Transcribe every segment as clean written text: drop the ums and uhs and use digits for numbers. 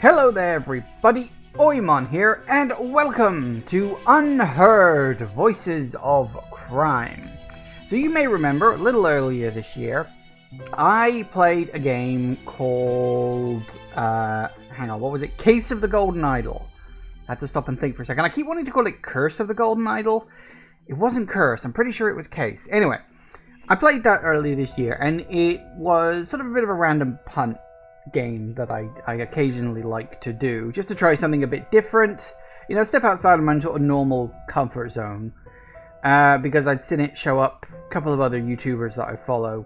Hello there everybody, Oimon here, and welcome to Unheard, Voices of Crime. So you may remember, a little earlier this year, I played a game called, what was it? Case of the Golden Idol. I had to stop and think for a second. I keep wanting to call it Curse of the Golden Idol. It wasn't Curse, I'm pretty sure it was Case. Anyway, I played that earlier this year, and it was sort of a bit of a random punt game that I occasionally like to do, just to try something a bit different, you know, step outside of my sort of normal comfort zone, because I'd seen it show up. A couple of other YouTubers that I follow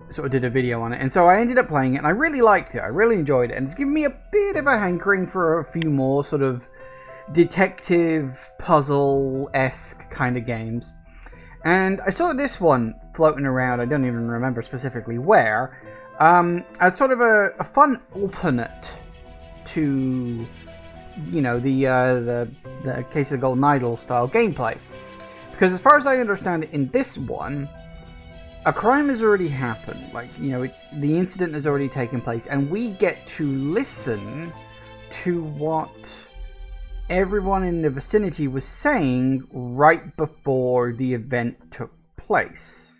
sort of did a video on it, and so I ended up playing it, and I really liked it. I really enjoyed it, and it's given me a bit of a hankering for a few more sort of detective puzzle-esque kind of games. And I saw this one floating around, I don't even remember specifically where, as sort of a fun alternate to, you know, the Case of the Golden Idol style gameplay. Because as far as I understand it, in this one, a crime has already happened. Like, you know, the incident has already taken place, and we get to listen to what everyone in the vicinity was saying right before the event took place.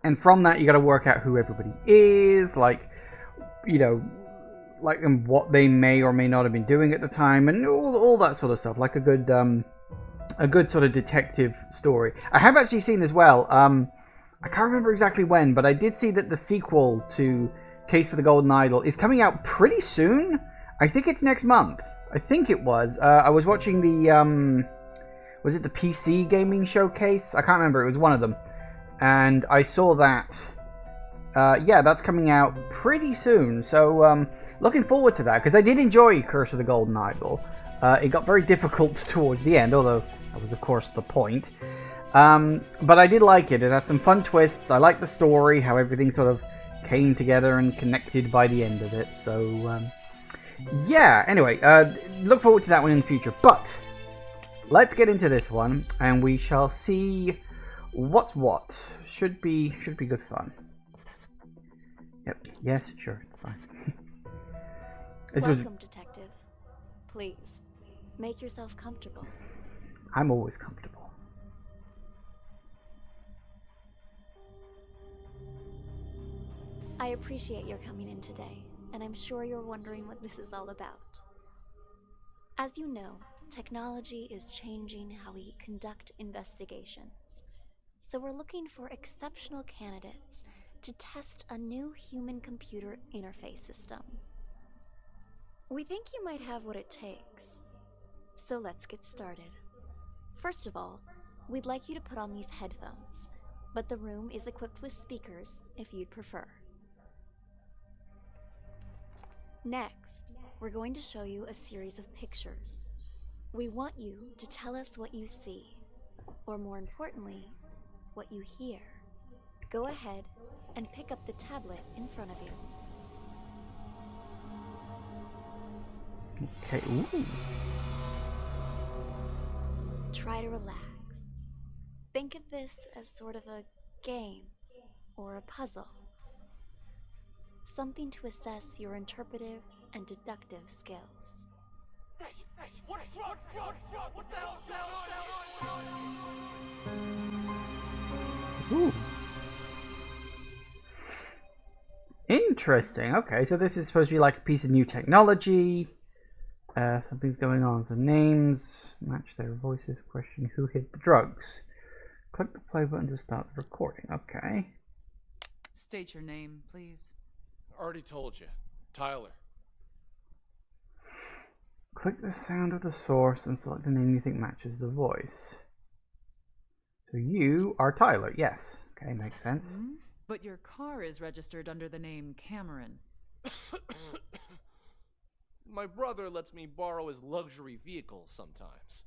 And from that, you got to work out who everybody is, like, you know, like, and what they may or may not have been doing at the time, and all that sort of stuff, like a good sort of detective story. I have actually seen as well, I can't remember exactly when, but I did see that the sequel to Case for the Golden Idol is coming out pretty soon. I think it's next month. I think it was. I was watching the, was it the PC Gaming Showcase? I can't remember. It was one of them. And I saw that. Yeah, that's coming out pretty soon. So, looking forward to that. Because I did enjoy Curse of the Golden Idol. It got very difficult towards the end, although that was, of course, the point. But I did like it. It had some fun twists. I liked the story, how everything sort of came together and connected by the end of it. So, yeah, anyway, look forward to that one in the future. But let's get into this one, and we shall see what's what. Should be good fun. Yep. Yes, sure, it's fine. Welcome, detective. Please, make yourself comfortable. I'm always comfortable. I appreciate your coming in today, and I'm sure you're wondering what this is all about. As you know, technology is changing how we conduct investigations. So we're looking for exceptional candidates to test a new human-computer interface system. We think you might have what it takes. So let's get started. First of all, we'd like you to put on these headphones, but the room is equipped with speakers if you'd prefer. Next, we're going to show you a series of pictures. We want you to tell us what you see, or more importantly, what you hear. Go ahead and pick up the tablet in front of you. Okay, ooh. Try to relax. Think of this as sort of a game or a puzzle. Something to assess your interpretive and deductive skills. Hey, what the hell's going on? Ooh. Interesting. Okay, so this is supposed to be like a piece of new technology. Something's going on. The names match their voices. Question: who hid the drugs? Click the play button to start the recording. Okay. State your name, please. Already told you. Tyler. Click the sound of the source and select the name you think matches the voice. So you are Tyler, yes. Okay, makes sense. But your car is registered under the name Cameron. My brother lets me borrow his luxury vehicles sometimes.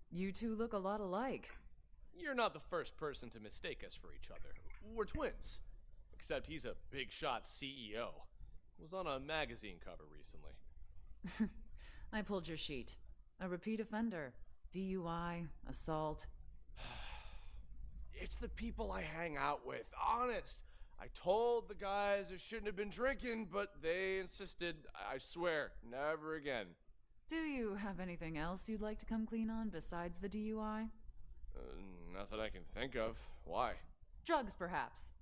You two look a lot alike. You're not the first person to mistake us for each other. We're twins. Except he's a big shot CEO. Was on a magazine cover recently. I pulled your sheet. A repeat offender. DUI, assault. It's the people I hang out with, honest. I told the guys I shouldn't have been drinking, but they insisted. I swear, never again. Do you have anything else you'd like to come clean on besides the DUI? Nothing I can think of. Why? Drugs, perhaps.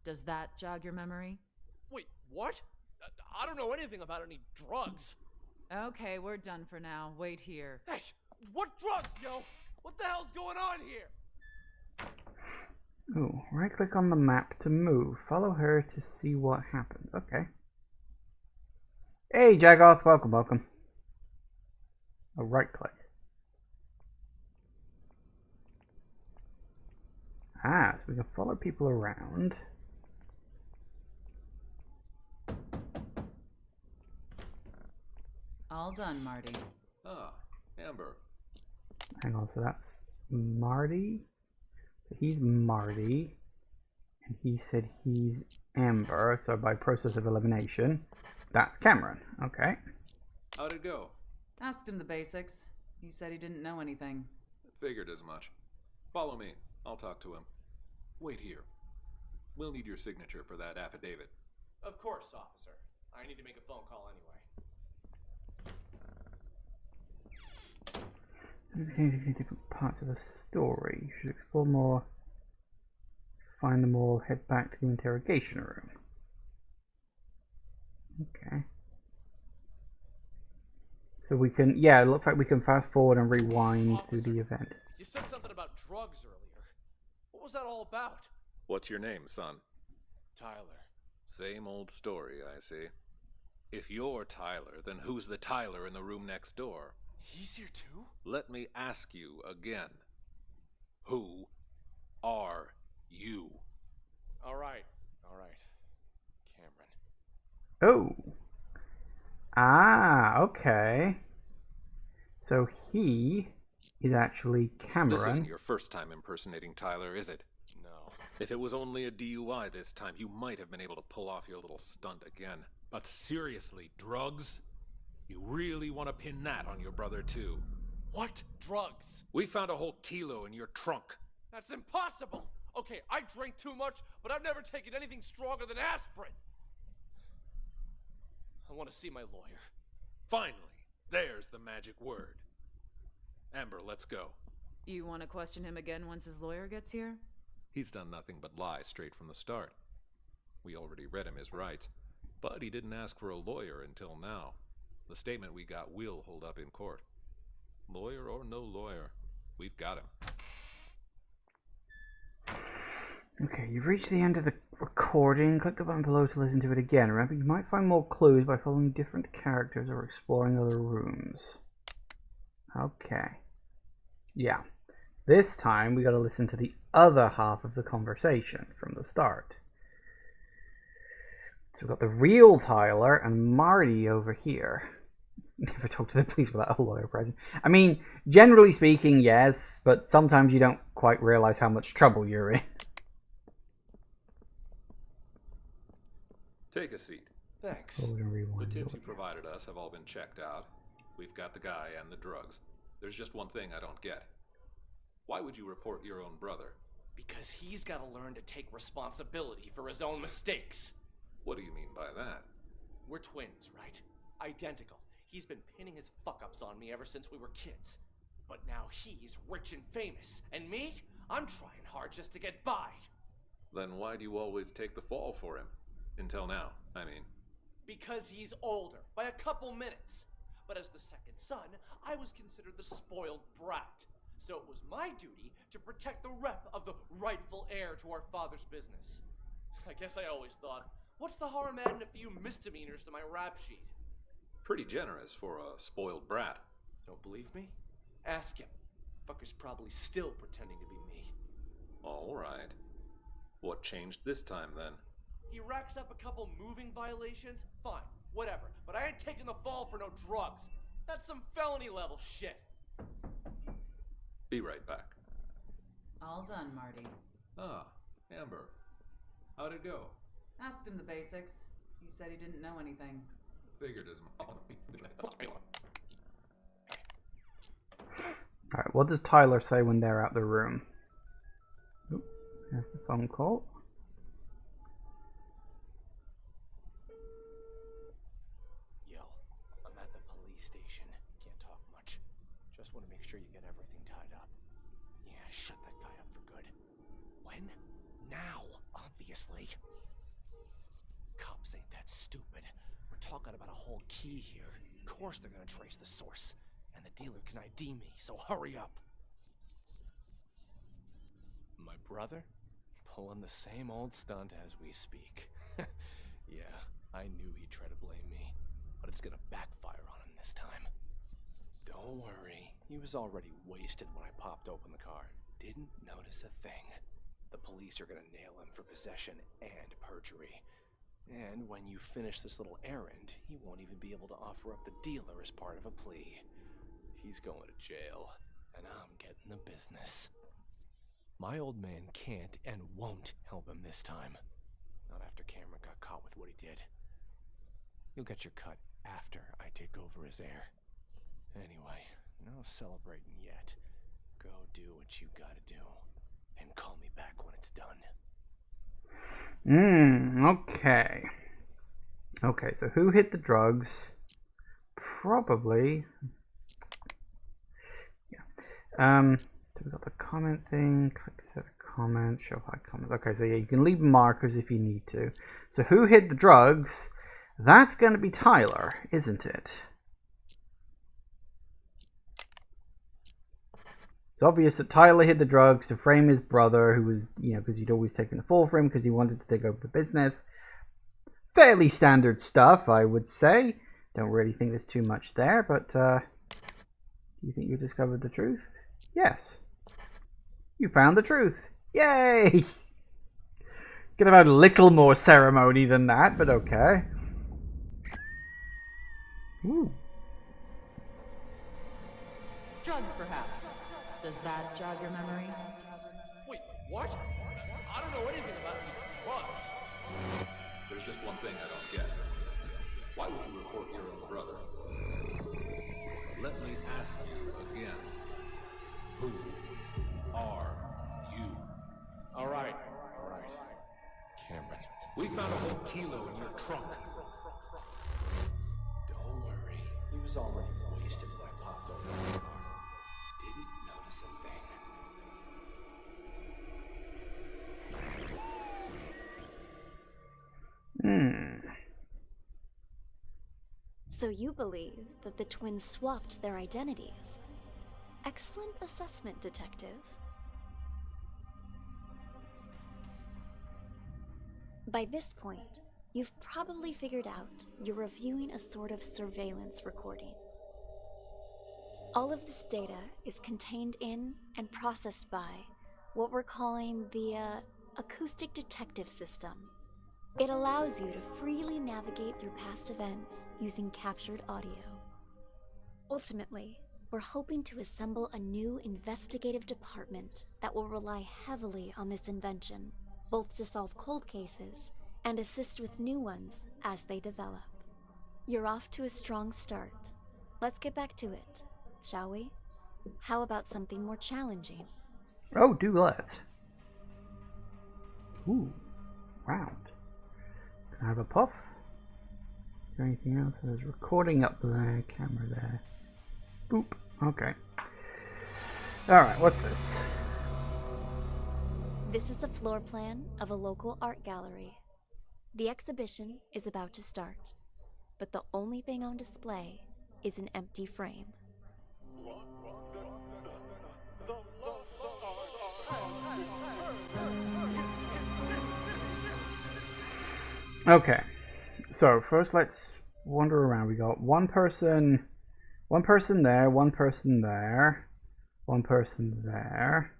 Does that jog your memory? Wait, what? I don't know anything about any drugs. Okay, we're done for now. Wait here. Hey, what drugs, yo? What the hell's going on here? Oh, right click on the map to move. Follow her to see what happens. Okay. Hey, Jagoth, welcome, welcome. Oh, right click. Ah, so we can follow people around. All done, Marty. Ah, Amber. Hang on, so that's Marty. So he's Marty. And he said he's Amber, so by process of elimination, that's Cameron. Okay. How'd it go? Asked him the basics. He said he didn't know anything. Figured as much. Follow me. I'll talk to him. Wait here. We'll need your signature for that affidavit. Of course, officer. I need to make a phone call anyway. There's different parts of the story. You should explore more. Find them all. Head back to the interrogation room. Okay. So we can, yeah, it looks like we can fast forward and rewind through the event. You said something about drugs earlier. What was that all about? What's your name, son? Tyler. Same old story, I see. If you're Tyler, then who's the Tyler in the room next door? He's here too? Let me ask you again. Who are you? All right. Cameron. Oh. Ah, okay. So he is actually Cameron. This isn't your first time impersonating Tyler, is it? No. If it was only a DUI this time, you might have been able to pull off your little stunt again. But seriously, drugs? You really want to pin that on your brother too? What drugs? We found a whole kilo in your trunk. That's impossible! Okay, I drink too much, but I've never taken anything stronger than aspirin. I want to see my lawyer. Finally, there's the magic word. Amber, let's go. You want to question him again once his lawyer gets here? He's done nothing but lie straight from the start. We already read him his rights, but he didn't ask for a lawyer until now. The statement we got will hold up in court. Lawyer or no lawyer, we've got him. Okay, you've reached the end of the recording. Click the button below to listen to it again. Remember, you might find more clues by following different characters or exploring other rooms. Okay. Yeah. This time, we gotta listen to the other half of the conversation from the start. So we've got the real Tyler and Marty over here. Never talk to the police without a lawyer present. I mean, generally speaking, yes, but sometimes you don't quite realize how much trouble you're in. Take a seat. Thanks. So we're gonna The rewind tips it. you provided us have all been checked out. We've got the guy and the drugs. There's just one thing I don't get. Why would you report your own brother? Because he's got to learn to take responsibility for his own mistakes. What do you mean by that? We're twins, right? Identical. He's been pinning his fuck-ups on me ever since we were kids. But now he's rich and famous. And me? I'm trying hard just to get by. Then why do you always take the fall for him? Until now, I mean. Because he's older, by a couple minutes. But as the second son, I was considered the spoiled brat. So it was my duty to protect the rep of the rightful heir to our father's business. I guess I always thought, what's the harm adding a few misdemeanors to my rap sheet? Pretty generous for a spoiled brat. Don't believe me? Ask him. Fucker's probably still pretending to be me. All right. What changed this time, then? He racks up a couple moving violations? Fine, whatever. But I ain't taking the fall for no drugs. That's some felony level shit. Be right back. All done, Marty. Ah, Amber. How'd it go? Asked him the basics. He said he didn't know anything. Figured as much. Alright, what does Tyler say when they're out the room? Oop, there's the phone call. police station. Can't talk much. Just want to make sure you get everything tied up. Yeah, shut that guy up for good. When? Now, obviously. Cops ain't that stupid. We're talking about a whole key here. Of course they're gonna trace the source. And the dealer can ID me, so hurry up. My brother? Pulling the same old stunt as we speak. Yeah, I knew he'd try to blame me, but it's gonna backfire on him this time. Don't worry, he was already wasted when I popped open the car. Didn't notice a thing. The police are gonna nail him for possession and perjury. And when you finish this little errand, he won't even be able to offer up the dealer as part of a plea. He's going to jail, and I'm getting the business. My old man can't and won't help him this time. Not after Cameron got caught with what he did. You'll get your cut after I take over as heir. Anyway, no celebrating yet. Go do what you gotta do, and call me back when it's done. Okay. Okay, so who hit the drugs? Probably. Yeah. So we got the comment thing. Click to set a comment. Show high comments. Okay, so yeah, you can leave markers if you need to. So who hid the drugs? That's going to be Tyler, isn't it? It's obvious that Tyler hid the drugs to frame his brother, who was, you know, because he'd always taken the fall for him because he wanted to take over the business. Fairly standard stuff, I would say. Don't really think there's too much there, but do you think you discovered the truth? Yes. You found the truth. Yay! Could have had a little more ceremony than that, but okay. Ooh. Drugs, perhaps. Does that jog your memory? Wait, what? I don't know anything about any drugs. There's just one thing I don't get. Why would you report your own brother? Let me ask you again. Who are you? All right. Cameron. We found a whole kilo in your trunk. Don't worry. He was already wasted when I popped open the car. Didn't notice a thing. So you believe that the twins swapped their identities? Excellent assessment, Detective. By this point, you've probably figured out you're reviewing a sort of surveillance recording. All of this data is contained in and processed by what we're calling the acoustic detective system. It allows you to freely navigate through past events using captured audio. Ultimately, we're hoping to assemble a new investigative department that will rely heavily on this invention, both to solve cold cases and assist with new ones as they develop. You're off to a strong start. Let's get back to it, shall we? How about something more challenging? Oh, do let's. Ooh, round. Can I have a puff? Is there anything else? There's recording up there, camera there. Boop. Okay. Alright, what's this? This is a floor plan of a local art gallery. The exhibition is about to start, but the only thing on display is an empty frame. Okay, so first let's wander around. We got one person there, one person there, one person there.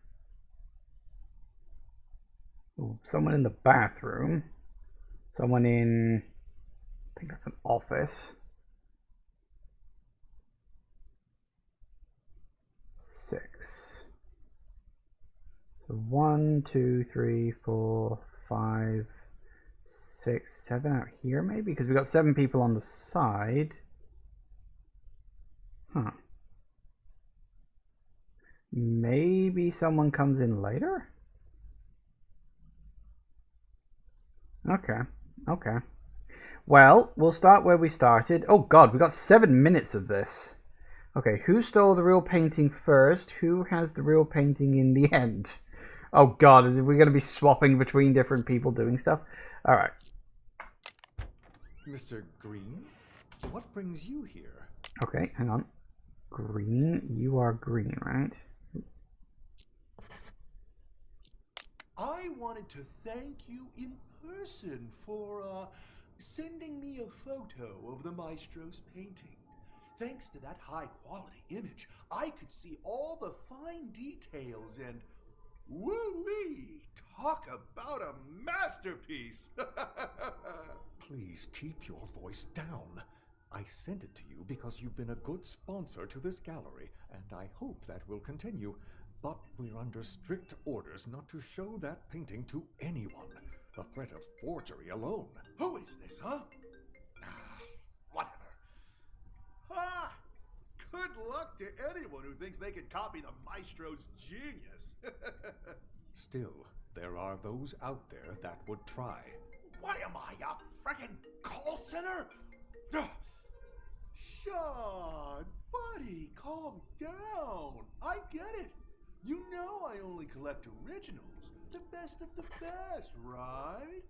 Ooh, someone in the bathroom. Someone in, I think that's an office. 6. So 1, 2, 3, 4, 5, 6, 7 out here maybe? Because we got 7 people on the side. Huh. Maybe someone comes in later? Okay. Well, we'll start where we started. Oh god, we got 7 minutes of this. Okay, who stole the real painting first? Who has the real painting in the end? Oh god, is we going to be swapping between different people doing stuff? Alright. Mr. Green, what brings you here? Okay, hang on. Green, you are green, right? I wanted to thank you in person for sending me a photo of the maestro's painting. Thanks to that high-quality image, I could see all the fine details and woo-wee! Talk about a masterpiece! Please keep your voice down. I sent it to you because you've been a good sponsor to this gallery, and I hope that will continue. But we're under strict orders not to show that painting to anyone. The threat of forgery alone. Who is this, huh? Whatever. Ah! Good luck to anyone who thinks they can copy the maestro's genius. Still, there are those out there that would try. What am I, a frickin' call center? Sean, buddy, calm down. I get it. You know I only collect originals, the best of the best, right?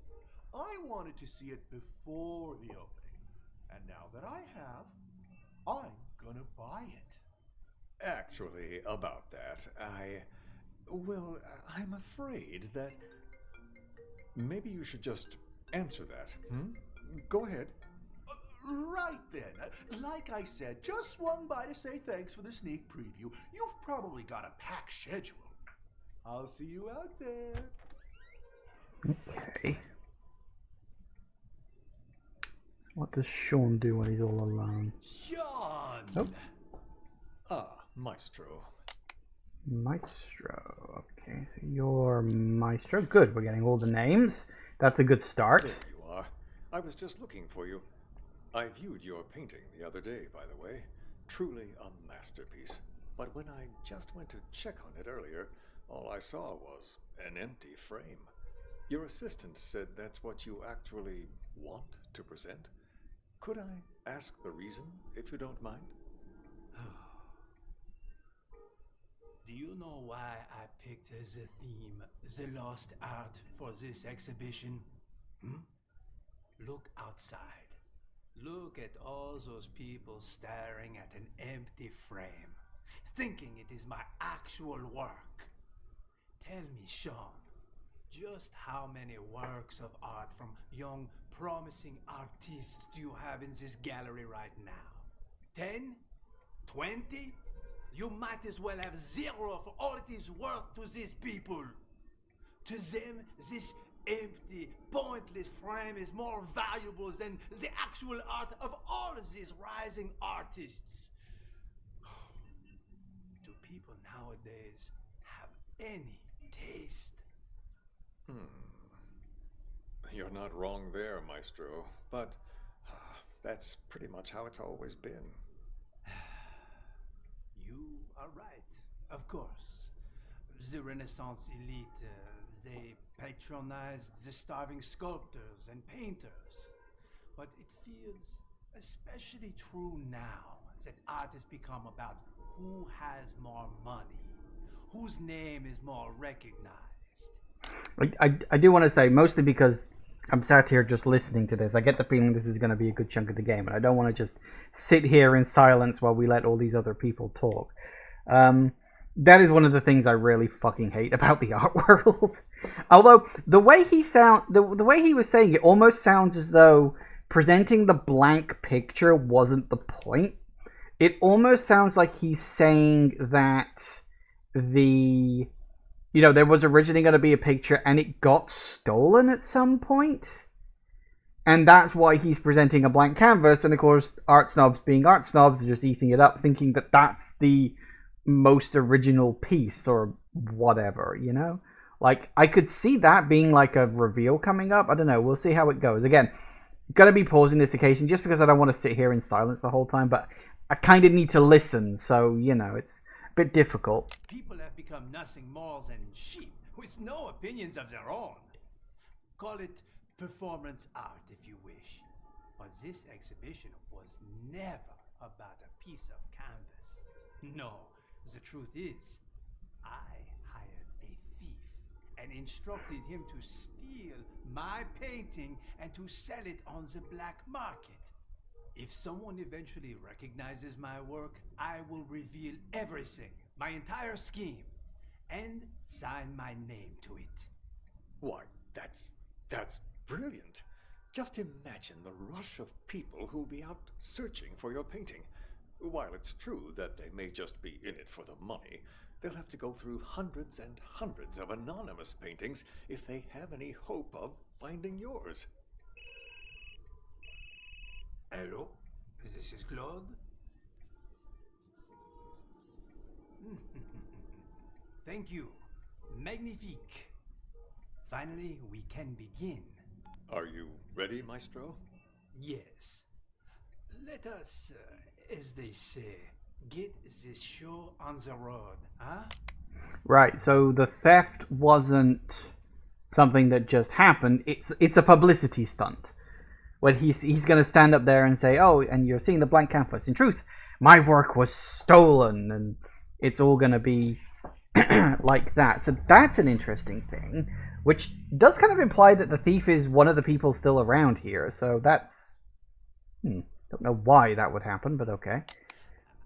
I wanted to see it before the opening, and now that I have, I'm gonna buy it. Actually, about that, I'm afraid that maybe you should just answer that. Go ahead. Right then. Like I said, just swung by to say thanks for the sneak preview. You've probably got a packed schedule. I'll see you out there. Okay. What does Sean do when he's all alone? Sean! Oh. Ah, Maestro. Maestro. Okay, so you're Maestro. Good, we're getting all the names. That's a good start. There you are. I was just looking for you. I viewed your painting the other day, by the way. Truly a masterpiece. But when I just went to check on it earlier, all I saw was an empty frame. Your assistant said that's what you actually want to present. Could I ask the reason, if you don't mind? Do you know why I picked as a theme the lost art for this exhibition? Look outside. Look at all those people staring at an empty frame, thinking it is my actual work. Tell me, Sean, just how many works of art from young, promising artists do you have in this gallery right now? 10? 20? You might as well have 0 for all it is worth to these people. To them, this empty, pointless frame is more valuable than the actual art of all of these rising artists. Do people nowadays have any taste? You're not wrong there, Maestro. But that's pretty much how it's always been. You are right, of course. The Renaissance elite, they patronized the starving sculptors and painters. But it feels especially true now that art has become about who has more money, whose name is more recognized. I do want to say, mostly because I'm sat here just listening to this, I get the feeling this is going to be a good chunk of the game, and I don't want to just sit here in silence while we let all these other people talk. That is one of the things I really fucking hate about the art world. Although the way he the way he was saying it almost sounds as though presenting the blank picture wasn't the point. It almost sounds like he's saying that there was originally going to be a picture and it got stolen at some point. And that's why he's presenting a blank canvas. And of course, art snobs being art snobs are just eating it up, thinking that that's the most original piece or whatever, you know? Like, I could see that being like a reveal coming up. I don't know. We'll see how it goes. Again, gonna be pausing this occasion just because I don't want to sit here in silence the whole time, but I kind of need to listen. So, it's a bit difficult. People have become nothing more than sheep with no opinions of their own. Call it performance art if you wish. But this exhibition was never about a piece of canvas. No, the truth is, I hired a thief and instructed him to steal my painting and to sell it on the black market. If someone eventually recognizes my work, I will reveal everything, my entire scheme, and sign my name to it. Why, that's brilliant. Just imagine the rush of people who'll be out searching for your painting. While it's true that they may just be in it for the money, they'll have to go through hundreds and hundreds of anonymous paintings if they have any hope of finding yours. Hello, this is Claude. Thank you. Magnifique. Finally, we can begin. Are you ready, Maestro? Yes. Let us, as they say, get this show on the road, huh? Right, so the theft wasn't something that just happened. It's a publicity stunt. When he's going to stand up there and say, oh, and you're seeing the blank canvas. In truth, my work was stolen, and it's all going to be like that. So that's an interesting thing, which does kind of imply that the thief is one of the people still around here. So that's... don't know why that would happen, but okay.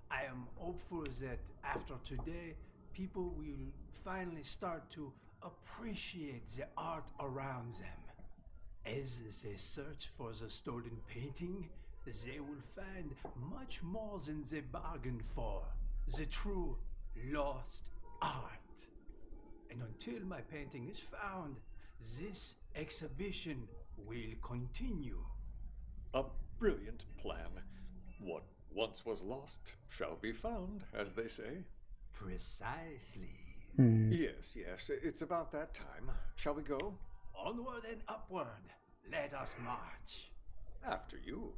I am hopeful that after today, people will finally start to appreciate the art around them. As they search for the stolen painting, they will find much more than they bargained for. The true lost art. And until my painting is found, this exhibition will continue. A brilliant plan. What once was lost shall be found, as they say. Precisely. Yes, it's about that time. Shall we go? Onward and upward. Let us march. After you.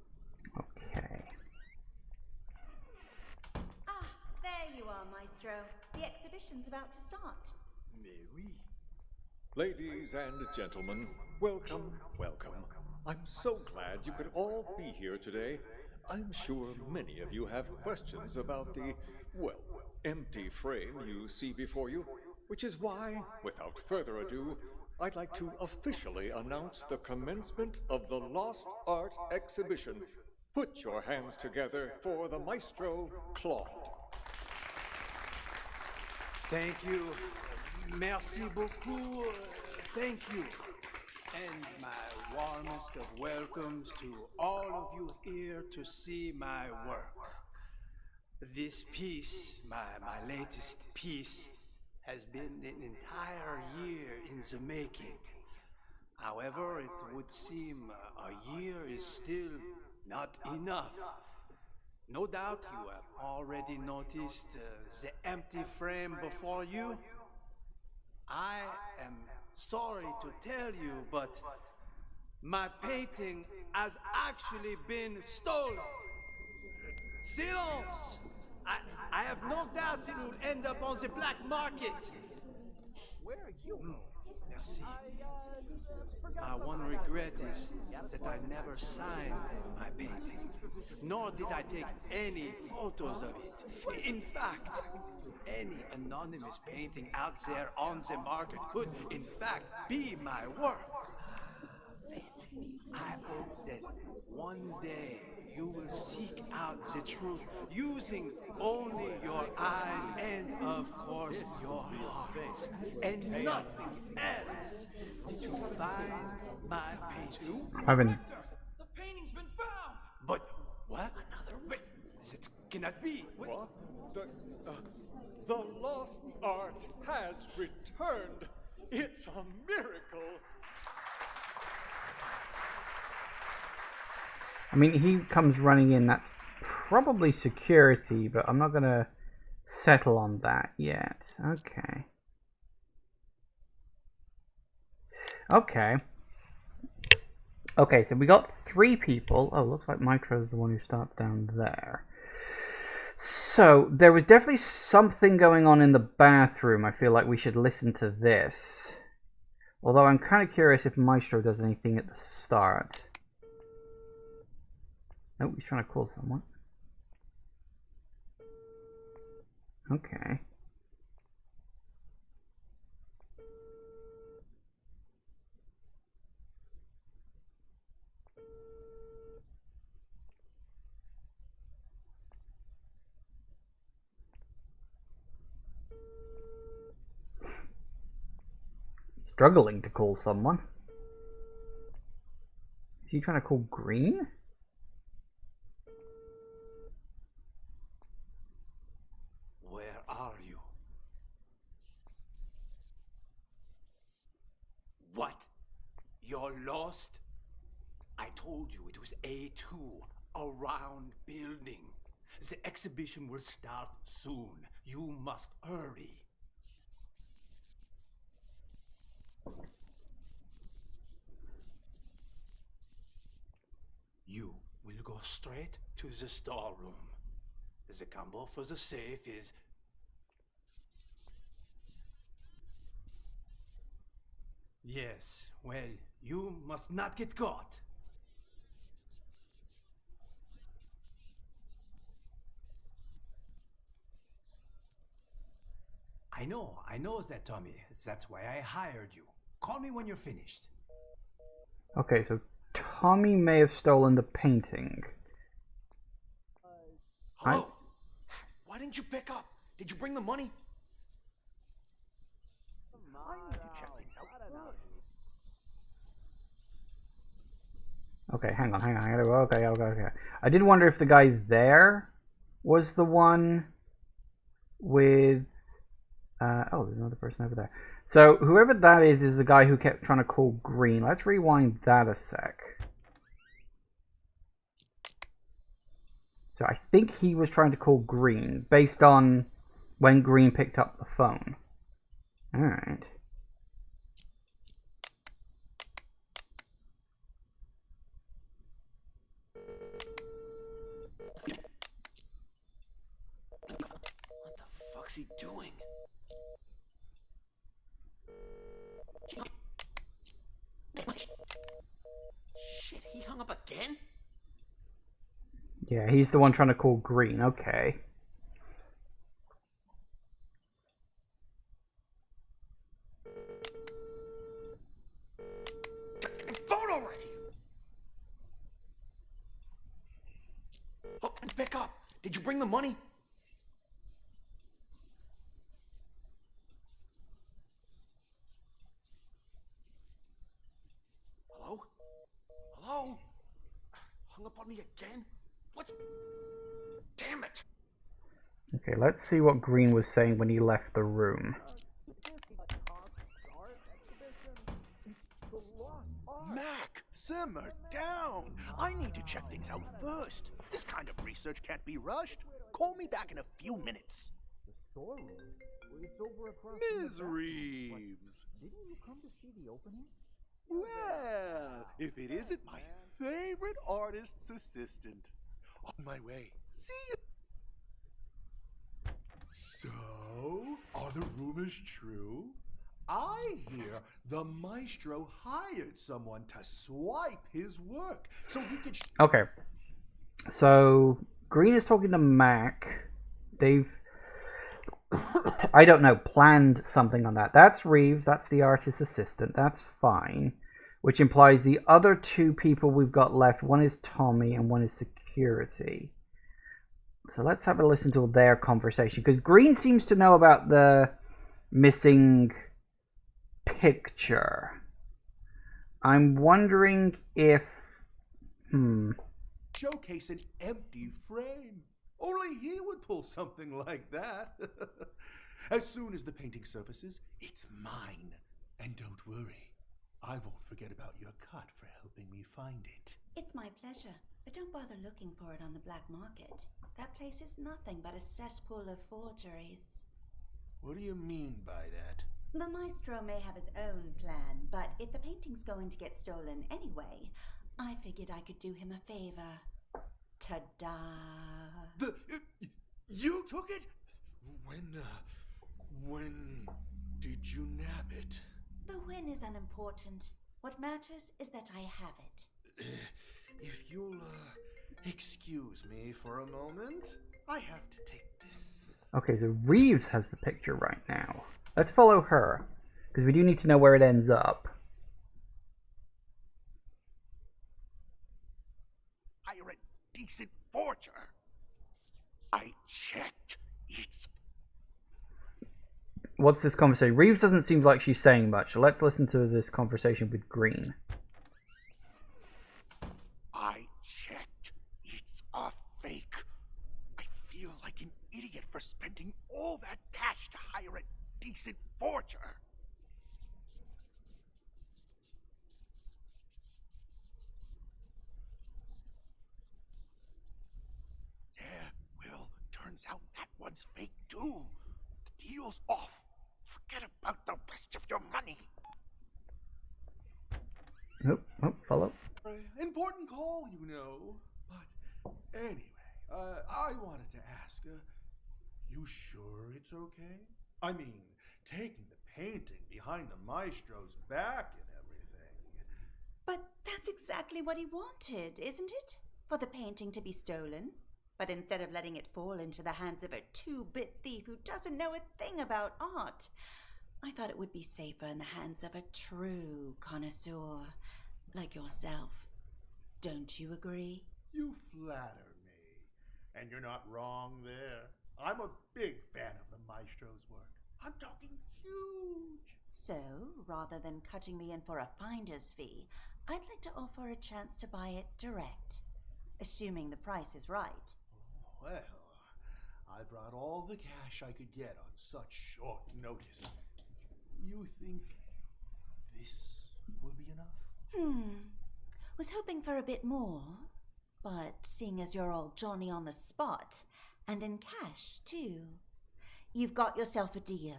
Okay. Ah, there you are, Maestro. The exhibition's about to start. Mais oui. Ladies and gentlemen, welcome, welcome. I'm so glad you could all be here today. I'm sure many of you have questions about the, well, empty frame you see before you, which is why, without further ado, I'd like to officially announce the commencement of the Lost Art Exhibition. Put your hands together for the Maestro, Claude. Thank you. Merci beaucoup. Thank you. And my warmest of welcomes to all of you here to see my work. This piece, my latest piece, has been an entire year in the making. However, it would seem a year is still not enough. No doubt you have already noticed the empty frame before you. I am sorry to tell you, but my painting has actually been stolen. Silence! I have no doubts it will end up on the black market. Where are you? Merci. My one regret is that I never signed my painting, nor did I take any photos of it. In fact, any anonymous painting out there on the market could, in fact, be my work. I hope that one day you will seek out the truth using only your eyes and, of course, your heart, and nothing else to find my painting. Ivan. The painting's been found! But what? Wait, it cannot be. What? The lost art has returned. It's a miracle. I mean, he comes running in. That's probably security, but I'm not going to settle on that yet. Okay. Okay, so we got 3 people. Oh, looks like Mitro's the one who starts down there. So, there was definitely something going on in the bathroom. I feel like we should listen to this. Although I'm kind of curious if Maestro does anything at the start. Oh, he's trying to call someone. Okay. Struggling to call someone. Is he trying to call Green? Where are you? What? You're lost? I told you it was A2, a round building. The exhibition will start soon. You must hurry. You will go straight to the storeroom. The combo for the safe is... Yes, well, you must not get caught. I know that, Tommy. That's why I hired you. Call me when you're finished. Okay, so Tommy may have stolen the painting. Hello? Why didn't you pick up? Did you bring the money? Okay, hang on. Okay. I did wonder if the guy there was the one with... oh, there's another person over there. So, whoever that is the guy who kept trying to call Green. Let's rewind that a sec. So, I think he was trying to call Green, based on when Green picked up the phone. Alright. What the fuck's he doing? Shit, he hung up again? Yeah, he's the one trying to call Green. Okay. Phone already! Oh, and pick up. Did you bring the money? Hello? Hello? Hung up on me again? What's... Damn it! Okay, let's see what Green was saying when he left the room. Mac, simmer down. I need to check things out first. This kind of research can't be rushed. Call me back in a few minutes. The storeroom? Well, it's over across Ms. Reeves. Didn't you come to see the opening? Well, if it isn't my favorite artist's assistant. On my way. See you. So, are the rumors true? I hear the maestro hired someone to swipe his work so he could... Okay. So, Green is talking to Mac. They've, I don't know, planned something on that. That's Reeves. That's the artist's assistant. That's fine. Which implies the other two people we've got left, one is Tommy and one is security. So let's have a listen to their conversation. Because Green seems to know about the missing picture. I'm wondering if... Showcase an empty frame. Only he would pull something like that. As soon as the painting surfaces, it's mine. And don't worry, I won't forget about your cut for helping me find it. It's my pleasure, but don't bother looking for it on the black market. That place is nothing but a cesspool of forgeries. What do you mean by that? The maestro may have his own plan, but if the painting's going to get stolen anyway, I figured I could do him a favor. Ta-da! You took it? When did you nab it? The when is unimportant. What matters is that I have it. If you'll Excuse me for a moment. I have to take this. Okay, so Reeves has the picture right now. Let's follow her, because we do need to know where it ends up. Hire a decent forger. I checked. It's... What's this conversation? Reeves doesn't seem like she's saying much. So let's listen to this conversation with Green. I checked. It's a fake. I feel like an idiot for spending all that cash to hire a decent forger. Yeah, well, turns out that one's fake too. The deal's off. Forget about the rest of your money. Nope, oh, follow. Important call, you know. But anyway, I wanted to ask, you sure it's okay? I mean, taking the painting behind the maestro's back and everything. But that's exactly what he wanted, isn't it? For the painting to be stolen. But instead of letting it fall into the hands of a two-bit thief who doesn't know a thing about art, I thought it would be safer in the hands of a true connoisseur like yourself. Don't you agree? You flatter me. And you're not wrong there. I'm a big fan of the maestro's work. I'm talking huge. So, rather than cutting me in for a finder's fee, I'd like to offer a chance to buy it direct, assuming the price is right. Well, I brought all the cash I could get on such short notice. You think this will be enough? Was hoping for a bit more, but seeing as you're all Johnny on the spot, and in cash too, you've got yourself a deal.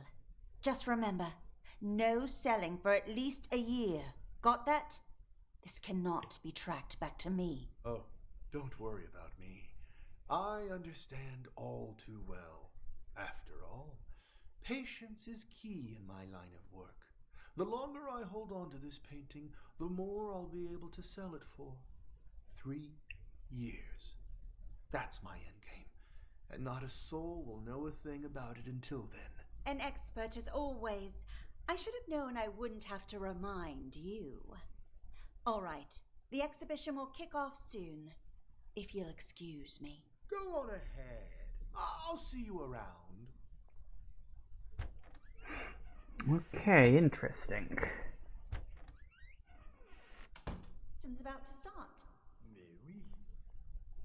Just remember, no selling for at least a year. Got that? This cannot be tracked back to me. Oh, don't worry about me. I understand all too well. After all, patience is key in my line of work. The longer I hold on to this painting, the more I'll be able to sell it for. 3 years. That's my endgame. And not a soul will know a thing about it until then. An expert as always. I should have known I wouldn't have to remind you. All right, the exhibition will kick off soon, if you'll excuse me. Go on ahead. I'll see you around. Okay, interesting. It's about to start.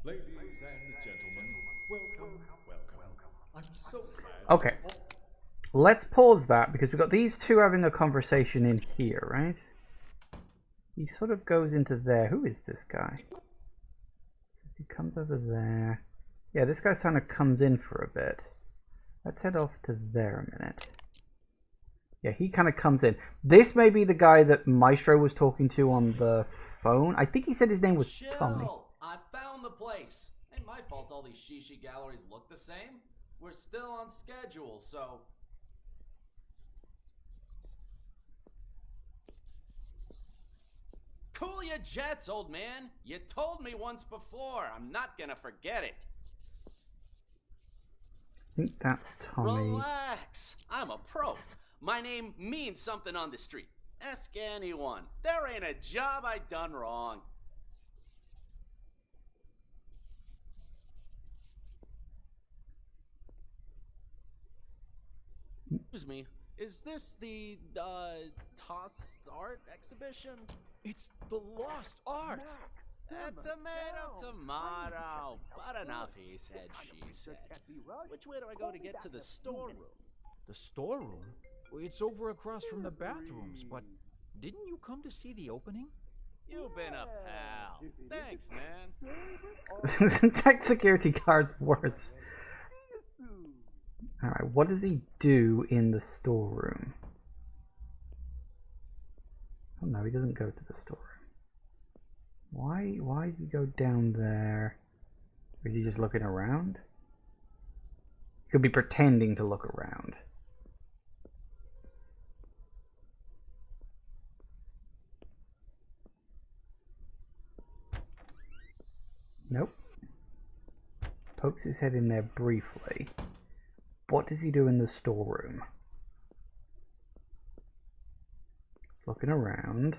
Ladies and gentlemen, welcome. I'm so glad. Okay, let's pause that because we've got these two having a conversation in here, right? He sort of goes into there. Who is this guy? He comes over there. Yeah, this guy kind of comes in for a bit. Let's head off to there a minute. Yeah, he kind of comes in. This may be the guy that Maestro was talking to on the phone. I think he said his name was Tommy. I found the place. Ain't my fault all these shishi galleries look the same. We're still on schedule, so... Cool your jets, old man. You told me once before. I'm not gonna forget it. I think that's Tommy. Relax. I'm a pro. My name means something on the street. Ask anyone. There ain't a job I done wrong. Excuse me. Is this the, Tossed Art exhibition? It's the lost art. Tomato. But enough, he said, she said. Which way do I go to get to the storeroom? The storeroom? Well, it's over across from the bathrooms, but didn't you come to see the opening? You've been a pal. Thanks, man. Tech security guard's worse. Alright, what does he do in the storeroom? Oh no, he doesn't go to the storeroom. Why does he go down there? Or is he just looking around? He could be pretending to look around. Nope. Pokes his head in there briefly. What does he do in the storeroom? He's looking around.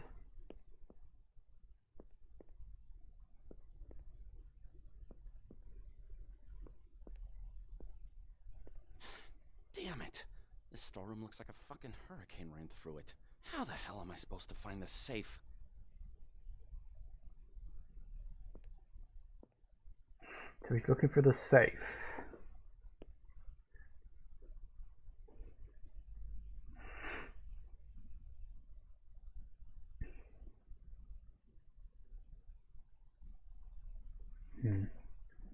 Damn it! This storeroom looks like a fucking hurricane ran through it. How the hell am I supposed to find the safe? So he's looking for the safe.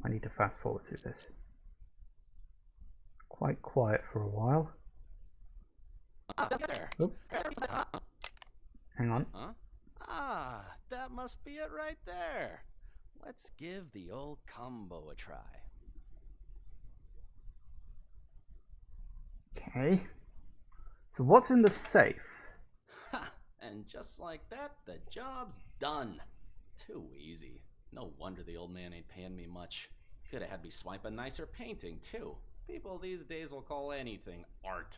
I need to fast forward through this. Quite quiet for a while. There. Oop. Hang on. Huh? Ah, that must be it right there. Let's give the old combo a try. Okay. So what's in the safe? Ha! And just like that, the job's done. Too easy. No wonder the old man ain't paying me much. Could have had me swipe a nicer painting, too. People these days will call anything art.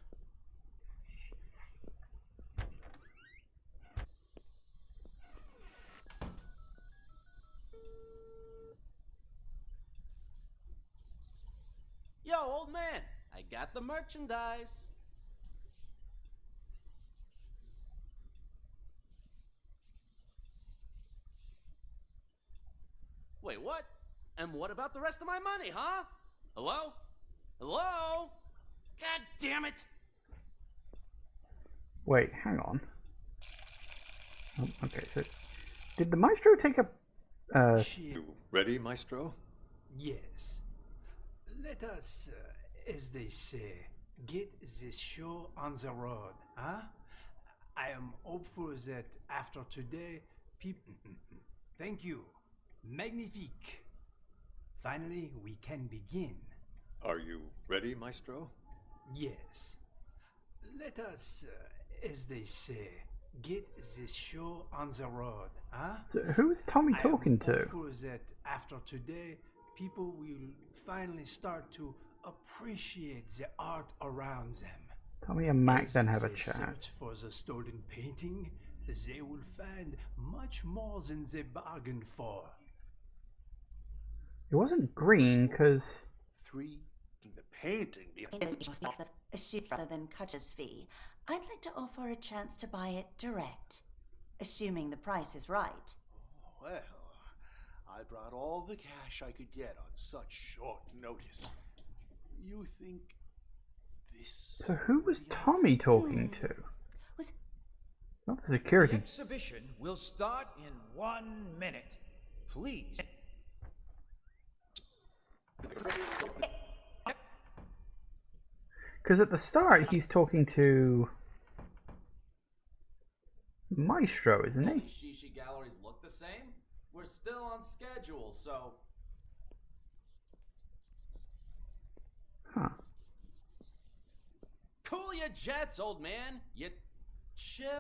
Yo, old man, I got the merchandise. Wait, what? And what about the rest of my money, huh? Hello? Hello? God damn it! Wait, hang on. Oh, okay, so did the maestro take a You ready, Maestro? Yes. Let us, as they say, get this show on the road, huh? I am hopeful that after today, people... Thank you. Magnifique. Finally, we can begin. Are you ready, Maestro? Yes. Let us, as they say, get this show on the road, huh? So who's Tommy talking I am to? hopeful that after today, people will finally start to appreciate the art around them. Tommy and Mac As then have a they chat. search for the stolen painting, they will find much more than they bargained for. It wasn't green because Three in the painting. A shoot rather than cutter's fee. I'd like to offer a chance to buy it direct, assuming the price is right. Well, I brought all the cash I could get on such short notice. You think this... So who was Tommy talking to? Was Not the The security. exhibition will start in 1 minute. Please. Because at the start he's talking to Maestro, isn't All he? these shishi galleries look the same? We're still on schedule, so... Huh. Cool your jets, old man. You chill.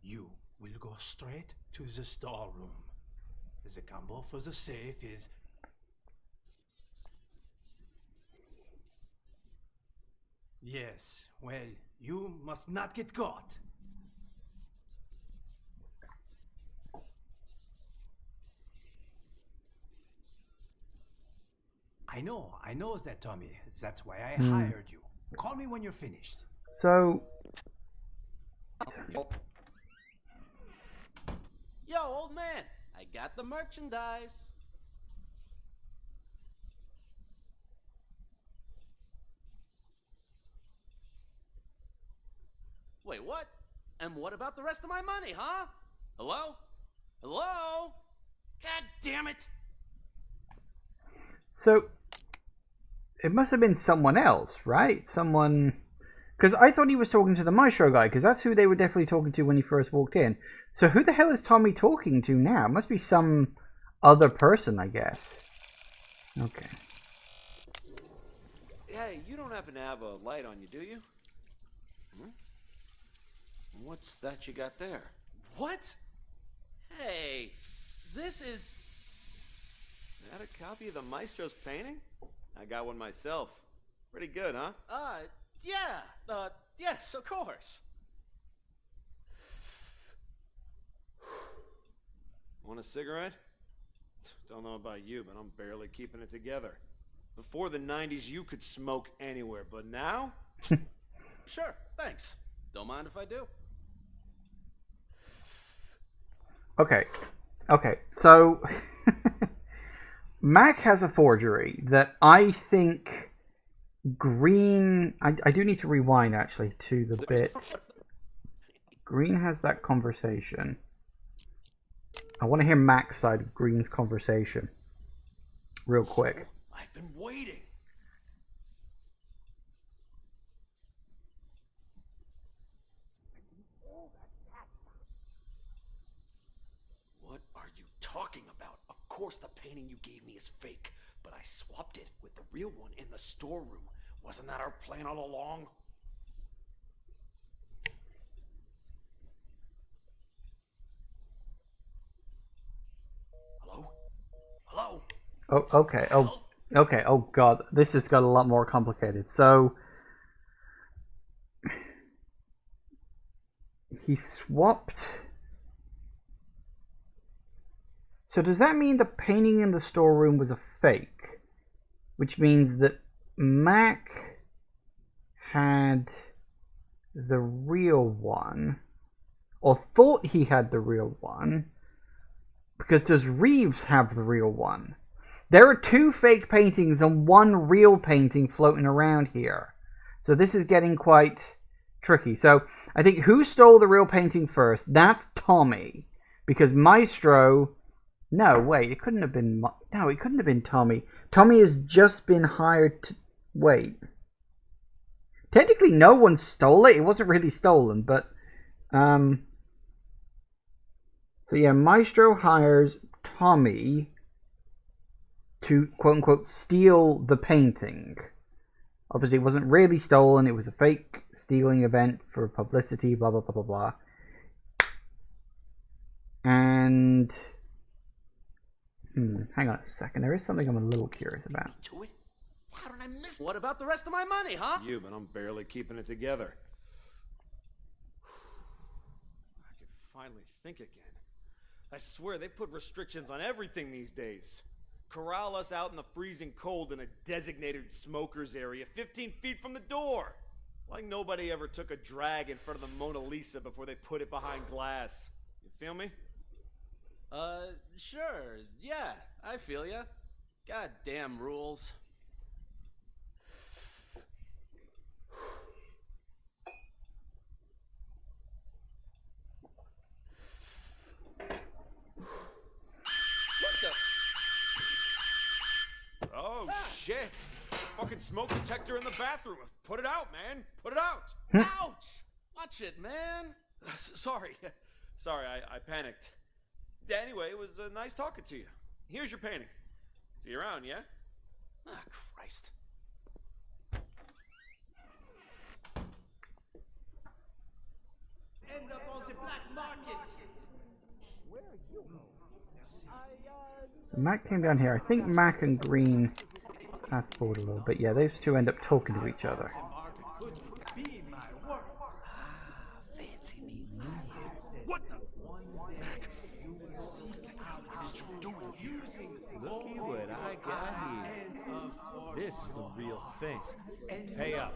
You will go straight to the storeroom. The combo for the safe is... Yes, well, you must not get caught. I know that, Tommy. That's why I hired you. Call me when you're finished. So Yo, old man, I got the merchandise. Wait, what? And what about the rest of my money, huh? Hello? Hello? God damn it! So it must have been someone else, right? Someone, because I thought he was talking to the Maestro guy, because that's who they were definitely talking to when he first walked in. So who the hell is Tommy talking to now? It must be some other person, I guess. Okay. Hey, you don't happen to have a light on you, do you? Hmm? What's that you got there? What? Hey, this is... That a copy of the Maestro's painting? I got one myself. Pretty good, huh? Yeah. Yes, of course. Want a cigarette? Don't know about you, but I'm barely keeping it together. Before the 90s, you could smoke anywhere, but now? Sure, thanks. Don't mind if I do. Okay, so Mac has a forgery that I think Green... I do need to rewind, actually, to the bit. Green has that conversation. I want to hear Mac's side of Green's conversation. Real quick. I've been waiting. What are you talking about? Of course the painting you gave me is fake, but I swapped it with the real one in the storeroom. Wasn't that our plan all along? Hello? Hello? Oh, okay. Oh, okay. Oh, God. This has got a lot more complicated. So, he swapped... So does that mean the painting in the storeroom was a fake? Which means that Mac had the real one, or thought he had the real one, because does Reeves have the real one? There are 2 fake paintings and 1 real painting floating around here. So this is getting quite tricky. So I think who stole the real painting first? That's Tommy. Because Maestro... No, wait, it couldn't have been... No, it couldn't have been Tommy. Tommy has just been hired to... Wait. Technically, no one stole it. It wasn't really stolen, but... So yeah, Maestro hires Tommy to, quote-unquote, steal the painting. Obviously, it wasn't really stolen. It was a fake stealing event for publicity, blah, blah, blah, blah, blah. And... hang on a second. There is something I'm a little curious about. How did I miss? What about the rest of my money, huh? You, but I'm barely keeping it together. I can finally think again. I swear they put restrictions on everything these days. Corral us out in the freezing cold in a designated smokers area 15 feet from the door. Like nobody ever took a drag in front of the Mona Lisa before they put it behind glass. You feel me? Sure. Yeah, I feel ya. Goddamn rules. Oh, shit. Fucking smoke detector in the bathroom. Put it out, man. Put it out. Ouch! Watch it, man. Sorry. Sorry, I panicked. Anyway, it was nice talking to you. Here's your painting. See you around, yeah? Ah, Christ. End up on the black market. Where are you? So Mac came down here. I think Mac and Green fast forward a little bit. Yeah, those 2 end up talking to each other. Fancy me. What the? One day you will seek out what you're doing using. Looky what I got here. And of course, This is the real thing. and Pay up.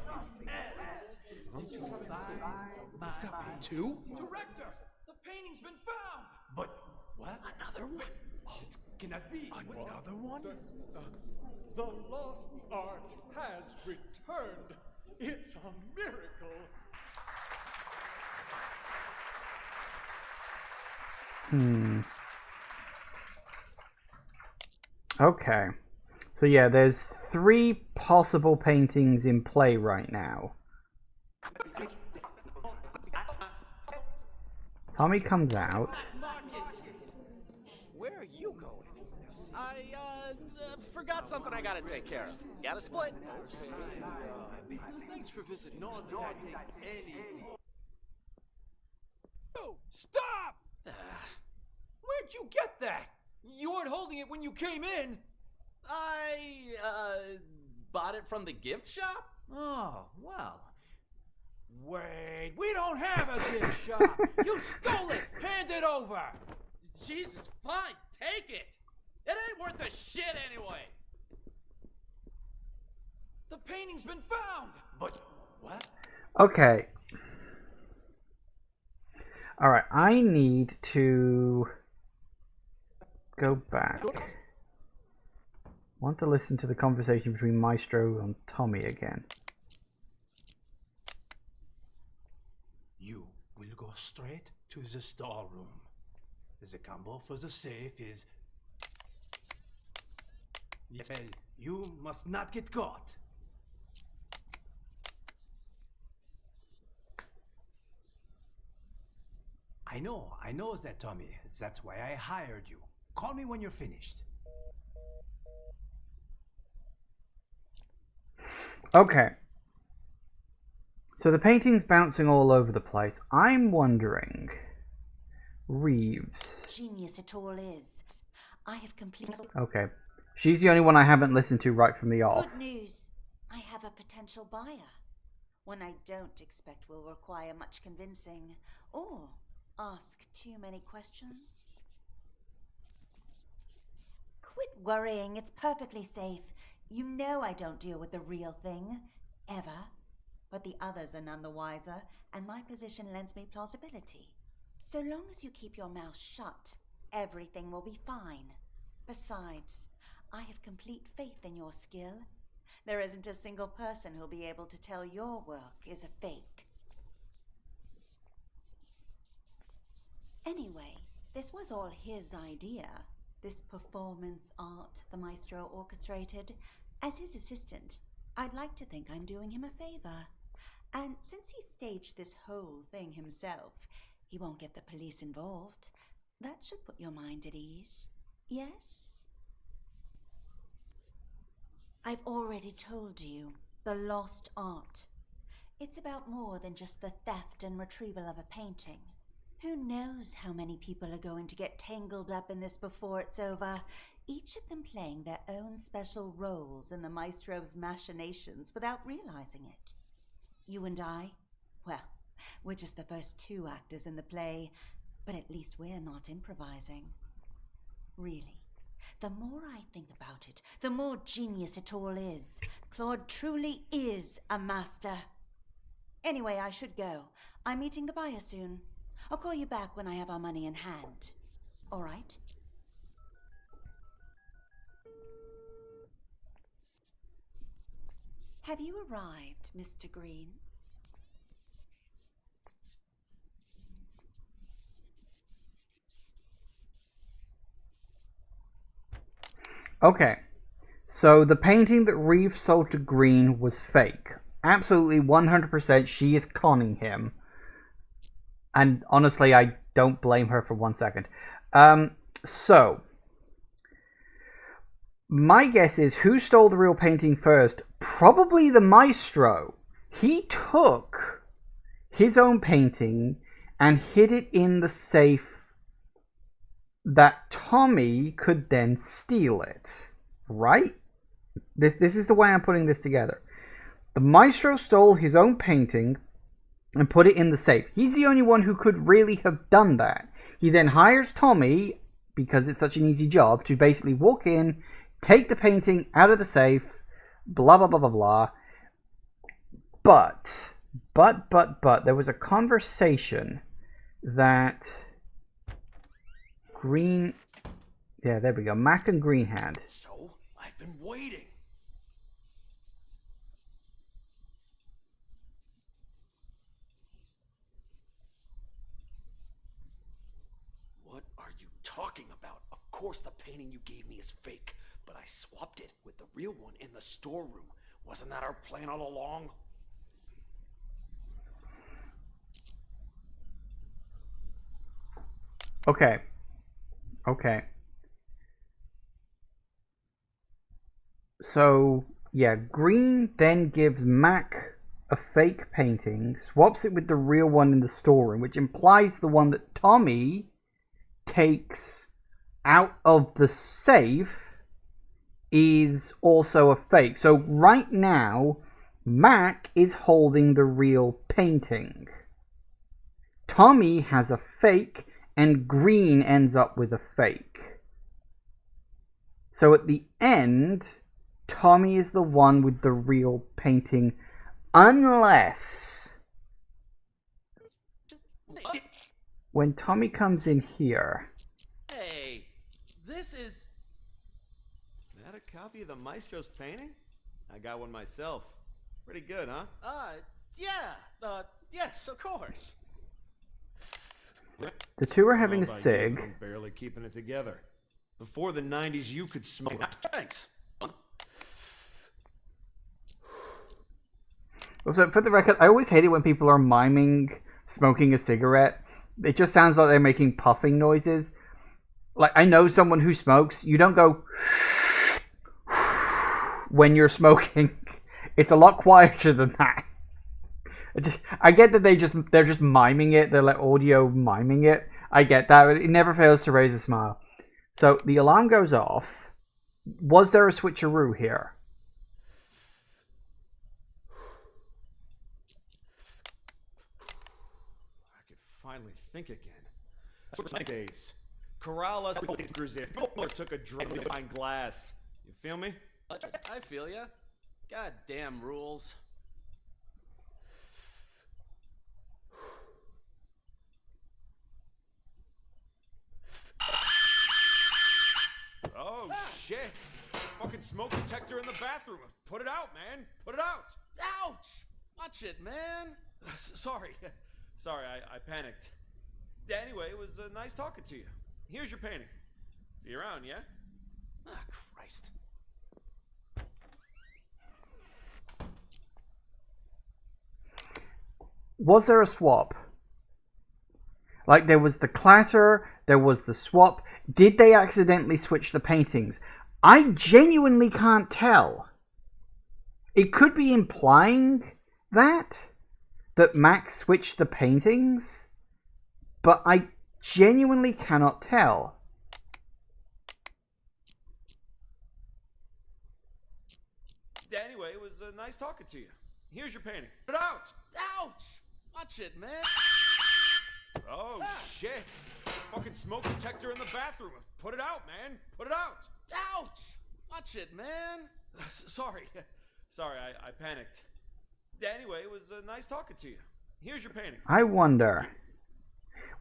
to find my painting. 2? Director, the painting's been found. But what? Another one? It cannot be. Another one? The lost art has returned. It's a miracle. Okay. So yeah, there's 3 possible paintings in play right now. Tommy comes out. Where are you going? I, forgot something I gotta take care of. Gotta split. Thanks for visiting. Nor did I take any. Oh, stop! you get that? You weren't holding it when you came in. I bought it from the gift shop? Oh, well. Wait, we don't have a gift shop. You stole it. Hand it over. Jesus, fine, take it. It ain't worth a shit anyway. The painting's been found. But what? Okay. Alright, I need to go back. I want to listen to the conversation between Maestro and Tommy again. You will go straight to the storeroom. The combo for the safe is... Well, you must not get caught. I know that, Tommy. That's why I hired you. Call me when you're finished. Okay. So the painting's bouncing all over the place. I'm wondering... Reeves. Genius it all is. I have completed... Okay. She's the only one I haven't listened to right from the off. Good news. I have a potential buyer. One I don't expect will require much convincing or ask too many questions. Quit worrying. It's perfectly safe. You know I don't deal with the real thing. Ever. But the others are none the wiser, and my position lends me plausibility. So long as you keep your mouth shut, everything will be fine. Besides, I have complete faith in your skill. There isn't a single person who'll be able to tell your work is a fake. Anyway, this was all his idea. This performance art the maestro orchestrated. As his assistant, I'd like to think I'm doing him a favor. And since he staged this whole thing himself, he won't get the police involved. That should put your mind at ease. Yes? I've already told you, the lost art. It's about more than just the theft and retrieval of a painting. Who knows how many people are going to get tangled up in this before it's over, each of them playing their own special roles in the maestro's machinations without realizing it. You and I, well, we're just the first two actors in the play, but at least we're not improvising. Really, the more I think about it, the more genius it all is. Claude truly is a master. Anyway, I should go. I'm meeting the buyer soon. I'll call you back when I have our money in hand. All right? Have you arrived, Mr. Green? Okay, so the painting that Reeves sold to Green was fake. Absolutely 100% she is conning him. And honestly, I don't blame her for 1 second. So, my guess is who stole the real painting first? Probably the maestro. He took his own painting and hid it in the safe that Tommy could then steal it. Right? This is the way I'm putting this together. The maestro stole his own painting and put it in the safe. He's the only one who could really have done that. He then hires Tommy, because it's such an easy job, to basically walk in, take the painting out of the safe, blah, blah, blah, blah, blah. But, there was a conversation that Green... Yeah, there we go. Mac and Green had. So, I've been waiting. What are you talking about? Of course the painting you gave me is fake, but I swapped it with the real one in the storeroom. Wasn't that our plan all along? Okay. So, yeah, Green then gives Mac a fake painting, swaps it with the real one in the storeroom, which implies the one that Tommy takes out of the safe is also a fake. So right now, Mac is holding the real painting. Tommy has a fake, and Green ends up with a fake. So at the end, Tommy is the one with the real painting, unless when Tommy comes in here. Hey, this is... That a copy of the Maestro's painting? I got one myself. Pretty good, huh? Yeah, yes, of course. The two are having a About you, cig. I'm barely keeping it together. Before the 90s, you could smoke. Thanks. Also, for the record, I always hate it when people are miming smoking a cigarette. It just sounds like they're making puffing noises. Like, I know someone who smokes. You don't go when you're smoking. It's a lot quieter than that. I get that they're just miming it. They're like audio miming it. I get that, but it never fails to raise a smile. So the alarm goes off. Was there a switcheroo here? I could finally think again. Days. Corral us or took a drink behind glass. You feel me? I feel ya. Goddamn rules. Oh, shit. Fucking smoke detector in the bathroom. Put it out, man. Put it out. Ouch! Watch it, man. Sorry. Sorry, I panicked. Anyway, it was nice talking to you. Here's your painting. See you around, yeah? Ah, Christ. Was there a swap? Like, there was the clatter, there was the swap. Did they accidentally switch the paintings? I genuinely can't tell. It could be implying that Max switched the paintings, but I genuinely cannot tell. Anyway, it was nice talking to you. Here's your painting. Put it out. Ouch! Watch it, man. Oh, shit. Fucking smoke detector in the bathroom. Put it out, man. Put it out. Ouch! Watch it, man. Sorry. Sorry, I panicked. Anyway, it was nice talking to you. Here's your painting. I wonder,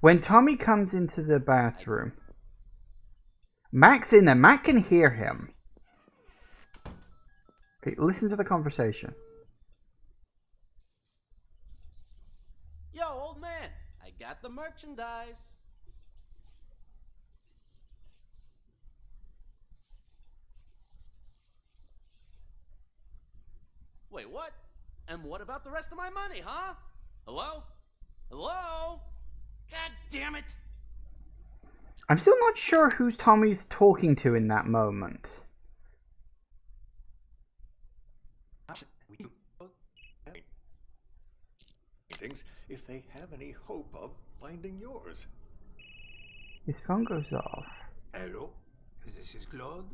when Tommy comes into the bathroom, Mac's in there. Mac can hear him. Okay, listen to the conversation. Yo, old man, I got the merchandise. Wait, what? And what about the rest of my money, huh? Hello? Hello? God damn it! I'm still not sure who Tommy's talking to in that moment. If they have any hope of finding yours. His phone goes off. Hello? This is Claude?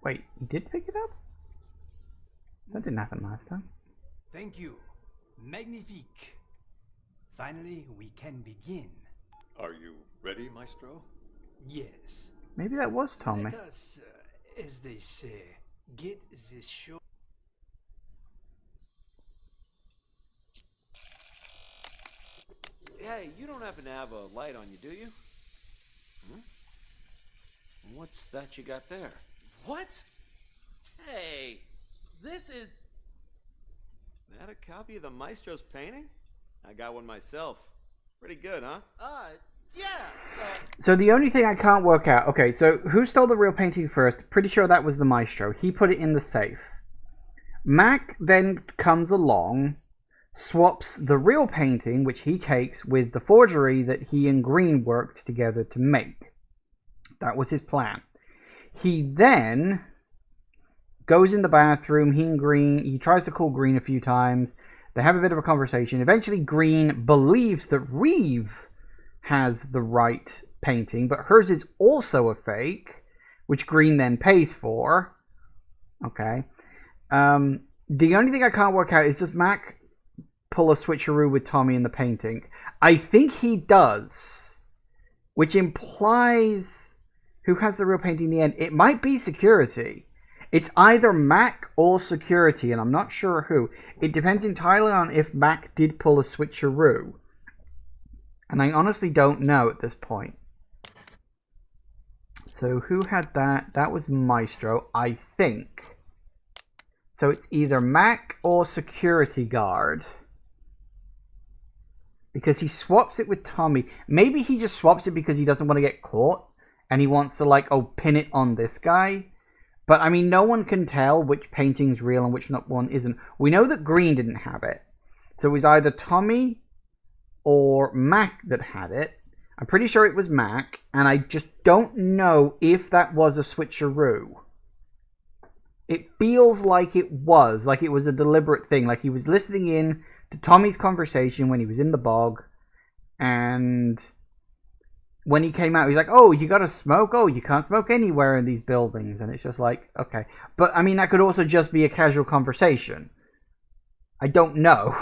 Wait, he did pick it up? That didn't happen last time. Thank you. Magnifique. Finally, we can begin. Are you ready, Maestro? Yes. Maybe that was Tommy. Let us, as they say, get this show. Hey, you don't happen to have a light on you, do you? What's that you got there? What? Hey, this is... That a copy of the Maestro's painting? I got one myself. Pretty good, huh? Yeah. So the only thing I can't work out... Okay, so who stole the real painting first? Pretty sure that was the Maestro. He put it in the safe. Mac then comes along, swaps the real painting, which he takes, with the forgery that he and Green worked together to make. That was his plan. He then goes in the bathroom. He and Green, he tries to call Green a few times. They have a bit of a conversation. Eventually, Green believes that Reeve has the right painting, but hers is also a fake, which Green then pays for. Okay. The only thing I can't work out is, does Mac pull a switcheroo with Tommy in the painting? I think he does, which implies who has the real painting in the end. It might be security. It's either Mac or security, and I'm not sure who. It depends entirely on if Mac did pull a switcheroo. And I honestly don't know at this point. So who had that? That was Maestro, I think. So it's either Mac or security guard. Because he swaps it with Tommy. Maybe he just swaps it because he doesn't want to get caught. And he wants to, like, oh, pin it on this guy. But, I mean, no one can tell which painting's real and which one isn't. We know that Green didn't have it. So it was either Tommy or Mac that had it. I'm pretty sure it was Mac. And I just don't know if that was a switcheroo. It feels like it was a deliberate thing. Like he was listening in to Tommy's conversation when he was in the bog. And when he came out, he's like, oh, you gotta smoke? Oh, you can't smoke anywhere in these buildings. And it's just like, okay. But, I mean, that could also just be a casual conversation. I don't know.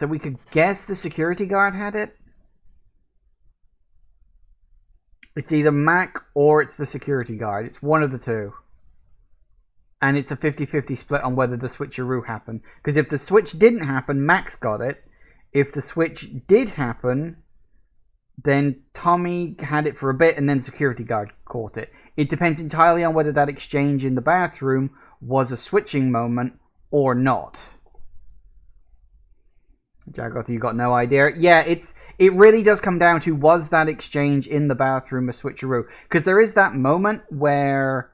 So we could guess the security guard had it? It's either Mac or it's the security guard. It's one of the two. And it's a 50-50 split on whether the switcheroo happened. Because if the switch didn't happen, Mac's got it. If the switch did happen, then Tommy had it for a bit and then security guard caught it. It depends entirely on whether that exchange in the bathroom was a switching moment or not. Jagoth, you got no idea? Yeah, it really does come down to, was that exchange in the bathroom a switcheroo? Because there is that moment where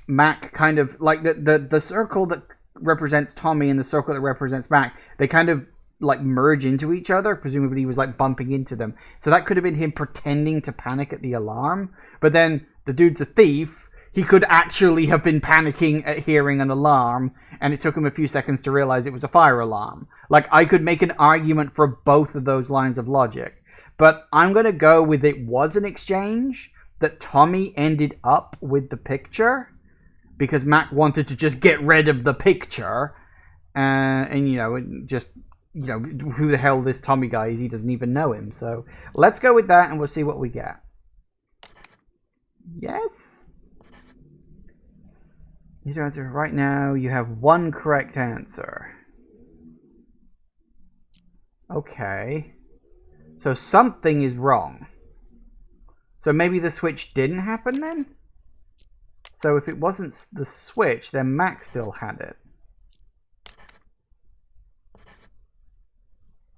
Mac kind of, like, the circle that represents Tommy and the circle that represents Mac, they kind of, like, merge into each other. Presumably he was, like, bumping into them. So that could have been him pretending to panic at the alarm. But then the dude's a thief. He could actually have been panicking at hearing an alarm, and it took him a few seconds to realize it was a fire alarm. Like, I could make an argument for both of those lines of logic. But I'm going to go with it was an exchange, that Tommy ended up with the picture, because Mac wanted to just get rid of the picture, and, you know, just, you know, who the hell this Tommy guy is, he doesn't even know him. So, let's go with that, and we'll see what we get. Yes? Right now, you have one correct answer. Okay. So something is wrong. So maybe the switch didn't happen then? So if it wasn't the switch, then Mac still had it.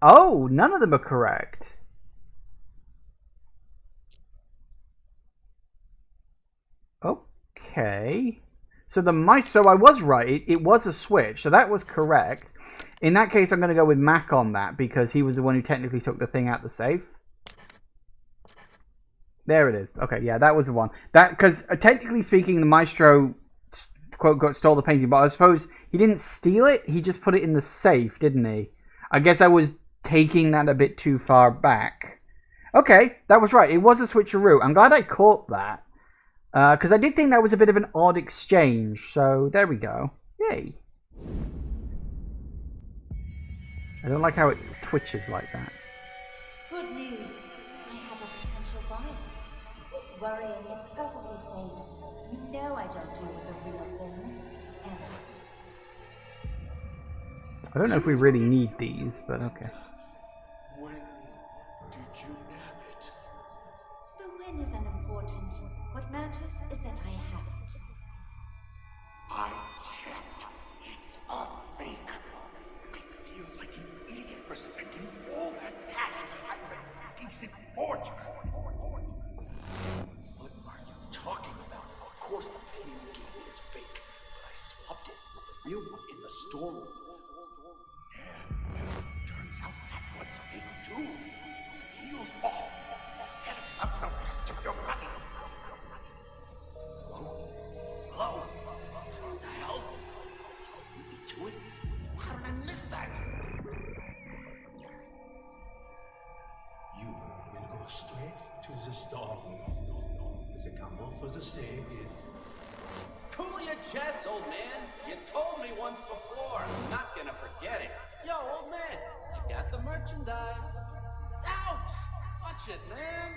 Oh, none of them are correct. Okay. So so I was right. It was a switch. So that was correct. In that case, I'm going to go with Mac on that because he was the one who technically took the thing out the safe. There it is. Okay, yeah, that was the one. That because technically speaking, the Maestro quote stole the painting, but I suppose he didn't steal it. He just put it in the safe, didn't he? I guess I was taking that a bit too far back. Okay, that was right. It was a switcheroo. I'm glad I caught that. Because I did think that was a bit of an odd exchange. So, there we go. Yay. I don't like how it twitches like that. Good news. I have a potential buyer. Quit worrying. It's perfectly safe. You know I don't deal with the real thing. Ever. I don't know if we really need these, but okay. When did you nab it? The when is unimportant. What matters is that I have it. I checked. It's a fake. I feel like an idiot for spending all that cash to hire a decent forger. What are you talking about? Of course the painting you gave me is fake, but I swapped it with the real one in the storeroom. Yeah, turns out that one's fake too. The deal's off. Forget about the rest of your money. Hello? What the hell? Someone beat me to it? How did I miss that? straight to the storeroom. The gamble for the safe is... Cool your jets, old man. You told me once before. I'm not gonna forget it. Yo, old man, you got the merchandise. Ouch! Watch it, man.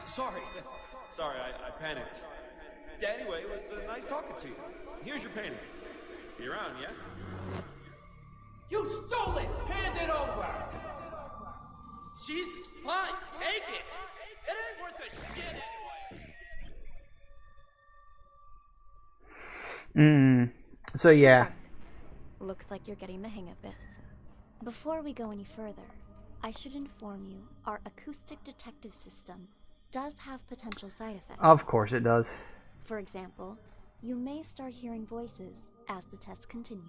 Sorry. Sorry, I panicked. Yeah, anyway, it was nice talking to you. Here's your painting. See you around, yeah? You stole it! Hand it over! Jesus, fine, take it! It ain't worth a shit anyway! So yeah. Looks like you're getting the hang of this. Before we go any further, I should inform you our acoustic detective system does have potential side effects. Of course it does. For example, you may start hearing voices as the test continues.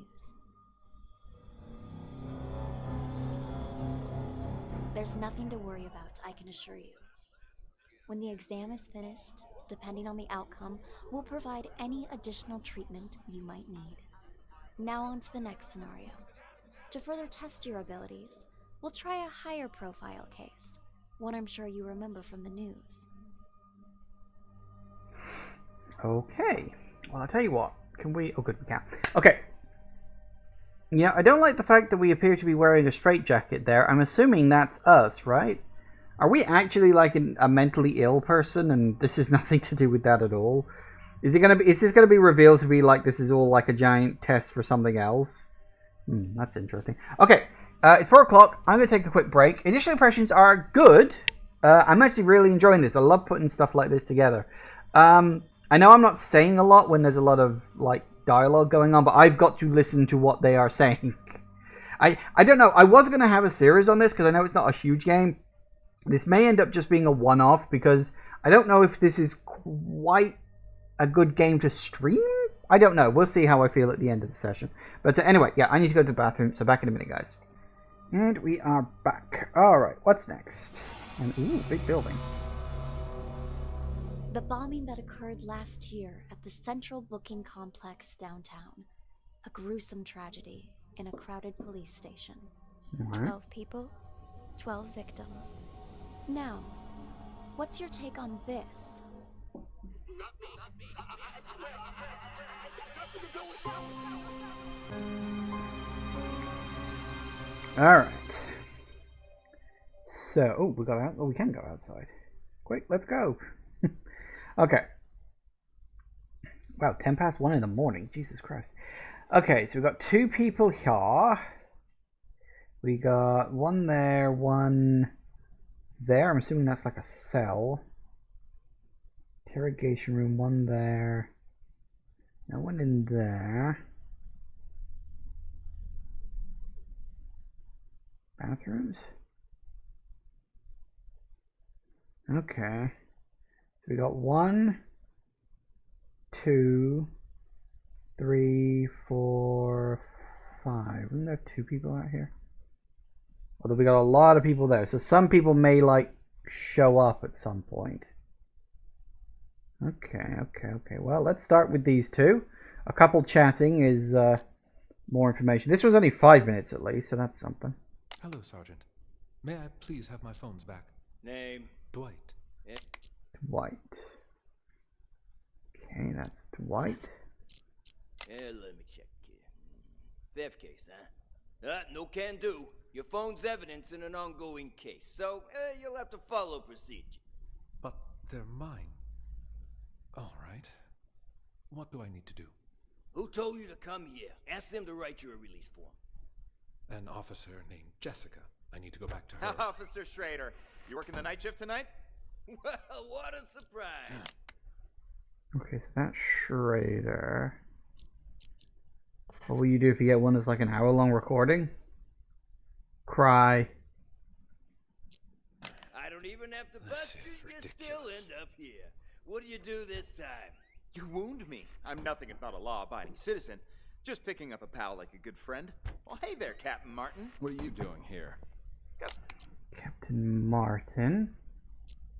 There's nothing to worry about, I can assure you. When the exam is finished, depending on the outcome, we'll provide any additional treatment you might need. Now on to the next scenario. To further test your abilities, we'll try a higher profile case, one I'm sure you remember from the news. Okay. Well, I'll tell you what. Can we... Oh, good, we can. Okay. Yeah, I don't like the fact that we appear to be wearing a straitjacket there. I'm assuming that's us, right? Are we actually like a mentally ill person and this is nothing to do with that at all? Is this gonna be revealed to be like this is all like a giant test for something else? That's interesting. Okay, it's 4 o'clock. I'm gonna take a quick break. Initial impressions are good. I'm actually really enjoying this. I love putting stuff like this together. I know I'm not saying a lot when there's a lot of like dialogue going on, but I've got to listen to what they are saying. I don't know. I was going to have a series on this because I know it's not a huge game. This may end up just being a one-off because I don't know if this is quite a good game to stream. I don't know. We'll see how I feel at the end of the session. But anyway, yeah, I need to go to the bathroom, so back in a minute, guys. And we are back. Alright, what's next? Ooh, big building. The bombing that occurred last year at the Central Booking Complex downtown. A gruesome tragedy in a crowded police station. 12 people, 12 victims. Now, what's your take on this? Alright. So, we got out. Oh, we can go outside. Quick, let's go. Okay. Wow, 10 past 1 in the morning. Jesus Christ. Okay, so we've got 2 people here. We got one there, one there. I'm assuming that's like a cell. Interrogation room, one there. No one in there. Bathrooms? Okay. So we got 1, 2, 3, 4, 5. Isn't there 2 people out here? Although we got a lot of people there. So some people may like show up at some point. Okay. Well, let's start with these 2. A couple chatting is more information. This was only 5 minutes at least, so that's something. Hello, Sergeant. May I please have my phones back? Name? Dwight. Yeah. Dwight. Okay, that's Dwight. Let me check here. Theft case, huh? No can do. Your phone's evidence in an ongoing case, so you'll have to follow procedure. But they're mine. All right. What do I need to do? Who told you to come here? Ask them to write you a release form. An officer named Jessica. I need to go back to her. Officer Schrader, you working the night shift tonight? Well, what a surprise. Okay, so that's Schrader. What will you do if you get one that's like an hour-long recording? Cry. I don't even have to bust you, you still end up here. What do you do this time? You wound me. I'm nothing if not a law-abiding citizen. Just picking up a pal like a good friend. Well, hey there, Captain Martin. What are you doing here? Captain Martin.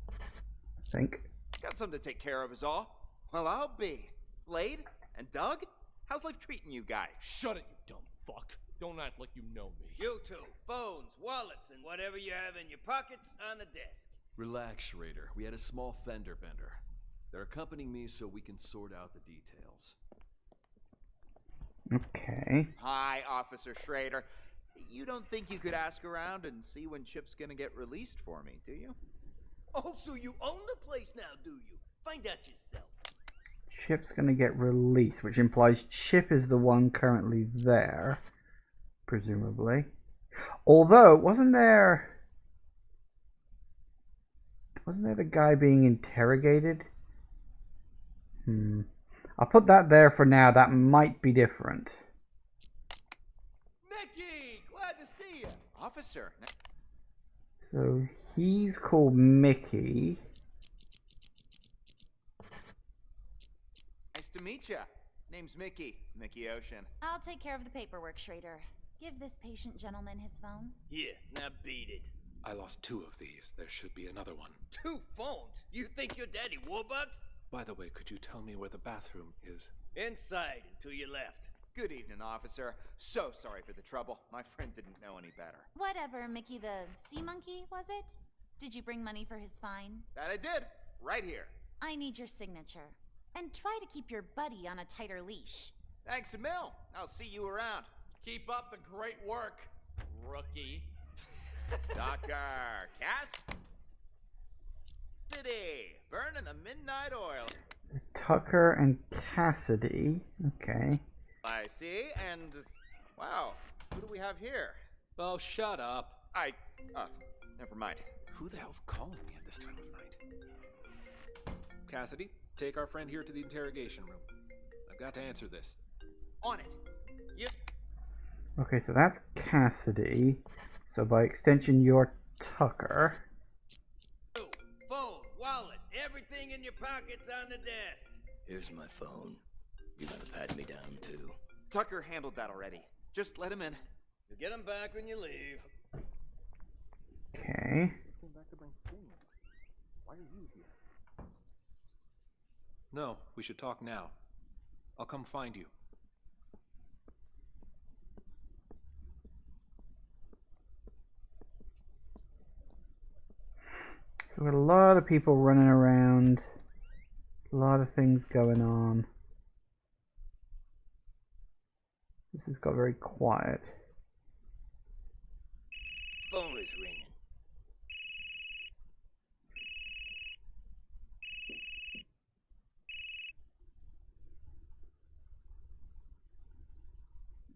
I think. Got something to take care of is all. Well, I'll be. Blade and Doug? How's life treating you guys? Shut it, you dumb fuck. Don't act like you know me. You two, phones, wallets, and whatever you have in your pockets on the desk. Relax, Schrader. We had a small fender bender. They're accompanying me so we can sort out the details. Okay. Hi, Officer Schrader. You don't think you could ask around and see when Chip's gonna get released for me, do you? Oh, so you own the place now, do you? Find out yourself. Chip's gonna get released, which implies Chip is the one currently there, presumably. Although, wasn't there the guy being interrogated? I'll put that there for now. That might be different. Mickey, glad to see you. Officer. So he's called Mickey. Nice to meet you. Name's Mickey. Mickey Ocean. I'll take care of the paperwork, Schrader. Give this patient gentleman his phone. Here, now beat it. I lost 2 of these. There should be another one. 2 phones? You think you're Daddy Warbucks? By the way, could you tell me where the bathroom is? Inside and to your left. Good evening, officer. So sorry for the trouble. My friend didn't know any better. Whatever, Mickey the sea monkey, was it? Did you bring money for his fine? That I did. Right here. I need your signature. And try to keep your buddy on a tighter leash. Thanks a mil. I'll see you around. Keep up the great work, rookie. Tucker, Cass? City, burning the midnight oil. Tucker and Cassidy. Okay. I see, and wow, who do we have here? Oh, shut up. Never mind. Who the hell's calling me at this time of night? Cassidy, take our friend here to the interrogation room. I've got to answer this. On it. Yep. Okay, so that's Cassidy. So by extension, you're Tucker. Phone, wallet, everything in your pockets on the desk. Here's my phone. You gotta pat me down, too. Tucker handled that already. Just let him in. You'll get him back when you leave. Okay. Why are you here? No, we should talk now. I'll come find you. So we got a lot of people running around. A lot of things going on. This has got very quiet. Phone is ringing.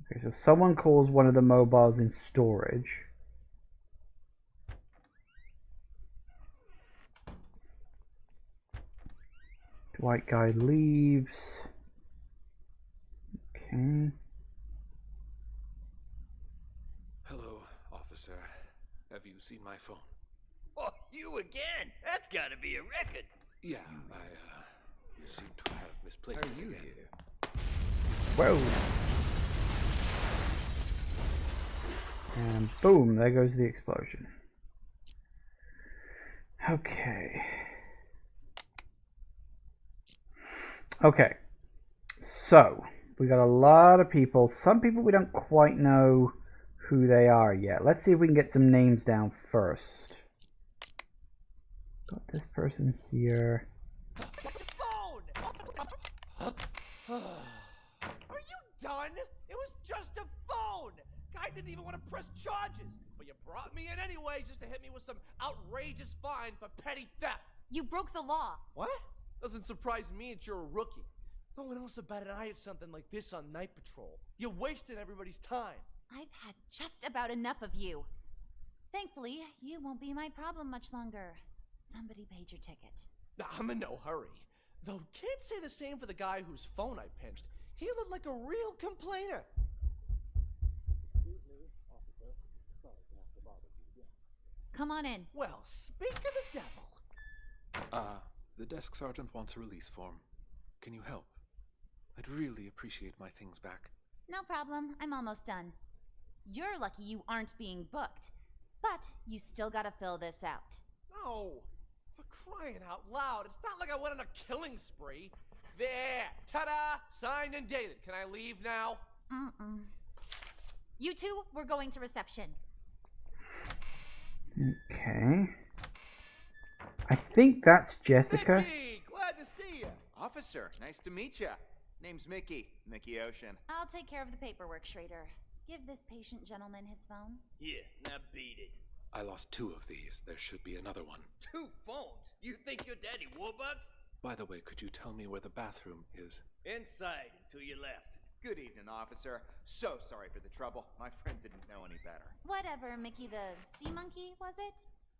Okay, so someone calls one of the mobiles in storage. The white guy leaves. Okay. Hello, officer. Have you seen my phone? Oh, you again? That's gotta be a record. Yeah, I seem to have misplaced it again. Here? Whoa. And boom, there goes the explosion. Okay. Okay. So, we got a lot of people. Some people we don't quite know who they are yet. Let's see if we can get some names down first. Got this person here. Phone! Are you done? It was just a phone! Guy didn't even want to press charges, but you brought me in anyway just to hit me with some outrageous fine for petty theft. You broke the law. What? Doesn't surprise me that you're a rookie. No one else about an eye at something like this on night patrol. You're wasting everybody's time. I've had just about enough of you. Thankfully, you won't be my problem much longer. Somebody paid your ticket. I'm in no hurry. Though can't say the same for the guy whose phone I pinched. He looked like a real complainer. Come on in. Well, speak of the devil. The desk sergeant wants a release form. Can you help? I'd really appreciate my things back. No problem. I'm almost done. You're lucky you aren't being booked. But you still gotta fill this out. No, for crying out loud. It's not like I went on a killing spree. There, ta-da, signed and dated. Can I leave now? You two, we're going to reception. Okay. I think that's Jessica. Mickey, glad to see you. Officer, nice to meet you. Name's Mickey. Mickey Ocean. I'll take care of the paperwork, Schrader. Give this patient gentleman his phone. Yeah, now beat it. I lost 2 of these. There should be another one. 2 phones? You think you're Daddy Warbucks? By the way, could you tell me where the bathroom is? Inside, to your left. Good evening, officer. So sorry for the trouble. My friend didn't know any better. Whatever, Mickey the sea monkey, was it?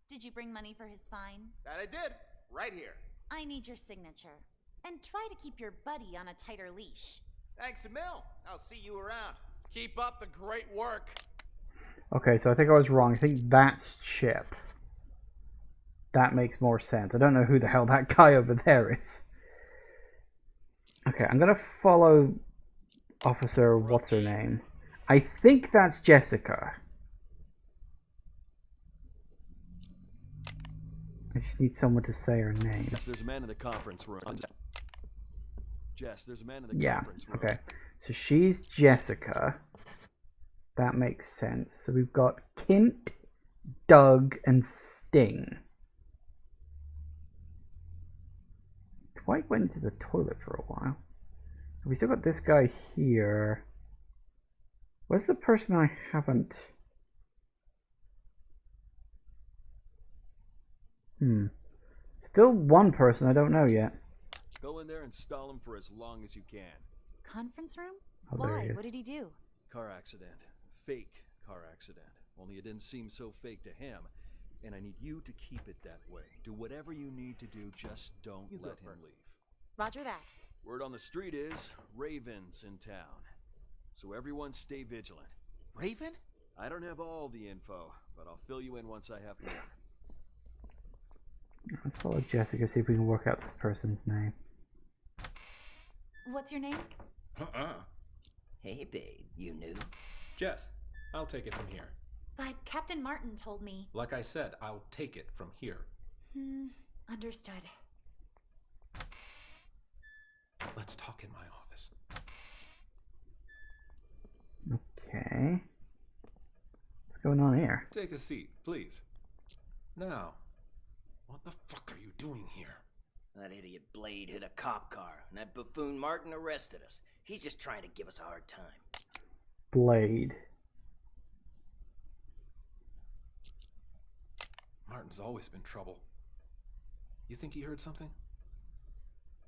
Did you bring money for his fine? That I did. Right here. I need your signature. And try to keep your buddy on a tighter leash. Thanks a mil. I'll see you around. Keep up the great work. Okay, so I think I was wrong. I think that's Chip. That makes more sense. I don't know who the hell that guy over there is. Okay, I'm gonna follow Officer what's her name. I think that's Jessica. I just need someone to say her name. Yes, there's a man in the conference room. Jess, there's a man in the conference room. Okay. So she's Jessica. That makes sense. So we've got Kint, Doug, and Sting. Dwight went into the toilet for a while. We still got this guy here. Where's the person I haven't? Still one person I don't know yet. Go in there and stall him for as long as you can. Conference room? Oh, there he Why? is. What did he do? Car accident. Fake car accident. Only it didn't seem so fake to him. And I need you to keep it that way. Do whatever you need to do, just don't let him leave. Roger that. Word on the street is Raven's in town. So everyone stay vigilant. Raven? I don't have all the info, but I'll fill you in once I have more. Let's follow Jessica, see if we can work out this person's name. What's your name? Hey, babe, you knew? Jess, I'll take it from here. But Captain Martin told me. Like I said, I'll take it from here. Understood. Let's talk in my office. Okay. What's going on here? Take a seat, please. Now, what the fuck are you doing here? That idiot Blade hit a cop car, and that buffoon Martin arrested us. He's just trying to give us a hard time. Blade. Martin's always been trouble. You think he heard something?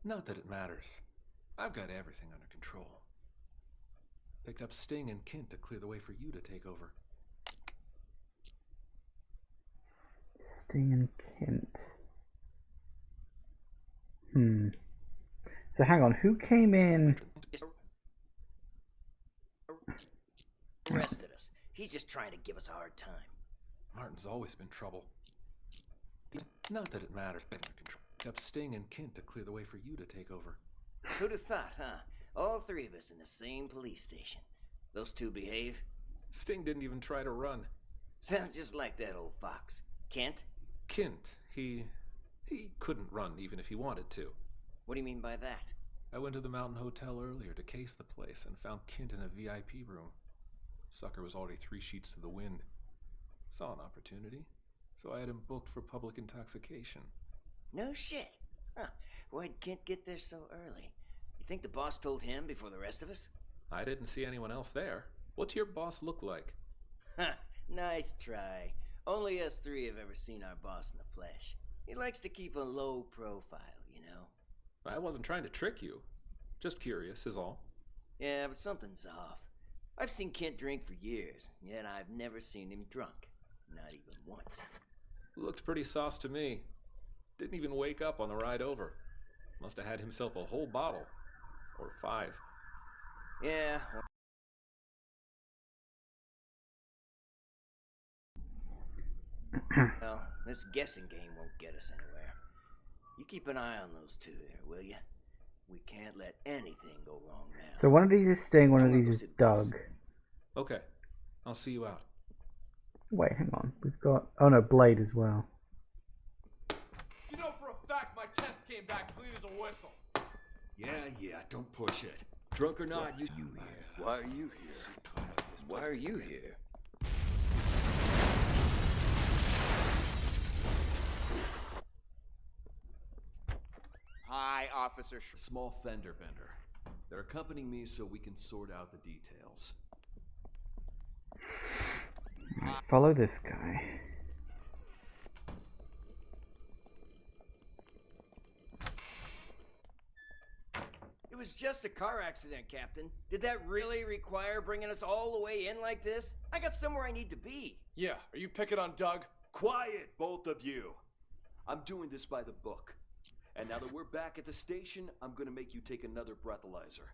Not that it matters. I've got everything under control. Picked up Sting and Kint to clear the way for you to take over. Sting and Kint. So hang on, who came in? Arrested us. He's just trying to give us a hard time. Martin's always been trouble. Not that it matters. Under control. Picked up Sting and Kint to clear the way for you to take over. Who'd have thought, huh? All 3 of us in the same police station. Those 2 behave? Sting didn't even try to run. Sounds just like that old fox. Kent? Kint, he couldn't run even if he wanted to. What do you mean by that? I went to the Mountain Hotel earlier to case the place and found Kint in a VIP room. Sucker was already 3 sheets to the wind. Saw an opportunity, so I had him booked for public intoxication. No shit. Huh. Why'd Kent get there so early? You think the boss told him before the rest of us? I didn't see anyone else there. What's your boss look like? Huh. Nice try. Only us 3 have ever seen our boss in the flesh. He likes to keep a low profile, you know? I wasn't trying to trick you. Just curious, is all. Yeah, but something's off. I've seen Kent drink for years, yet I've never seen him drunk. Not even once. Looked pretty sauce to me. Didn't even wake up on the ride over. Must have had himself a whole bottle. Or 5. Yeah. Well, this guessing game won't get us anywhere. You keep an eye on those 2 there, will you? We can't let anything go wrong now. So one of these is Sting, one of these is Doug. Okay, I'll see you out. Wait, hang on. We've got... Oh no, Blade as well. You know for a fact my test came back clean as a whistle. Yeah, don't push it. Drunk or not, you here. Why are you here? Why are you here? Officer Small fender bender. They're accompanying me so we can sort out the details. Follow this guy. It was just a car accident, Captain. Did that really require bringing us all the way in like this? I got somewhere I need to be. Yeah, are you picking on Doug? Quiet, both of you. I'm doing this by the book. And now that we're back at the station, I'm gonna make you take another breathalyzer.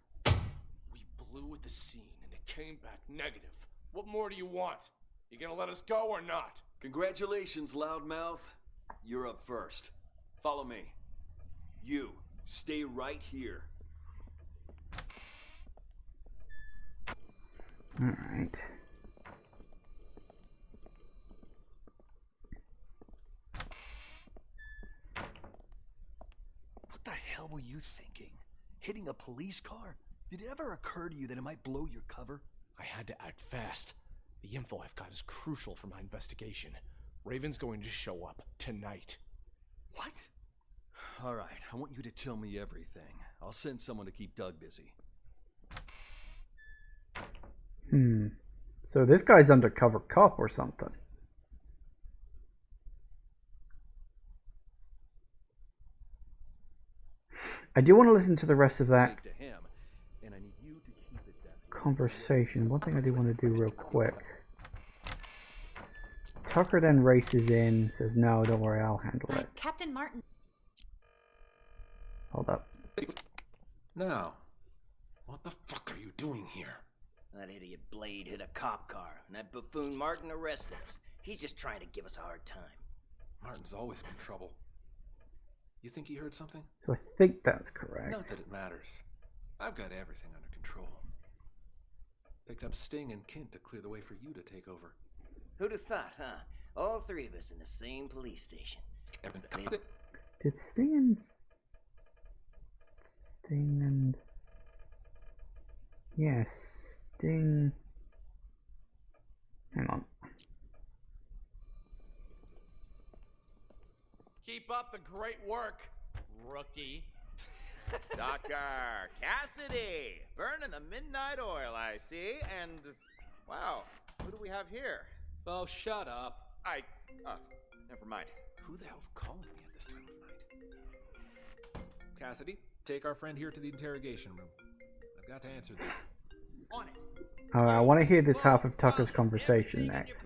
We blew at the scene and it came back negative. What more do you want? You gonna let us go or not? Congratulations, loudmouth. You're up first. Follow me. You, stay right here. Alright. What the hell were you thinking? Hitting a police car? Did it ever occur to you that it might blow your cover? I had to act fast. The info I've got is crucial for my investigation. Raven's going to show up tonight. What? Alright, I want you to tell me everything. I'll send someone to keep Doug busy. So this guy's undercover cop or something. I do want to listen to the rest of that conversation. One thing I do want to do real quick. Tucker then races in, says, "No, don't worry, I'll handle it." Captain Martin. Hold up. Now, what the fuck are you doing here? That idiot Blade hit a cop car, and that buffoon Martin arrested us. He's just trying to give us a hard time. Martin's always been trouble. You think he heard something? So I think that's correct. Not that it matters. I've got everything under control. Picked up Sting and Kint to clear the way for you to take over. Who'd have thought, huh? All three of us in the same police station. Did Sting and... Yes, Sting... Hang on. Keep up the great work, rookie. Tucker, Cassidy, burning the midnight oil, I see. And, wow, who do we have here? Oh, shut up. Never mind. Who the hell's calling me at this time of night? Cassidy, take our friend here to the interrogation room. I've got to answer this. On it. Alright, I want to hear this half of Tucker's conversation next.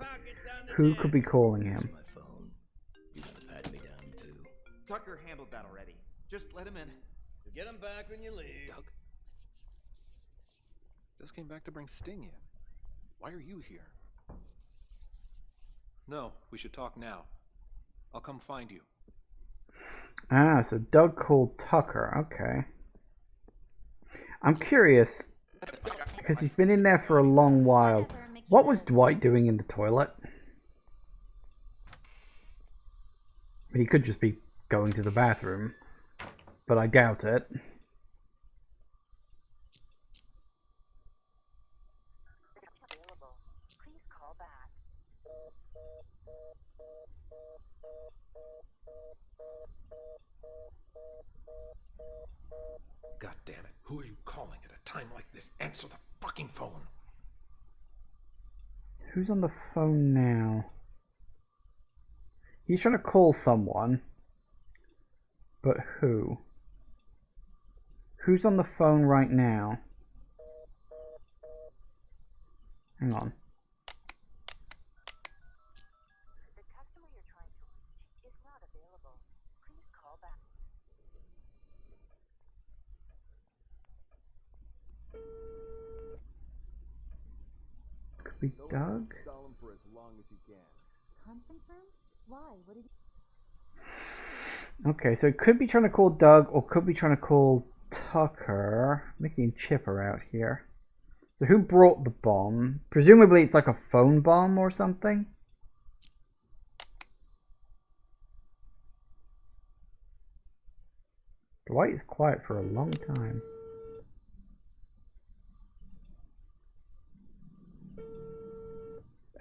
Who could be calling him? Tucker handled that already. Just let him in. Get him back when you leave. Doug? Just came back to bring Sting in. Why are you here? No, we should talk now. I'll come find you. Ah, so Doug called Tucker. Okay. I'm curious, because he's been in there for a long while. What was Dwight doing in the toilet? He could just be going to the bathroom, but I doubt it. God damn it. Who are you calling at a time like this? Answer the fucking phone. Who's on the phone now? He's trying to call someone. But who? Who's on the phone right now? Hang on. The customer you're trying to reach is not available. Please call back. Could be Doug? Stall him for as long as you can. Confirm? Why? What did you... Okay, so it could be trying to call Doug or could be trying to call Tucker. Mickey and Chip are out here. So who brought the bomb? Presumably it's like a phone bomb or something. Dwight is quiet for a long time.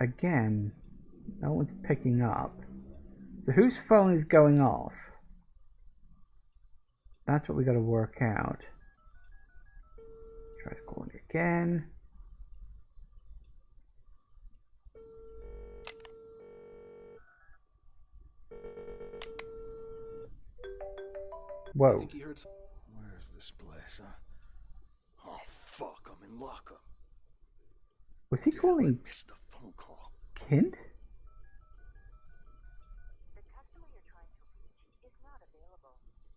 Again, no one's picking up. So whose phone is going off? That's what we got to work out. Tries calling again. Whoa. I think he heard some... Where's this place, huh? Oh, fuck, I'm in lockup. Was he calling Missed the phone call. Kint? The customer you're trying to reach is not available.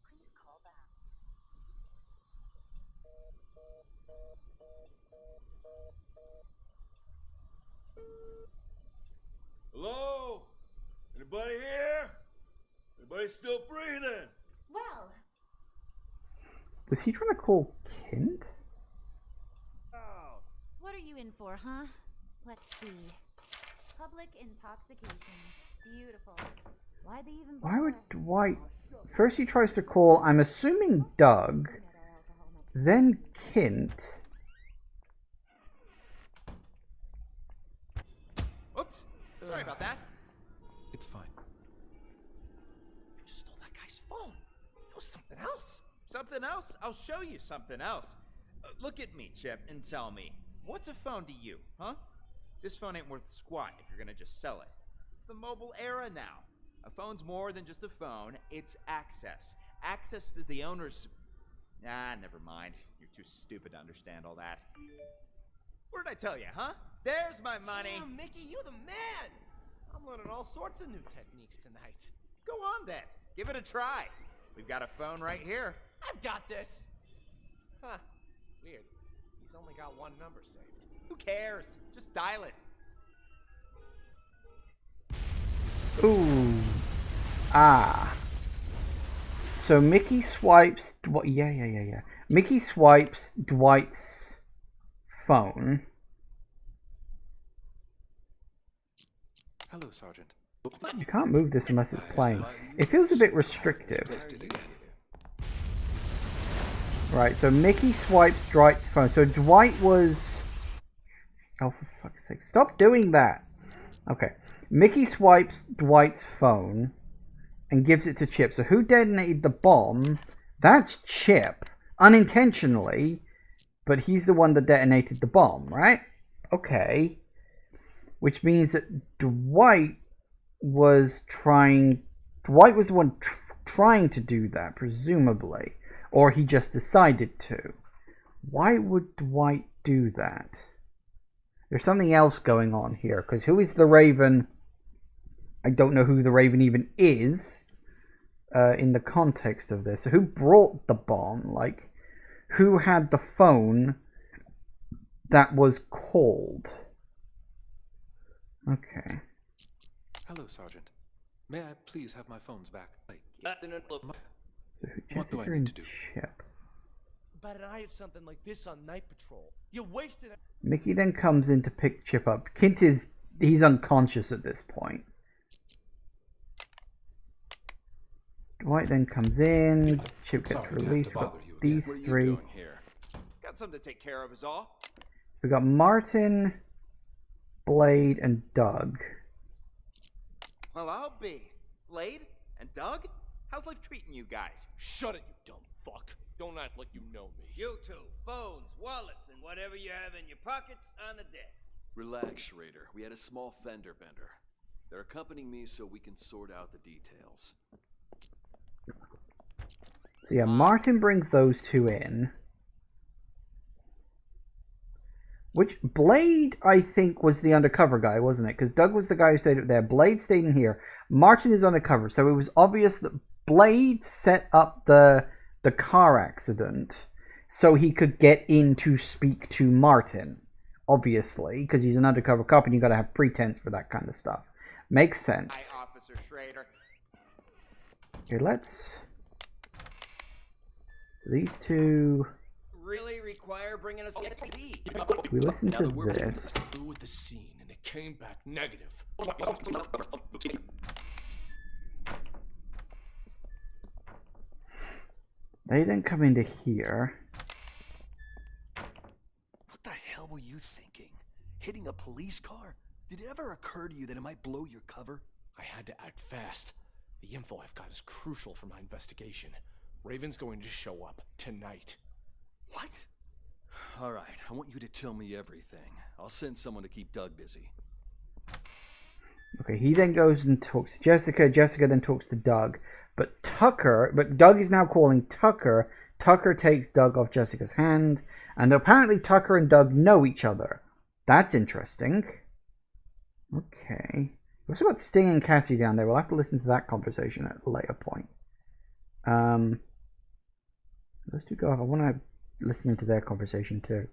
Please call back. Hello? Anybody here? Anybody still breathing? Well, Was he trying to call Kint? what are you in for, huh? Let's see. Public intoxication. Beautiful. Why they even Why would bother? Dwight... First he tries to call, I'm assuming Doug, then Kint. Oops. Sorry about that. It's fine. You just stole that guy's phone. It was something else. Something else? I'll show you something else. Look at me, Chip, and tell me, what's a phone to you, huh? This phone ain't worth squat if you're gonna just sell it. It's the mobile era now. A phone's more than just a phone, it's access. Access to the owner's... Ah, never mind. You're too stupid to understand all that. What did I tell you, huh? There's my money. Damn, Mickey, you the man. I'm learning all sorts of new techniques tonight. Go on then. Give it a try. We've got a phone right here. I've got this. Huh. Weird. He's only got one number saved. Who cares? Just dial it. Ooh. Ah. So Mickey swipes... Yeah. Mickey swipes Dwight's phone. Hello, Sergeant. You can't move this unless it's playing. It feels a bit restrictive. Right, so Mickey swipes Dwight's phone. So Dwight was... Oh, for fuck's sake. Stop doing that! Okay. Mickey swipes Dwight's phone and gives it to Chip. So who detonated the bomb? That's Chip. Unintentionally. But he's the one that detonated the bomb, right? Okay. Which means that Dwight was the one trying to do that, presumably. Or he just decided to. Why would Dwight do that? There's something else going on here. Because who is the Raven? I don't know who the Raven even is. In the context of this. So who brought the bomb? Like, who had the phone that was called? Okay. Hello, Sergeant. May I please have my phones back? So What do I Jessica need and to do? Chip. But I had something like this on night patrol. You wasted it. Mickey then comes in to pick Chip up. He's unconscious at this point. Dwight then comes in. Chip gets released. We've got these three. Got something to take care of is all. We got Martin, Blade, and Doug. Well, I'll be. Blade and Doug? How's life treating you guys? Shut it, you dumb fuck. Don't act like you know me. You two, phones, wallets, and whatever you have in your pockets on the desk. Relax, Schrader. We had a small fender bender. They're accompanying me so we can sort out the details. So yeah, Martin brings those two in. Which, Blade, I think, was the undercover guy, wasn't it? Because Doug was the guy who stayed up there. Blade stayed in here. Martin is undercover. So it was obvious that Blade set up the car accident so he could get in to speak to Martin. Obviously, because he's an undercover cop and you got to have pretense for that kind of stuff. Makes sense. Hi, Officer Schrader. Okay, let's... These two... Really require bringing us SD? We listen to this. Through with the scene, and it came back negative. They then come into here. What the hell were you thinking? Hitting a police car? Did it ever occur to you that it might blow your cover? I had to act fast. The info I've got is crucial for my investigation. Raven's going to show up tonight. What? Alright, I want you to tell me everything. I'll send someone to keep Doug busy. Okay, he then goes and talks to Jessica. Jessica then talks to Doug. But Doug is now calling Tucker. Tucker takes Doug off Jessica's hand. And apparently Tucker and Doug know each other. That's interesting. Okay. We've also got Sting and Cassie down there. We'll have to listen to that conversation at a later point. Those two go off. I want to listen into their conversation too.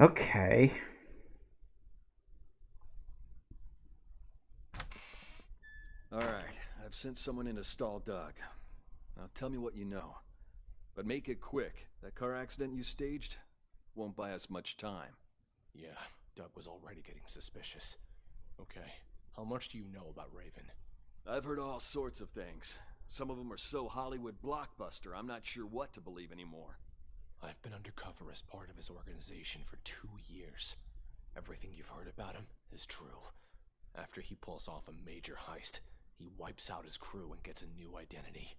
Okay. Alright, I've sent someone in to stall Doug. Now tell me what you know. But make it quick. That car accident you staged won't buy us much time. Yeah, Doug was already getting suspicious. Okay, how much do you know about Raven? I've heard all sorts of things. Some of them are so Hollywood blockbuster, I'm not sure what to believe anymore. I've been undercover as part of his organization for 2 years. Everything you've heard about him is true. After he pulls off a major heist, he wipes out his crew and gets a new identity.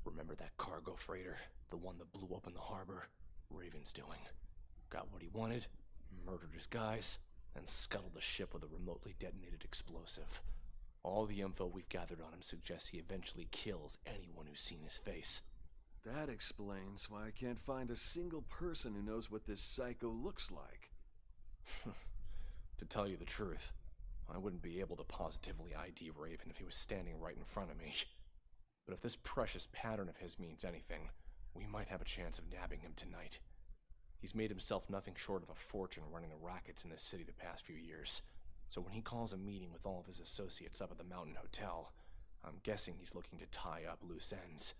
Remember that cargo freighter? The one that blew up in the harbor? Raven's doing. Got what he wanted, murdered his guys, and scuttled the ship with a remotely detonated explosive. All the info we've gathered on him suggests he eventually kills anyone who's seen his face. That explains why I can't find a single person who knows what this psycho looks like. To tell you the truth, I wouldn't be able to positively ID Raven if he was standing right in front of me. But if this precious pattern of his means anything, we might have a chance of nabbing him tonight. He's made himself nothing short of a fortune running the rackets in this city the past few years. So when he calls a meeting with all of his associates up at the Mountain Hotel, I'm guessing he's looking to tie up loose ends.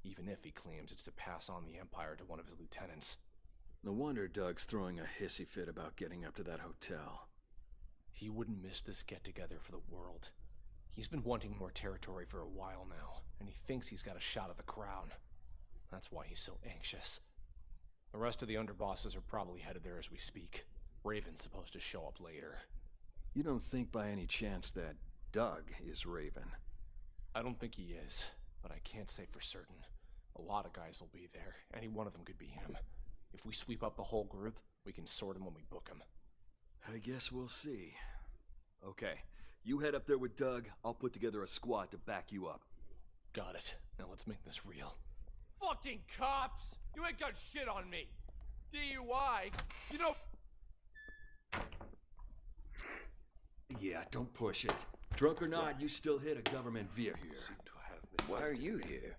Even if he claims it's to pass on the empire to one of his lieutenants. No wonder Doug's throwing a hissy fit about getting up to that hotel. He wouldn't miss this get-together for the world. He's been wanting more territory for a while now, and he thinks he's got a shot at the crown. That's why he's so anxious. The rest of the underbosses are probably headed there as we speak. Raven's supposed to show up later. You don't think by any chance that Doug is Raven? I don't think he is, but I can't say for certain. A lot of guys will be there. Any one of them could be him. If we sweep up the whole group, we can sort him when we book him. I guess we'll see. Okay, you head up there with Doug. I'll put together a squad to back you up. Got it. Now let's make this real. Fucking cops! You ain't got shit on me! DUI? You know... Yeah, don't push it. Drunk or not, you still hit a government vehicle here. Why are you here?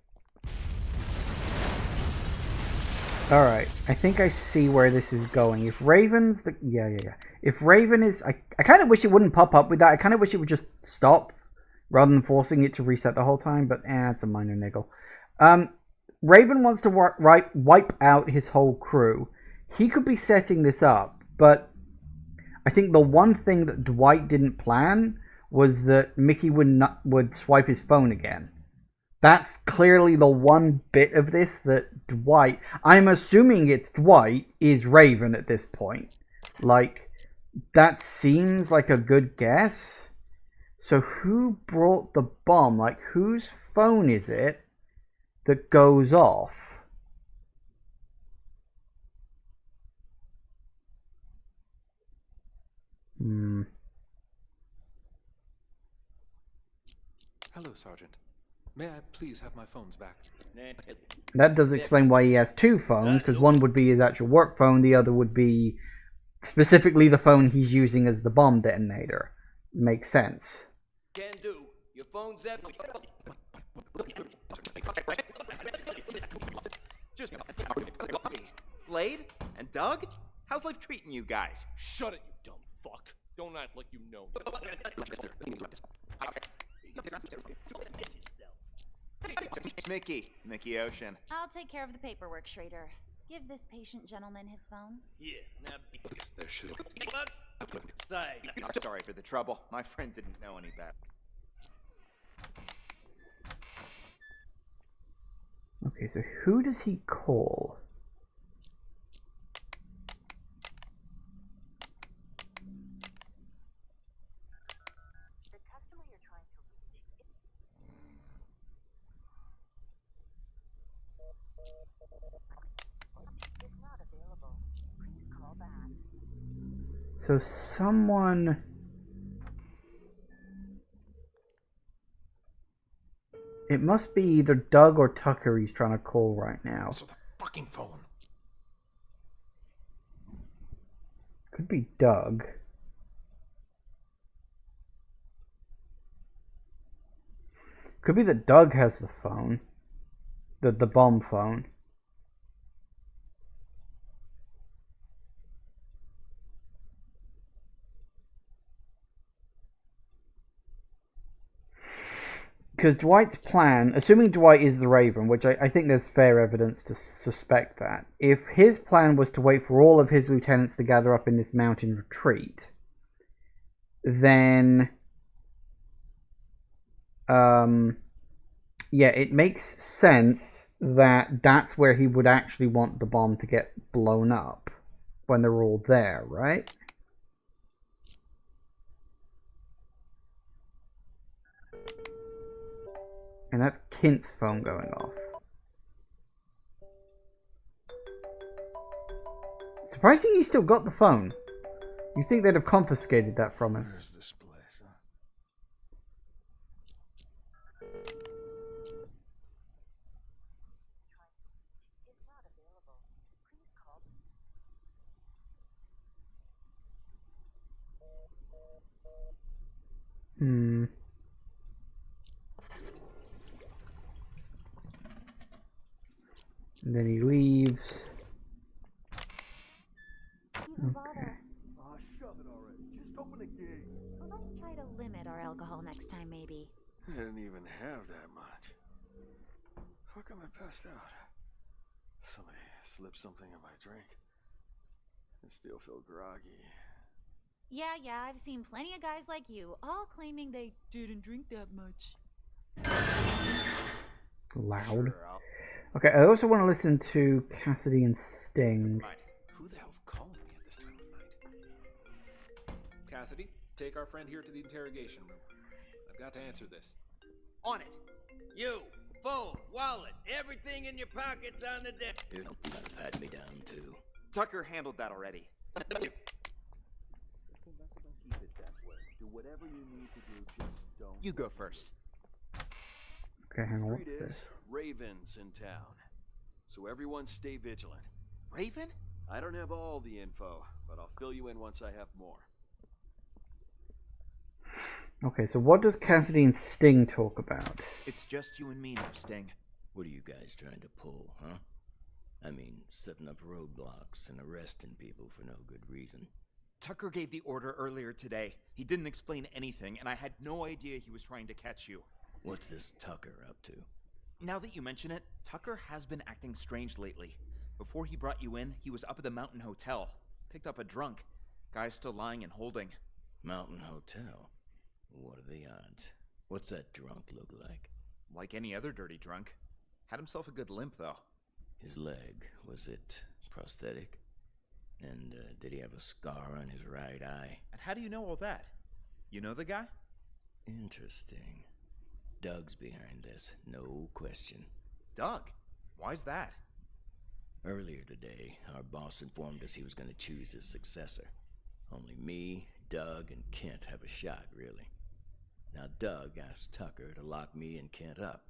Alright, I think I see where this is going. If Raven's the... Yeah. If Raven is... I kind of wish it wouldn't pop up with that. I kind of wish it would just stop rather than forcing it to reset the whole time, but it's a minor niggle. Raven wants to wipe out his whole crew. He could be setting this up, but I think the one thing that Dwight didn't plan was that Mickey would swipe his phone again. That's clearly the one bit of this that Dwight... I'm assuming it's Dwight is Raven at this point. Like, that seems like a good guess. So who brought the bomb? Like, whose phone is it that goes off? Hello, Sergeant. May I please have my phones back? That does explain why he has two phones, because one would be his actual work phone, the other would be specifically the phone he's using as the bomb detonator. Makes sense. Can do. Your phone's empty. Just Blade and Doug? How's life treating you guys? Shut it, you dumb fuck. Don't act like you know. Mickey Ocean. I'll take care of the paperwork, Schrader. Give this patient gentleman his phone. Yeah, now There should bucks. Say. Sorry for the trouble. My friend didn't know any better. Okay, so who does he call? So someone... It must be either Doug or Tucker he's trying to call right now. So the fucking phone. Could be Doug. Could be that Doug has the phone. The bomb phone. Because Dwight's plan, assuming Dwight is the Raven, which I think there's fair evidence to suspect that, if his plan was to wait for all of his lieutenants to gather up in this mountain retreat, then, yeah, it makes sense that that's where he would actually want the bomb to get blown up, when they're all there, right? And that's Kint's phone going off. Surprising he still got the phone. You'd think they'd have confiscated that from him. Where's this place, huh? Hmm. And then he leaves. Okay. Shove it already. Just open the gate. Let's try to limit our alcohol next time, maybe. I didn't even have that much. How come I passed out? Somebody slipped something in my drink. I still feel groggy. Yeah, I've seen plenty of guys like you, all claiming they didn't drink that much. Loud. Sure, Okay, I also want to listen to Cassidy and Sting. Who the hell's calling me at this time of night? Cassidy, take our friend here to the interrogation room. I've got to answer this. On it. You, phone, wallet, everything in your pockets on the desk. You're gonna pat me down too. Tucker handled that already. Keep it that way. Do whatever you need to do, just don't. You go first. Okay, hang on. What's Street is this? Ravens in town. So everyone stay vigilant. Raven? I don't have all the info, but I'll fill you in once I have more. Okay, so what does Cassidy and Sting talk about? It's just you and me now, Sting. What are you guys trying to pull, huh? I mean, setting up roadblocks and arresting people for no good reason. Tucker gave the order earlier today. He didn't explain anything, and I had no idea he was trying to catch you. What's this Tucker up to? Now that you mention it, Tucker has been acting strange lately. Before he brought you in, he was up at the Mountain Hotel. Picked up a drunk. Guy's still lying and holding. Mountain Hotel? What are the odds? What's that drunk look like? Like any other dirty drunk. Had himself a good limp, though. His leg, was it prosthetic? And did he have a scar on his right eye? And how do you know all that? You know the guy? Interesting. Doug's behind this, no question. Doug? Why's that? Earlier today, our boss informed us he was going to choose his successor. Only me, Doug, and Kent have a shot, really. Now Doug asked Tucker to lock me and Kent up.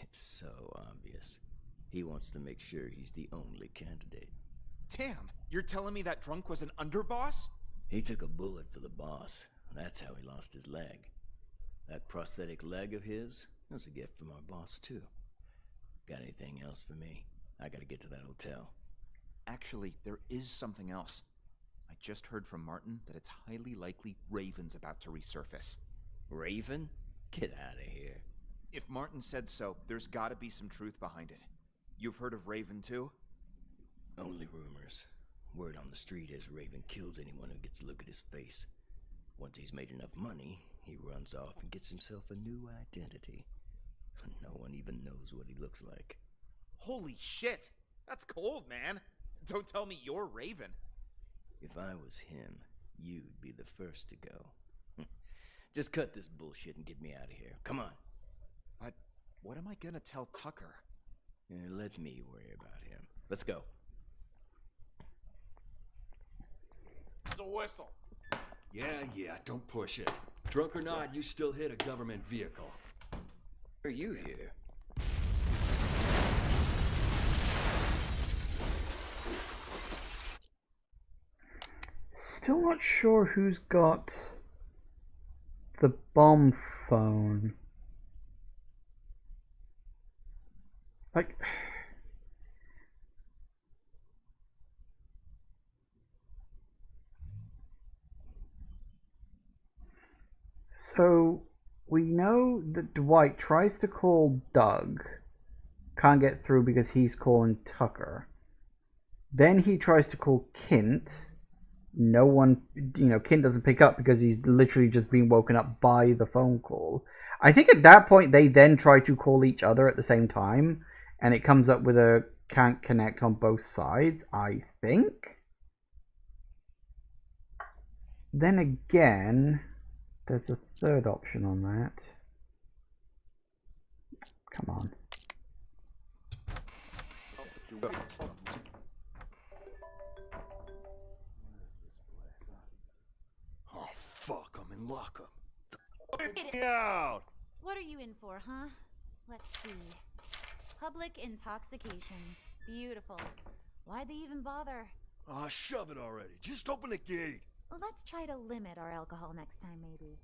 It's so obvious. He wants to make sure he's the only candidate. Damn, you're telling me that drunk was an underboss? He took a bullet for the boss. That's how he lost his leg. That prosthetic leg of his was a gift from our boss, too. Got anything else for me? I gotta get to that hotel. Actually, there is something else. I just heard from Martin that it's highly likely Raven's about to resurface. Raven? Get out of here. If Martin said so, there's gotta be some truth behind it. You've heard of Raven, too? Only rumors. Word on the street is Raven kills anyone who gets a look at his face. Once he's made enough money, he runs off and gets himself a new identity. No one even knows what he looks like. Holy shit! That's cold, man! Don't tell me you're Raven. If I was him, you'd be the first to go. Just cut this bullshit and get me out of here. Come on. But what am I gonna tell Tucker? Let me worry about him. Let's go. a whistle. Yeah, don't push it. Drunk or not, you still hit a government vehicle. Are you here? Still not sure who's got the bomb phone. Like... So, we know that Dwight tries to call Doug. Can't get through because he's calling Tucker. Then he tries to call Kint. No one, Kint doesn't pick up because he's literally just being woken up by the phone call. I think at that point they then try to call each other at the same time. And it comes up with a can't connect on both sides, I think. Then again... There's a third option on that. Come on. Oh, fuck, I'm in lockup. Get out! What are you in for, huh? Let's see. Public intoxication. Beautiful. Why'd they even bother? Ah, shove it already. Just open the gate. Let's try to limit our alcohol next time, maybe.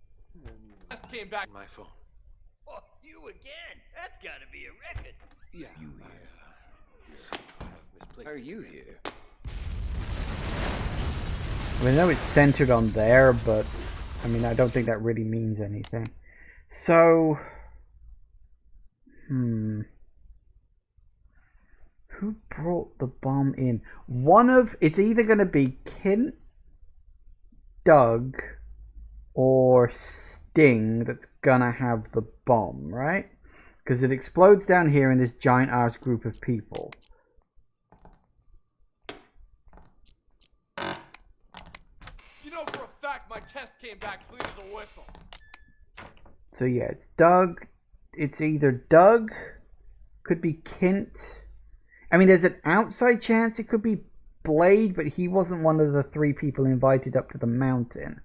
Just came back. My phone. Oh, you again? That's gotta be a record. Yeah. You here? Are you here? I mean, I know it's centered on there, but I mean, I don't think that really means anything. So, who brought the bomb in? It's either going to be Kint, Doug, or Sting that's gonna have the bomb, right? Because it explodes down here in this giant ass group of people. You know for a fact my test came back clean as a whistle. So yeah, it's Doug. It's either Doug, could be Kint. I mean, there's an outside chance it could be Blade, but he wasn't one of the 3 people invited up to the mountain.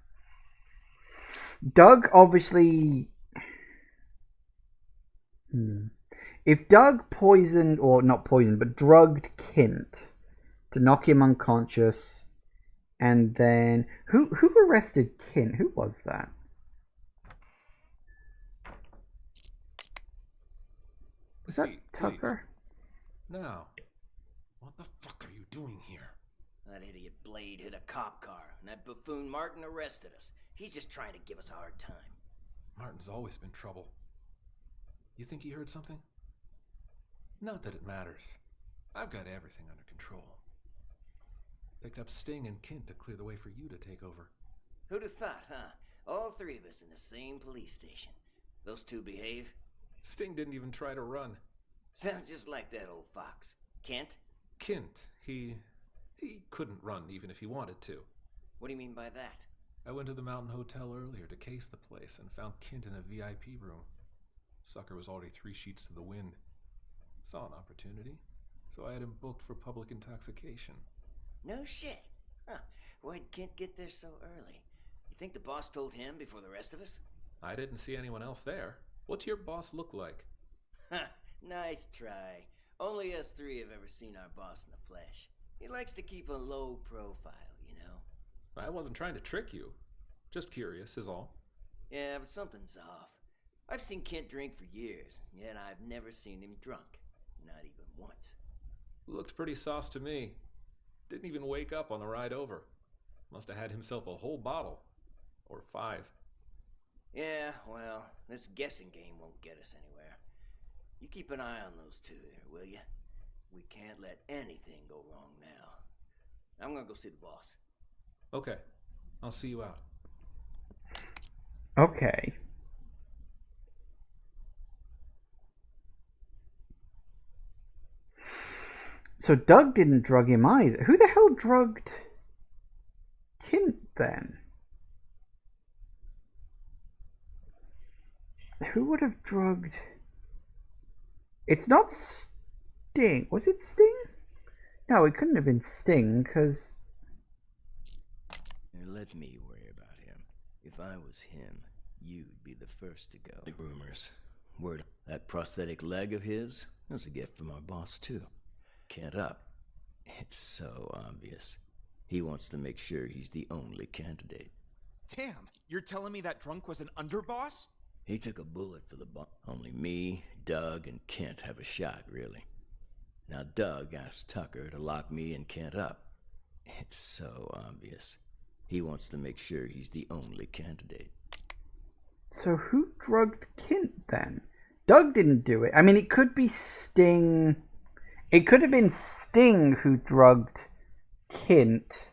Doug obviously... If Doug poisoned, or not poisoned, but drugged Kint to knock him unconscious, and then... Who arrested Kint? Who was that? Was that Tucker? Now, what the fuck are you doing here? That idiot Blade hit a cop car, and that buffoon Martin arrested us. He's just trying to give us a hard time. Martin's always been trouble. You think he heard something? Not that it matters. I've got everything under control. Picked up Sting and Kint to clear the way for you to take over. Who'd have thought, huh? All 3 of us in the same police station. Those 2 behave? Sting didn't even try to run. Sounds just like that old fox. Kent? Kint, he couldn't run even if he wanted to. What do you mean by that? I went to the Mountain Hotel earlier to case the place and found Kint in a VIP room. Sucker was already 3 sheets to the wind. Saw an opportunity, so I had him booked for public intoxication. No shit. Huh. Why'd Kent get there so early? You think the boss told him before the rest of us? I didn't see anyone else there. What's your boss look like? Nice try. Only us 3 have ever seen our boss in the flesh. He likes to keep a low profile, you know? I wasn't trying to trick you. Just curious, is all. Yeah, but something's off. I've seen Kent drink for years, yet I've never seen him drunk. Not even once. Looked pretty sauce to me. Didn't even wake up on the ride over. Must have had himself a whole bottle. Or 5. Yeah, well, this guessing game won't get us anywhere. You keep an eye on those 2 there, will you? We can't let anything go wrong now. I'm gonna go see the boss. Okay. I'll see you out. Okay. So Doug didn't drug him either. Who the hell drugged Kint then? Who would have drugged... It's not Sting. Was it Sting? No, it couldn't have been Sting, because... Let me worry about him. If I was him, you'd be the first to go. The rumors. Word. That prosthetic leg of his was a gift from our boss, too. Can't up. It's so obvious. He wants to make sure he's the only candidate. Damn, you're telling me that drunk was an underboss? He took a bullet for the boss. Only me, Doug, and Kent have a shot, really. Now Doug asked Tucker to lock me and Kent up. It's so obvious. He wants to make sure he's the only candidate. So who drugged Kent then? Doug didn't do it. I mean, it could be Sting. It could have been Sting who drugged Kent.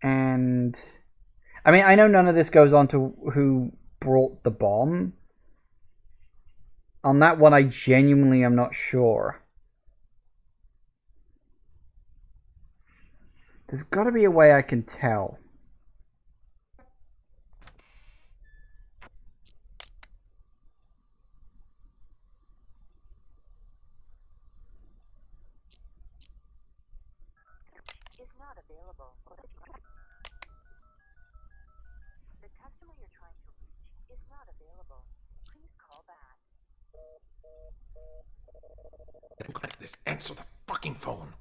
And I mean, I know none of this goes on to who brought the bomb. On that one, I genuinely am not sure. There's got to be a way I can tell. Is not available. The customer you're trying to reach is not available. Please call back. Like this, answer the fucking phone.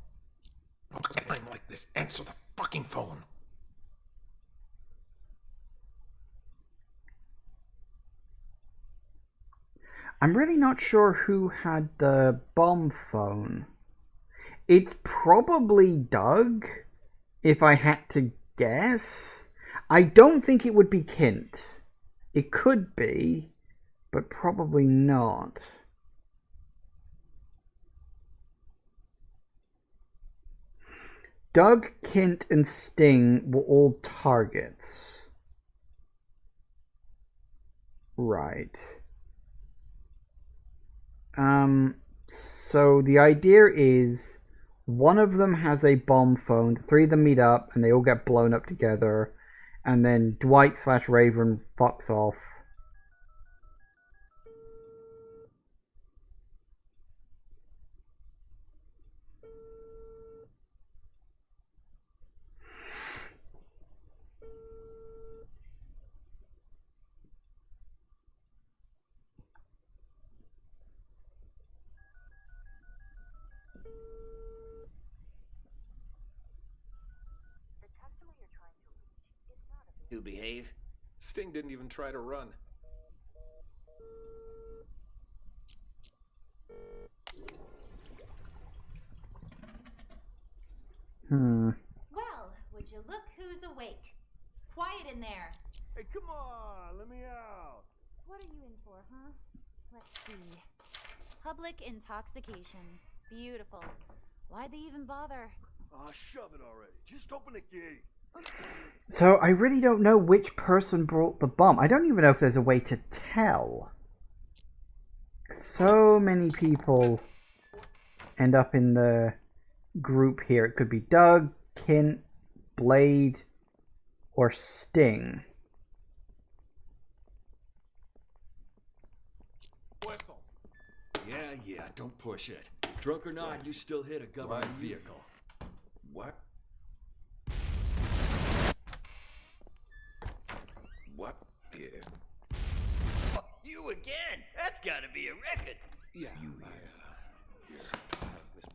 I'm like this, answer the fucking phone. I'm really not sure who had the bomb phone. It's probably Doug, if I had to guess. I don't think it would be Kent. It could be, but probably not. Doug, Kent, and Sting were all targets. Right. So the idea is one of them has a bomb phone, the three of them meet up, and they all get blown up together, and then Dwight/Raven fucks off. To behave? Sting didn't even try to run. Well, would you look who's awake? Quiet in there. Hey, come on, let me out. What are you in for, huh? Let's see. Public intoxication. Beautiful. Why'd they even bother? Aw, shove it already. Just open the gate. So I really don't know which person brought the bomb. I don't even know if there's a way to tell. So many people end up in the group here. It could be Doug, Kent, Blade, or Sting. Whistle. Yeah, don't push it. Drunk or not, you still hit a government vehicle. What? What? Here. Oh, you again? That's gotta be a record. Yeah. You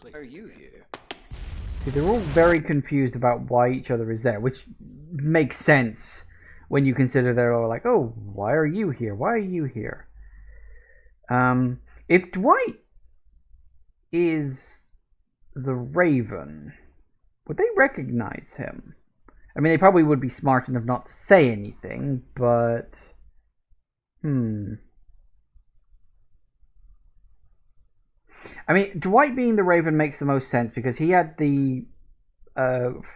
here. Are you here? See, they're all very confused about why each other is there, which makes sense when you consider they're all like, oh, why are you here? Why are you here? If Dwight is the Raven, would they recognize him? I mean, they probably would be smart enough not to say anything, but... I mean, Dwight being the Raven makes the most sense because he had the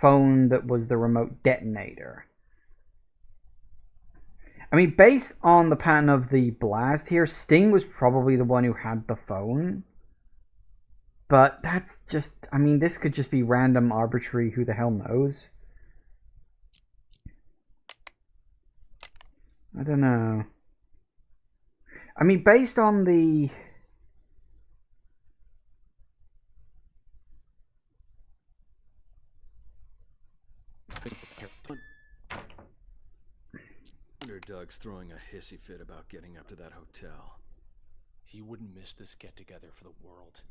phone that was the remote detonator. I mean, based on the pattern of the blast here, Sting was probably the one who had the phone. But that's just... I mean, this could just be random, arbitrary, who the hell knows? I don't know. I mean, based on the... Doug's throwing a hissy fit about getting up to that hotel. He wouldn't miss this get-together for the world.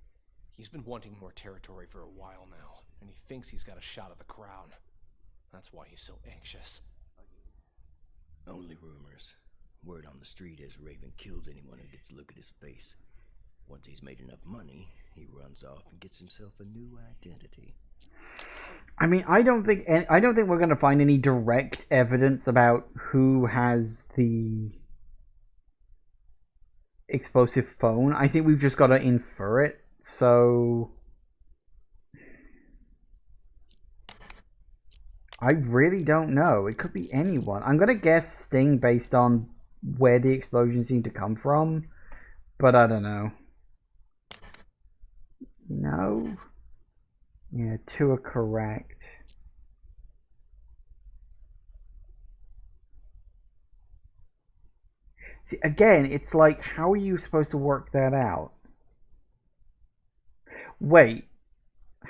He's been wanting more territory for a while now, and he thinks he's got a shot at the crown. That's why he's so anxious. Only rumors. Word on the street is Raven kills anyone who gets a look at his face. Once he's made enough money, he runs off and gets himself a new identity. I mean, I don't think we're going to find any direct evidence about who has the explosive phone. I think we've just got to infer it. So I really don't know. It could be anyone. I'm going to guess Sting based on where the explosion seemed to come from, but I don't know. No. Yeah, two are correct. See, again, it's like, how are you supposed to work that out? Wait.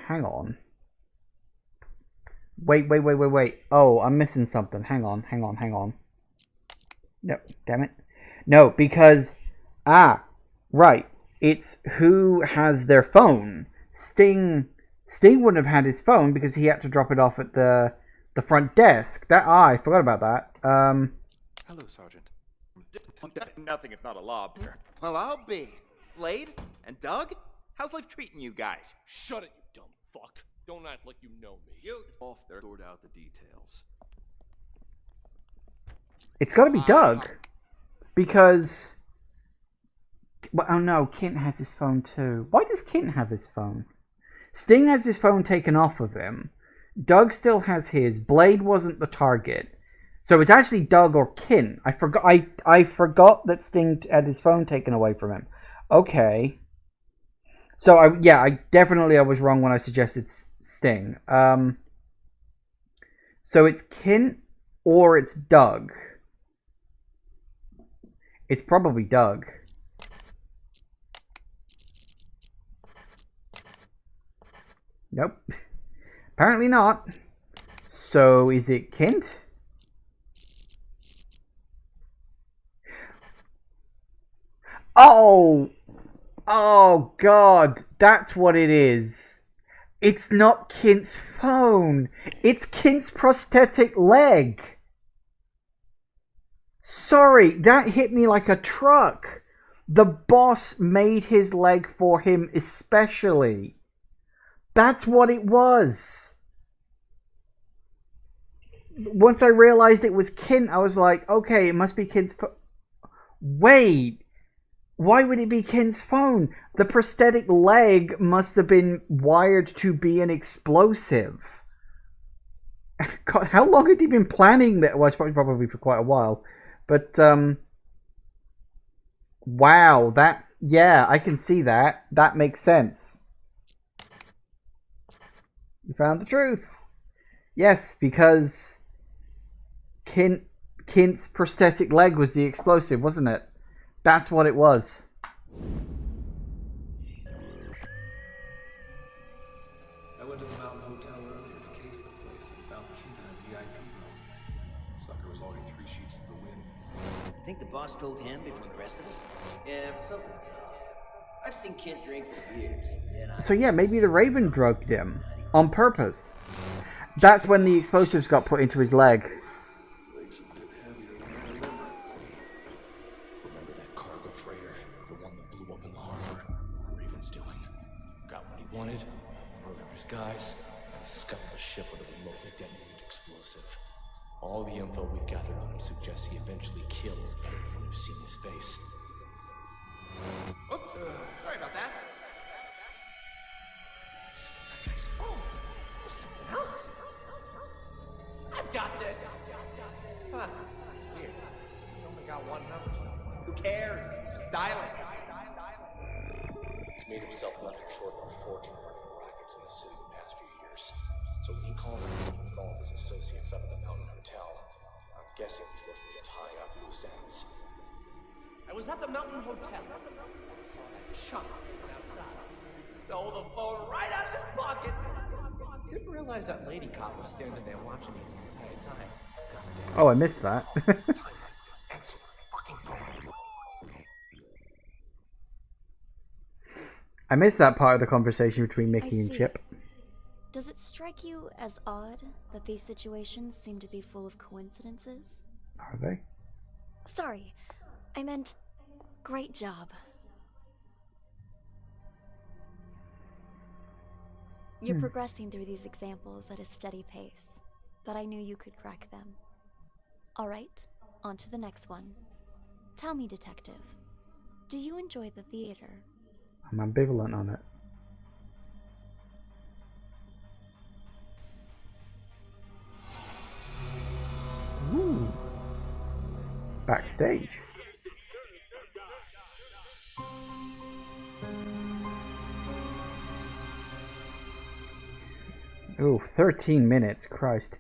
Hang on. Wait. Oh, I'm missing something. Hang on. No, damn it. No, because... right. It's who has their phone. Sting wouldn't have had his phone because he had to drop it off at the front desk. I forgot about that. Hello, Sergeant. Nothing if not a lobster. Well, I'll be. Blade and Doug? How's life treating you guys? Shut it, you dumb fuck. Don't act like you know me. You off there, sort out the details. It's got to be Doug. Because... Well, oh no, Kint has his phone too. Why does Kint have his phone? Sting has his phone taken off of him. Doug still has his. Blade wasn't the target. So it's actually Doug or Kint. I forgot that Sting had his phone taken away from him. Okay. So I was wrong when I suggested Sting. So it's Kint or it's Doug. It's probably Doug. Nope. Apparently not. So is it Kint? Oh God, that's what it is. It's not Kint's phone. It's Kint's prosthetic leg. Sorry, that hit me like a truck. The boss made his leg for him especially. That's what it was. Once I realized it was Kint, I was like, okay, it must be Kint's phone. Wait. Why would it be Kint's phone? The prosthetic leg must have been wired to be an explosive. God, how long had he been planning that? Well, it's probably for quite a while. But, wow, yeah, I can see that. That makes sense. You found the truth. Yes, because Kint's prosthetic leg was the explosive, wasn't it? That's what it was. I went to the Mountain Hotel earlier to case the place and found Kint in a VIP room. Sucker was already 3 sheets to the wind. I think the boss told him before the rest of us. Yeah, but something's off. I've seen Kint drink for years. So yeah, maybe the Raven drugged him on purpose. That's when the explosives got put into his leg. Wanted, wrote up his guys, and scuttled the ship with a remotely detonated explosive. All the info we've gathered on him suggests he eventually kills anyone who's seen his face. Oops, sorry about that. Just that guy's phone. There's something else. I've got this. Huh. Here. He's only got one number, so who cares? Just dial it. He's made himself nothing short of a fortune running rackets in the city the past few years. So when he calls a meeting with all of his associates up at the Mountain Hotel, I'm guessing he's looking to tie up loose ends. I was at the Mountain Hotel. I saw that chump outside. Stole the phone right out of his pocket. Didn't realize that lady cop was standing there watching me the entire time. Oh, I missed that. Time like this I missed that part of the conversation between Mickey and see. Chip. Does it strike you as odd that these situations seem to be full of coincidences? Are they? Sorry, I meant great job. You're progressing through these examples at a steady pace, but I knew you could crack them. All right, on to the next one. Tell me, detective, do you enjoy the theater? I'm ambivalent on it. Ooh. Backstage. Ooh, 13 minutes, Christ.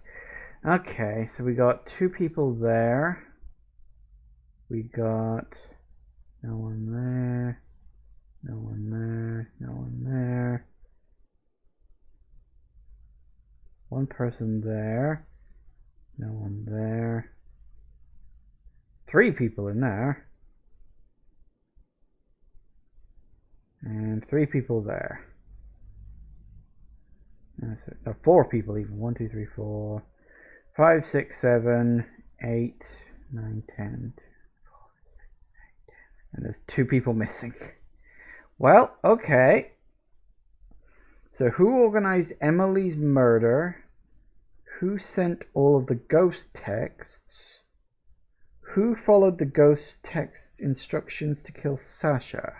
Okay, so we got 2 people there. We got no one there. No one there. No one there. 1 person there. No one there. 3 people in there. And 3 people there. No, 4 people even. 1, 2, 3, 4, 5, 6, 7, 8, 9, 10. And there's 2 people missing. Well, okay. So who organized Emily's murder? Who sent all of the ghost texts? Who followed the ghost text instructions to kill Sasha?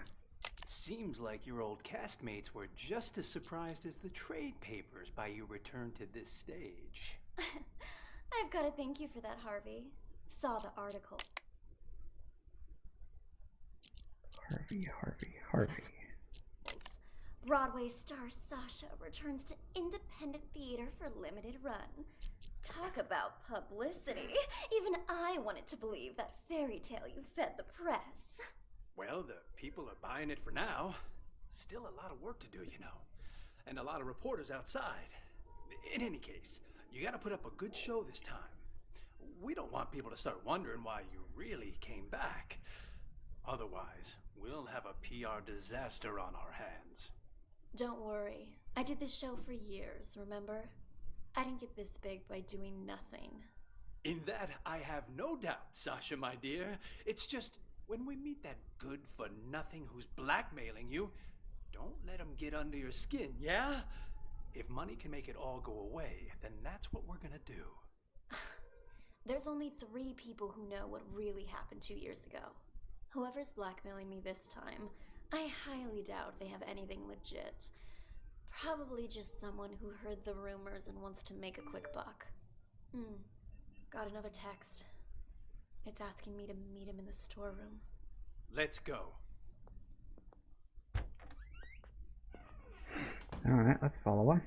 Seems like your old castmates were just as surprised as the trade papers by your return to this stage. I've got to thank you for that, Harvey. Saw the article. Harvey. Broadway star Sasha returns to independent theater for limited run. Talk about publicity. Even I wanted to believe that fairy tale you fed the press. Well, the people are buying it for now. Still a lot of work to do, you know. And a lot of reporters outside. In any case, you gotta put up a good show this time. We don't want people to start wondering why you really came back. Otherwise, we'll have a PR disaster on our hands. Don't worry. I did this show for years, remember? I didn't get this big by doing nothing. In that, I have no doubt, Sasha, my dear. It's just, when we meet that good-for-nothing who's blackmailing you, don't let him get under your skin, yeah? If money can make it all go away, then that's what we're gonna do. There's only 3 people who know what really happened 2 years ago. Whoever's blackmailing me this time, I highly doubt they have anything legit. Probably just someone who heard the rumors and wants to make a quick buck. Got another text. It's asking me to meet him in the storeroom. Let's go. Alright, let's follow him.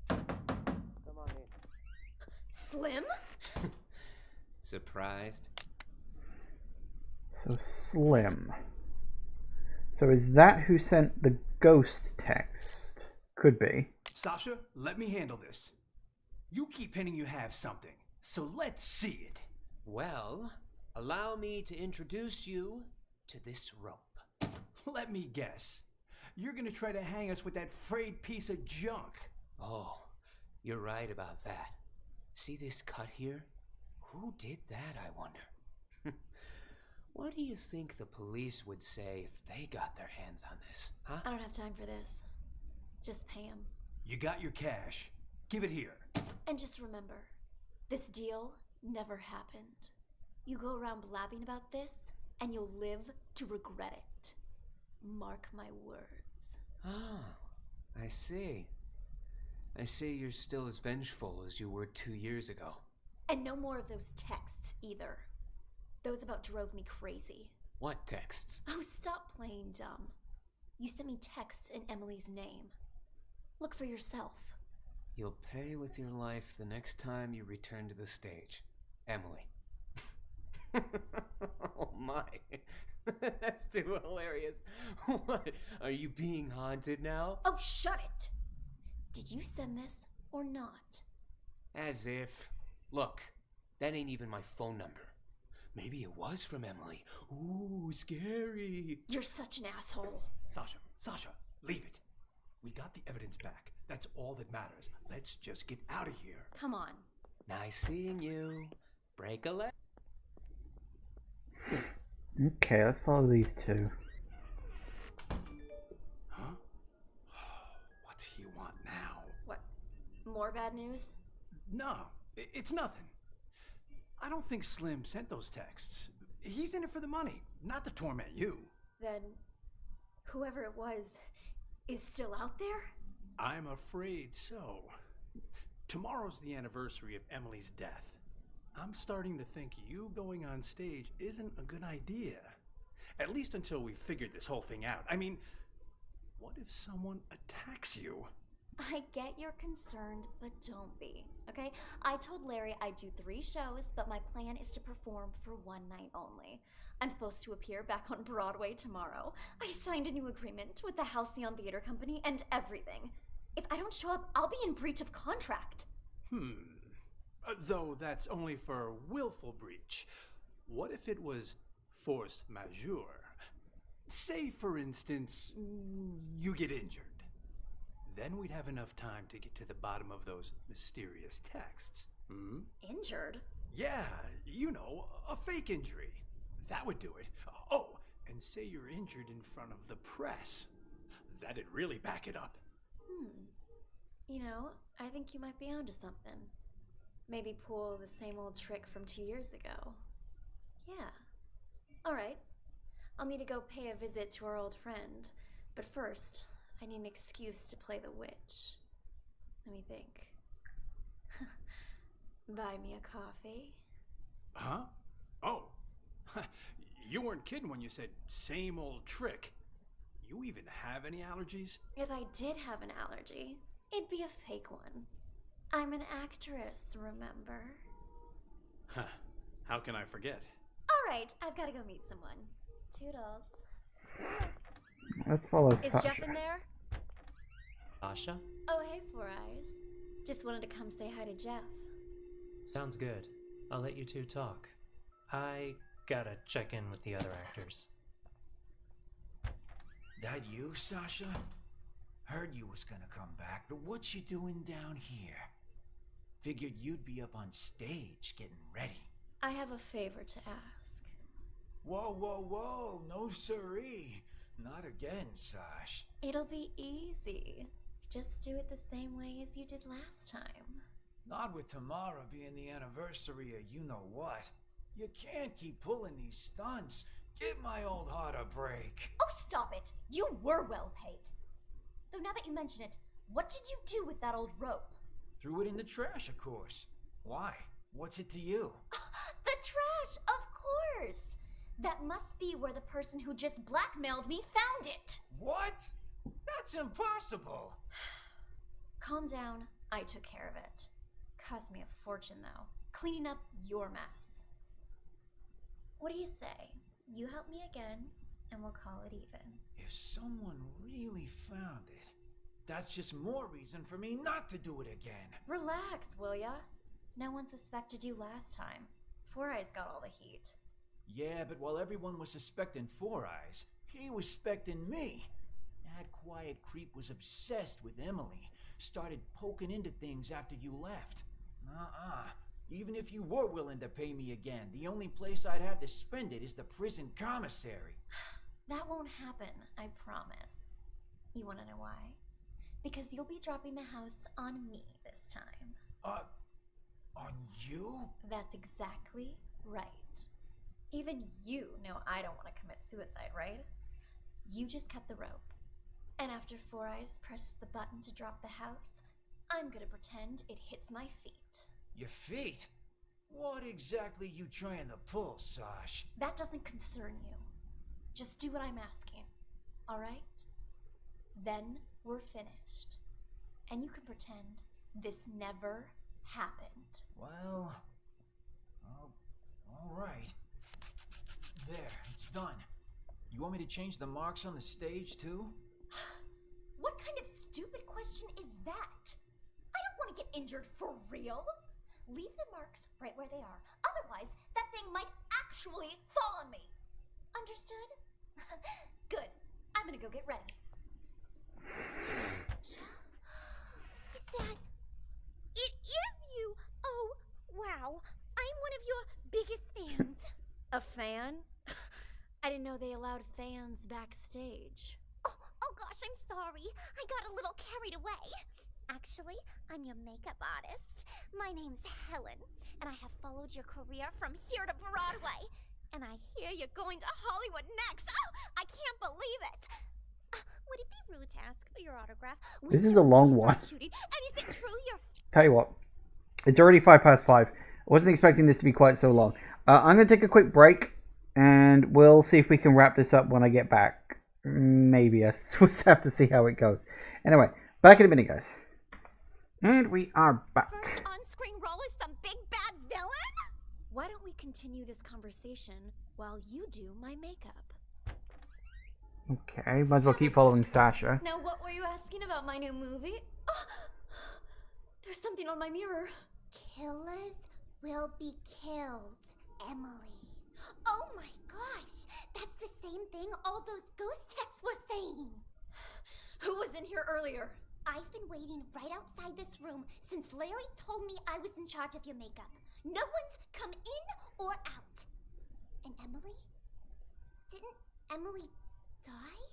Come on in. Slim? Surprised? So Slim. So is that who sent the ghost text? Could be. Sasha, let me handle this. You keep hinting you have something, so let's see it. Well, allow me to introduce you to this rope. Let me guess. You're gonna try to hang us with that frayed piece of junk. Oh, you're right about that. See this cut here? Who did that, I wonder? What do you think the police would say if they got their hands on this, huh? I don't have time for this. Just pay him. You got your cash. Give it here. And just remember, this deal never happened. You go around blabbing about this, and you'll live to regret it. Mark my words. Oh, I see. I see you're still as vengeful as you were 2 years ago. And no more of those texts, either. Those about drove me crazy. What texts? Oh, stop playing dumb. You sent me texts in Emily's name. Look for yourself. You'll pay with your life the next time you return to the stage. Emily. Oh my. That's too hilarious. What? Are you being haunted now? Oh, shut it! Did you send this or not? As if. Look, that ain't even my phone number. Maybe it was from Emily. Ooh, scary. You're such an asshole. Sasha, leave it. We got the evidence back. That's all that matters. Let's just get out of here. Come on. Nice seeing you. Break a leg. Okay, let's follow these two. Huh? What do you want now? What? More bad news? No, it's nothing. I don't think Slim sent those texts. He's in it for the money, not to torment you. Then, whoever it was is still out there? I'm afraid so. Tomorrow's the anniversary of Emily's death. I'm starting to think you going on stage isn't a good idea. At least until we've figured this whole thing out. I mean, what if someone attacks you? I get you're concerned, but don't be, okay? I told Larry I'd do 3 shows, but my plan is to perform for 1 night only. I'm supposed to appear back on Broadway tomorrow. I signed a new agreement with the Halcyon Theater Company and everything. If I don't show up, I'll be in breach of contract. Though that's only for willful breach. What if it was force majeure? Say, for instance, you get injured. Then we'd have enough time to get to the bottom of those mysterious texts. Injured? Yeah, you know, a fake injury. That would do it. Oh, and say you're injured in front of the press. That'd really back it up. You know, I think you might be onto something. Maybe pull the same old trick from 2 years ago. Yeah. Alright. I'll need to go pay a visit to our old friend. But first, I need an excuse to play the witch. Let me think. Buy me a coffee? Huh? Oh. You weren't kidding when you said same old trick. You even have any allergies? If I did have an allergy, it'd be a fake one. I'm an actress, remember? Huh. How can I forget? Alright, I've got to go meet someone. Toodles. Let's follow Is Sasha. Jeff in there? Sasha? Oh, hey, Four Eyes. Just wanted to come say hi to Jeff. Sounds good. I'll let you two talk. I gotta check in with the other actors. That you, Sasha? Heard you was gonna come back, but what you doing down here? Figured you'd be up on stage getting ready. I have a favor to ask. Whoa, whoa, whoa, no siree. Not again, Sash. It'll be easy. Just do it the same way as you did last time. Not with tomorrow being the anniversary of you-know-what. You can't keep pulling these stunts. Give my old heart a break. Oh, stop it! You were well paid. Though now that you mention it, what did you do with that old rope? Threw it in the trash, of course. Why? What's it to you? The trash, of course! That must be where the person who just blackmailed me found it! What? That's impossible! Calm down, I took care of it. Cost me a fortune, though. Cleaning up your mess. What do you say? You help me again, and we'll call it even. If someone really found it, that's just more reason for me not to do it again. Relax, will ya? No one suspected you last time. Four Eyes got all the heat. Yeah, but while everyone was suspecting Four Eyes, he was suspecting me. That quiet creep was obsessed with Emily. Started poking into things after you left. Even if you were willing to pay me again, the only place I'd have to spend it is the prison commissary. That won't happen, I promise. You wanna know why? Because you'll be dropping the house on me this time. On you? That's exactly right. Even you know I don't want to commit suicide, right? You just cut the rope. And after Four Eyes presses the button to drop the house, I'm gonna pretend it hits my feet. Your feet? What exactly you trying to pull, Sash? That doesn't concern you. Just do what I'm asking, alright? Then we're finished. And you can pretend this never happened. Well, all right. There, it's done. You want me to change the marks on the stage, too? What kind of stupid question is that? I don't want to get injured for real. Leave the marks right where they are. Otherwise, that thing might actually fall on me. Understood? Good. I'm gonna go get ready. Is that... It is you! Oh, wow. I'm one of your biggest fans. A fan? I didn't know they allowed fans backstage. Oh gosh, I'm sorry. I got a little carried away. Actually, I'm your makeup artist. My name's Helen, and I have followed your career from here to Broadway. And I hear you're going to Hollywood next. Oh, I can't believe it. Would it be rude to ask for your autograph? This is a long one. Shooting? And is it true you're... Tell you what, it's already 5:05. I wasn't expecting this to be quite so long. I'm going to take a quick break, and we'll see if we can wrap this up when I get back. Maybe. We'll have to see how it goes. Anyway, back in a minute, guys. And we are back. First on-screen role is some big bad villain? Why don't we continue this conversation while you do my makeup? Okay, might as well keep following Sasha. Now, what were you asking about my new movie? Oh, there's something on my mirror. Killers will be killed, Emily. Oh my gosh, that's the same thing all those ghost texts were saying. Who was in here earlier? I've been waiting right outside this room since Larry told me I was in charge of your makeup. No one's come in or out. And Emily? Didn't Emily die?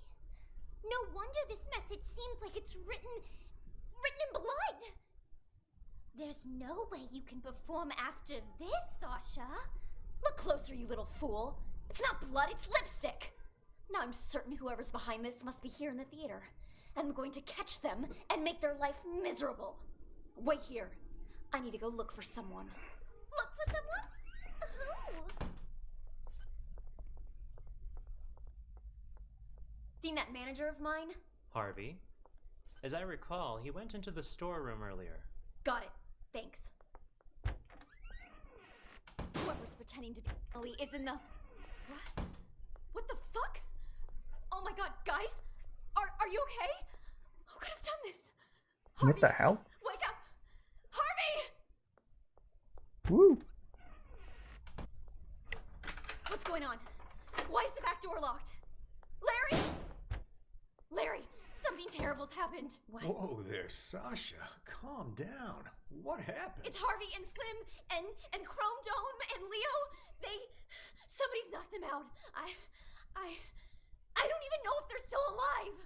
No wonder this message seems like it's written in blood. There's no way you can perform after this, Sasha. Look closer, you little fool. It's not blood, it's lipstick. Now I'm certain whoever's behind this must be here in the theater. And I'm going to catch them and make their life miserable. Wait here. I need to go look for someone. Look for someone? Who? Seen that manager of mine? Harvey. As I recall, he went into the storeroom earlier. Got it. Thanks. Whoever's pretending to be Emily is in the... What? What the fuck? Oh my god, guys! Are you okay? Who could have done this? Harvey, What the hell? wake up! Harvey! Woo! What's going on? Why is the back door locked? Larry! Larry, something terrible's happened. What? Whoa there, Sasha. Calm down. What happened? It's Harvey and Slim and Chrome Dome and Leo. Somebody's knocked them out. I don't even know if they're still alive.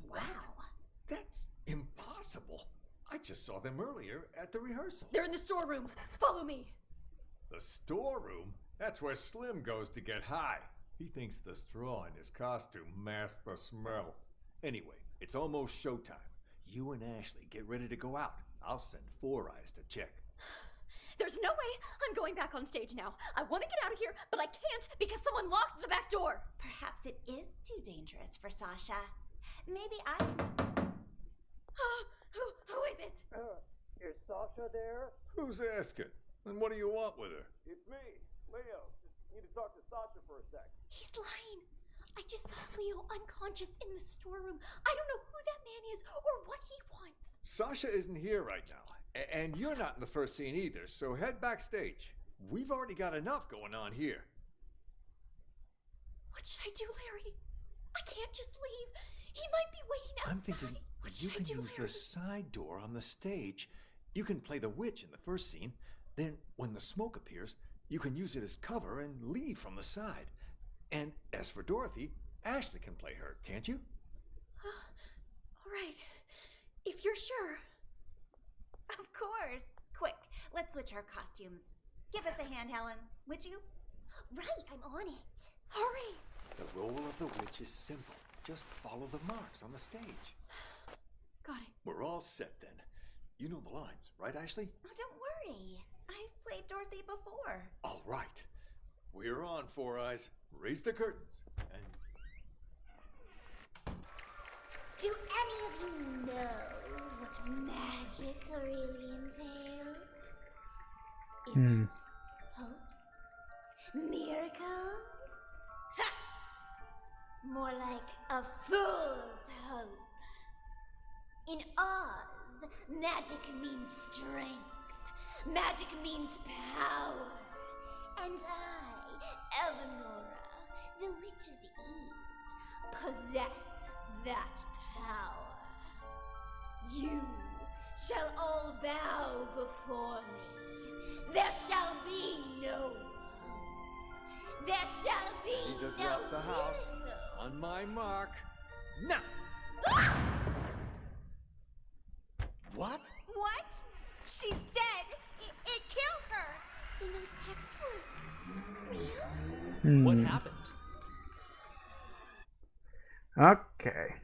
Wow. That's impossible. I just saw them earlier at the rehearsal. They're in the storeroom. Follow me. The storeroom? That's where Slim goes to get high. He thinks the straw in his costume masks the smell. Anyway, it's almost showtime. You and Ashley get ready to go out. I'll send Four Eyes to check. There's no way I'm going back on stage now. I want to get out of here, but I can't because someone locked the back door. Perhaps it is too dangerous for Sasha. Maybe I can... Who is it? Is Sasha there? Who's asking? And what do you want with her? It's me, Leo. Just need to talk to Sasha for a sec. He's lying. I just saw Leo unconscious in the storeroom. I don't know who that man is or what he wants. Sasha isn't here right now. And you're not in the first scene either, so head backstage. We've already got enough going on here. What should I do, Larry? I can't just leave. He might be waiting outside. I'm thinking you can use the side door on the stage. You can play the witch in the first scene. Then, when the smoke appears, you can use it as cover and leave from the side. And as for Dorothy, Ashley can play her, can't you? All right. If you're sure. Of course. Quick, let's switch our costumes. Give us a hand, Helen, would you? Right, I'm on it. Hurry. The role of the witch is simple. Just follow the marks on the stage. Got it. We're all set then. You know the lines, right, Ashley? Oh, don't worry. I've played Dorothy before. All right. We're on, Four Eyes. Raise the curtains. And do any of you know what magic really entails? Is it hope? Miracles? Ha! More like a fool's hope. In Oz, magic means strength. Magic means power. And I Eleonora, the Witch of the East, possess that power. You shall all bow before me. There shall be no hope. There shall be Need to no drop the house. miracles. On my mark. Now! What? What? She's dead. It killed her. Then those texts were real? What happened? Okay.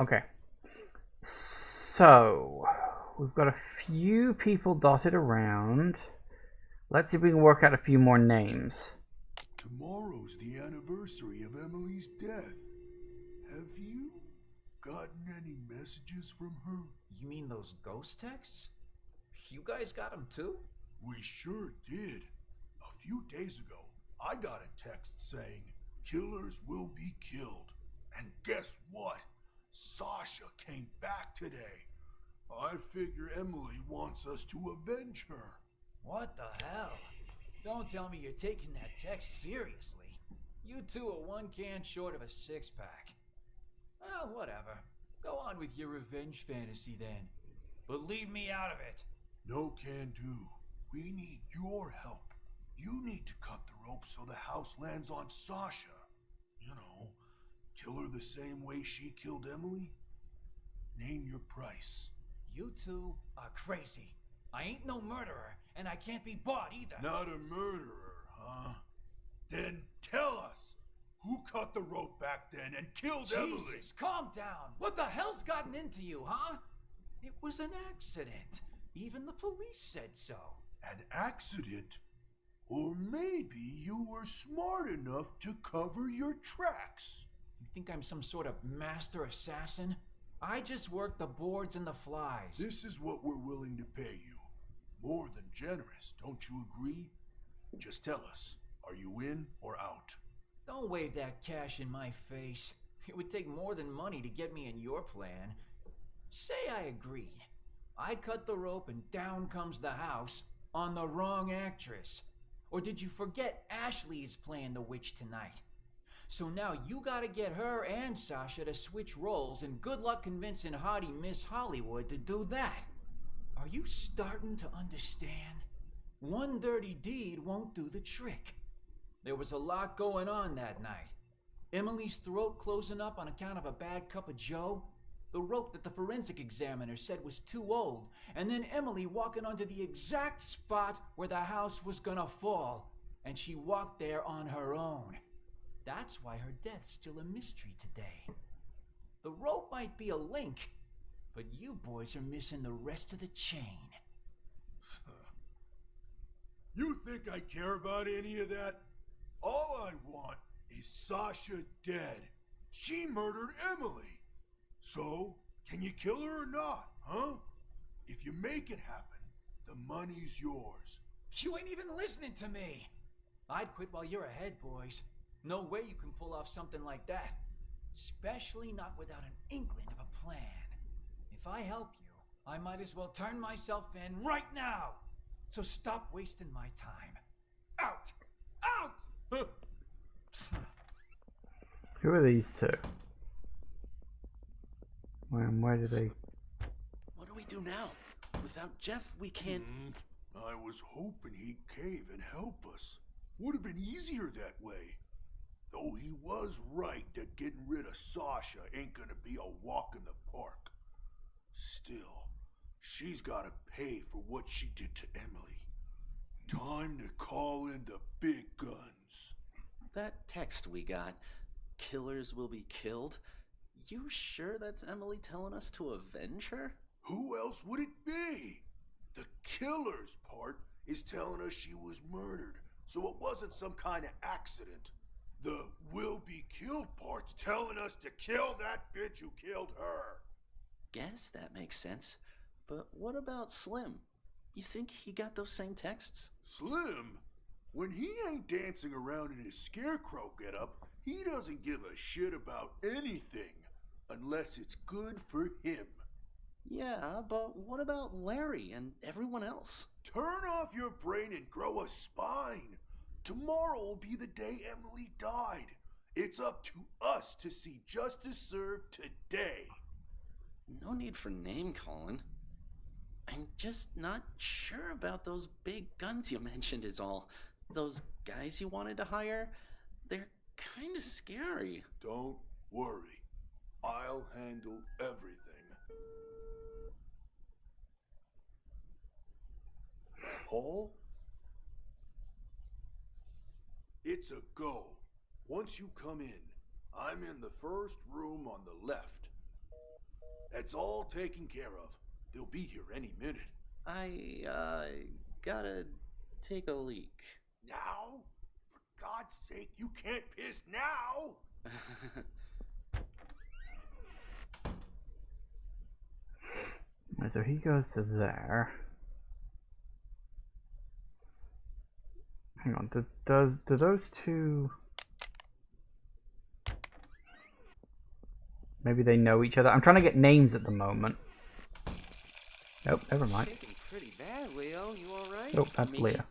Okay. So, we've got a few people dotted around. Let's see if we can work out a few more names. Tomorrow's the anniversary of Emily's death. Have you gotten any messages from her? You mean those ghost texts? You guys got them too? We sure did. A few days ago, I got a text saying, "Killers will be killed." And guess what? Sasha came back today. I figure Emily wants us to avenge her. What the hell? Don't tell me you're taking that text seriously. You two are one can short of a six-pack. Well, whatever. Go on with your revenge fantasy then. But leave me out of it. No can do. We need your help. You need to cut the rope so the house lands on Sasha. You know, kill her the same way she killed Emily. Name your price. You two are crazy. I ain't no murderer, and I can't be bought either. Not a murderer, huh? Then tell us, who cut the rope back then and killed Emily? Jesus, calm down. What the hell's gotten into you, huh? It was an accident. Even the police said so. An accident? Or maybe you were smart enough to cover your tracks. You think I'm some sort of master assassin? I just work the boards and the flies. This is what we're willing to pay you. More than generous, don't you agree? Just tell us, are you in or out? Don't wave that cash in my face. It would take more than money to get me in your plan. Say I agreed. I cut the rope and down comes the house on the wrong actress. Or did you forget Ashley is playing the witch tonight? So now you gotta get her and Sasha to switch roles, and good luck convincing haughty Miss Hollywood to do that. Are you starting to understand? One dirty deed won't do the trick. There was a lot going on that night. Emily's throat closing up on account of a bad cup of joe, the rope that the forensic examiner said was too old, and then Emily walking onto the exact spot where the house was gonna fall, and she walked there on her own. That's why her death's still a mystery today. The rope might be a link, but you boys are missing the rest of the chain. You think I care about any of that? All I want is Sasha dead. She murdered Emily. So, can you kill her or not, huh? If you make it happen, the money's yours. You ain't even listening to me. I'd quit while you're ahead, boys. No way you can pull off something like that. Especially not without an inkling of a plan. If I help you, I might as well turn myself in right now. So stop wasting my time. Out! Out! Who are these two? Where do they... What do we do now? Without Jeff, we can't... I was hoping he'd cave and help us. Would have been easier that way. Though he was right that getting rid of Sasha ain't gonna be a walk in the park. Still, she's gotta pay for what she did to Emily. Time to call in the big guns. That text we got, killers will be killed. You sure that's Emily telling us to avenge her? Who else would it be? The killers part is telling us she was murdered, so it wasn't some kind of accident. The will be killed part's telling us to kill that bitch who killed her. Guess that makes sense. But what about Slim? You think he got those same texts? Slim? When he ain't dancing around in his scarecrow getup, he doesn't give a shit about anything unless it's good for him. Yeah, but what about Larry and everyone else? Turn off your brain and grow a spine. Tomorrow will be the day Emily died. It's up to us to see justice served today. No need for name calling. I'm just not sure about those big guns you mentioned is all. Those guys you wanted to hire, they're kind of scary. Don't worry. I'll handle everything. Paul? It's a go. Once you come in, I'm in the first room on the left. That's all taken care of. They'll be here any minute. I gotta take a leak. Now? For God's sake, you can't piss now! So he goes to there. Hang on, do those two... Maybe they know each other. I'm trying to get names at the moment. Nope, never mind. Shaking pretty bad, Leo. You all right? Nope, that's Leah.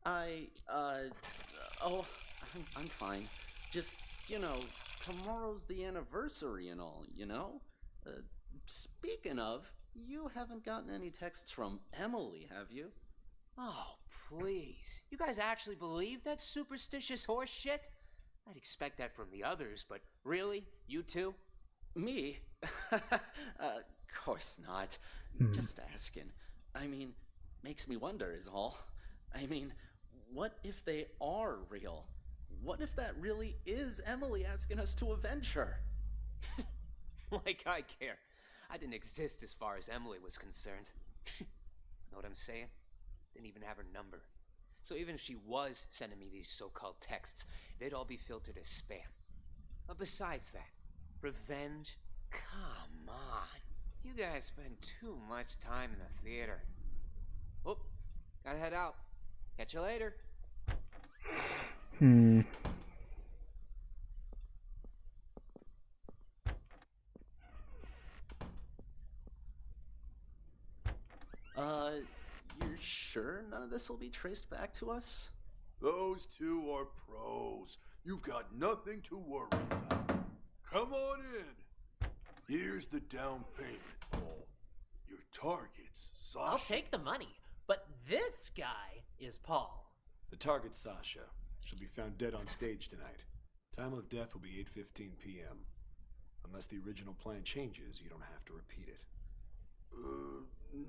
I'm fine. Just, you know, tomorrow's the anniversary and all, you know? Speaking of, you haven't gotten any texts from Emily, have you? Oh, please. You guys actually believe that superstitious horse shit? I'd expect that from the others, but really? You too? Me? Course not. Just asking. I mean, makes me wonder is all. I mean, what if they are real? What if that really is Emily asking us to avenge her? Like I care. I didn't exist as far as Emily was concerned. Know what I'm saying? Didn't even have her number. So even if she was sending me these so-called texts, they'd all be filtered as spam. But besides that, revenge? Come on. You guys spend too much time in the theater. Oh, gotta head out. Catch you later. You're sure none of this will be traced back to us? Those two are pros. You've got nothing to worry about. Come on in. Here's the down payment, Paul. Your target's Sasha. I'll take the money, but this guy is Paul. The target's Sasha. She'll be found dead on stage tonight. Time of death will be 8:15 p.m. Unless the original plan changes, you don't have to repeat it.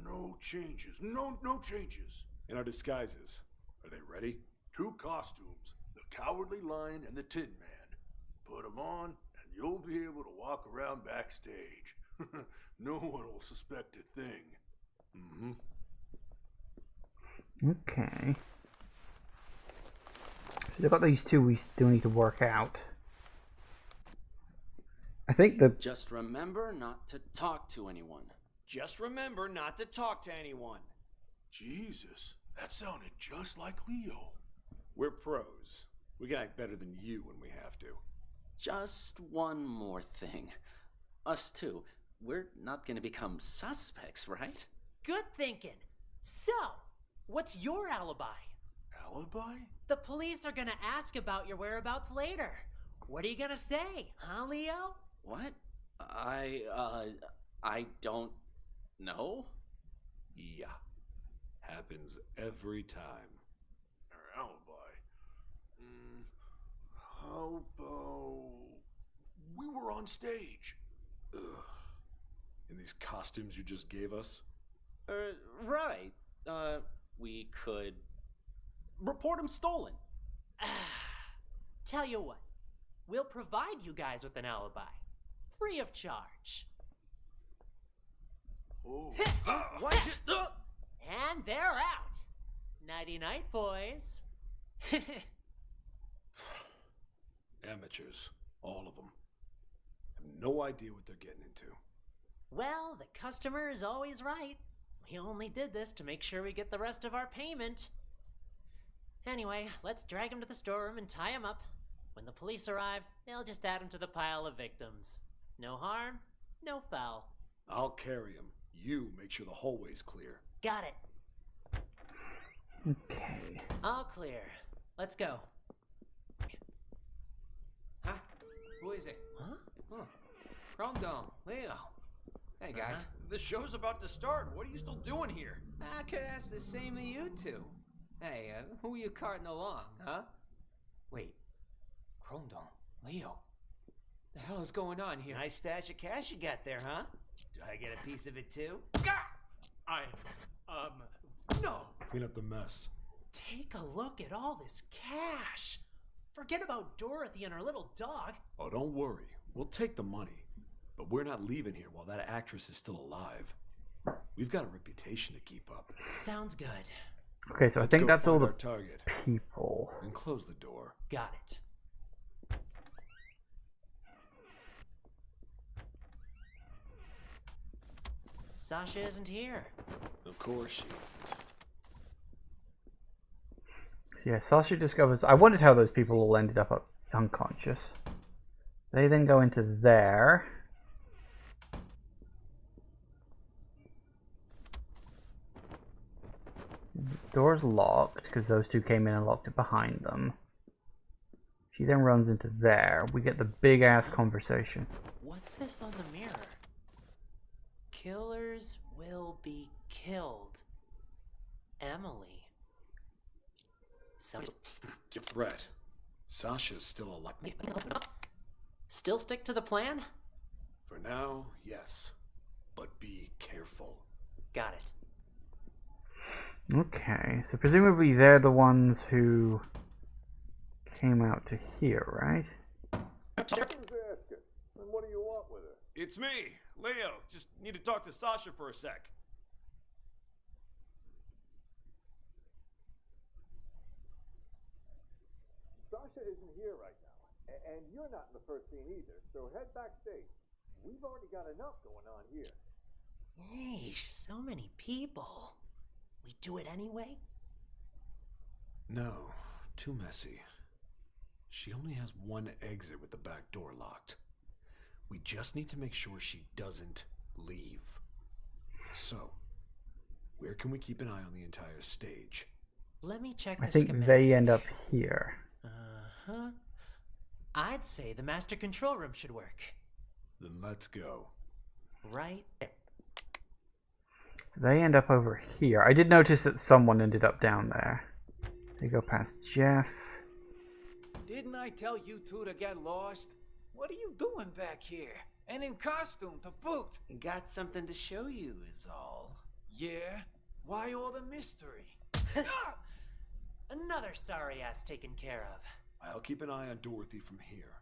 No changes. No changes. In our disguises, are they ready? 2 costumes, the Cowardly Lion and the Tin Man. Put them on, and you'll be able to walk around backstage. No one will suspect a thing. Okay. So they've got these two we still need to work out. I think the... Just remember not to talk to anyone. Just remember not to talk to anyone. Jesus, that sounded just like Leo. We're pros. We can act better than you when we have to. Just one more thing. Us two, we're not going to become suspects, right? Good thinking. So, what's your alibi? Alibi? The police are gonna ask about your whereabouts later. What are you gonna say, huh, Leo? What? I don't know. Yeah. Happens every time. Our alibi? How about... we were on stage. Ugh. In these costumes you just gave us? Right. We could... report him stolen. Tell you what. We'll provide you guys with an alibi. Free of charge. Oh. Watch it. And they're out. Nighty-night, boys. Amateurs. All of them. Have no idea what they're getting into. Well, the customer is always right. We only did this to make sure we get the rest of our payment. Anyway, let's drag him to the storeroom and tie him up. When the police arrive, they'll just add him to the pile of victims. No harm, no foul. I'll carry him. You make sure the hallway's clear. Got it. Okay. All clear. Let's go. Huh? Who is it? Huh? Huh. Calm down, Leo. Hey, guys. The show's about to start. What are you still doing here? I could ask the same of you two. Hey, who you carting along, huh? Wait. Cromdon, Leo. The hell is going on here? Nice stash of cash you got there, huh? Do I get a piece of it too? No! Clean up the mess. Take a look at all this cash. Forget about Dorothy and her little dog. Oh, don't worry. We'll take the money. But we're not leaving here while that actress is still alive. We've got a reputation to keep up. Sounds good. Okay, so Let's I think go that's all find the our target. people. And close the door. Got it. Sasha isn't here. Of course she isn't. So yeah, Sasha discovers... I wondered how those people all ended up unconscious. They then go into there. The door's locked because those two came in and locked it behind them. She then runs into there. We get the big ass conversation. What's this on the mirror? Killers will be killed. Emily. It's a threat. Sasha's still alive. Still stick to the plan? For now, yes. But be careful. Got it. Okay, so presumably they're the ones who came out to here, right? Who's asking? And what do you want with her? It's me, Leo. Just need to talk to Sasha for a sec. Sasha isn't here right now. And you're not in the first scene either, so head backstage. We've already got enough going on here. Yeesh, so many people. We do it anyway? No, too messy. She only has one exit with the back door locked. We just need to make sure she doesn't leave. So, where can we keep an eye on the entire stage? Let me check I the think schematic. they end up here. Uh-huh. I'd say the master control room should work. Then let's go. Right there. So they end up over here. I did notice that someone ended up down there. They go past Jeff. Didn't I tell you two to get lost? What are you doing back here? And in costume to boot? Got something to show you is all. Yeah? Why all the mystery? Another sorry ass taken care of. I'll keep an eye on Dorothy from here.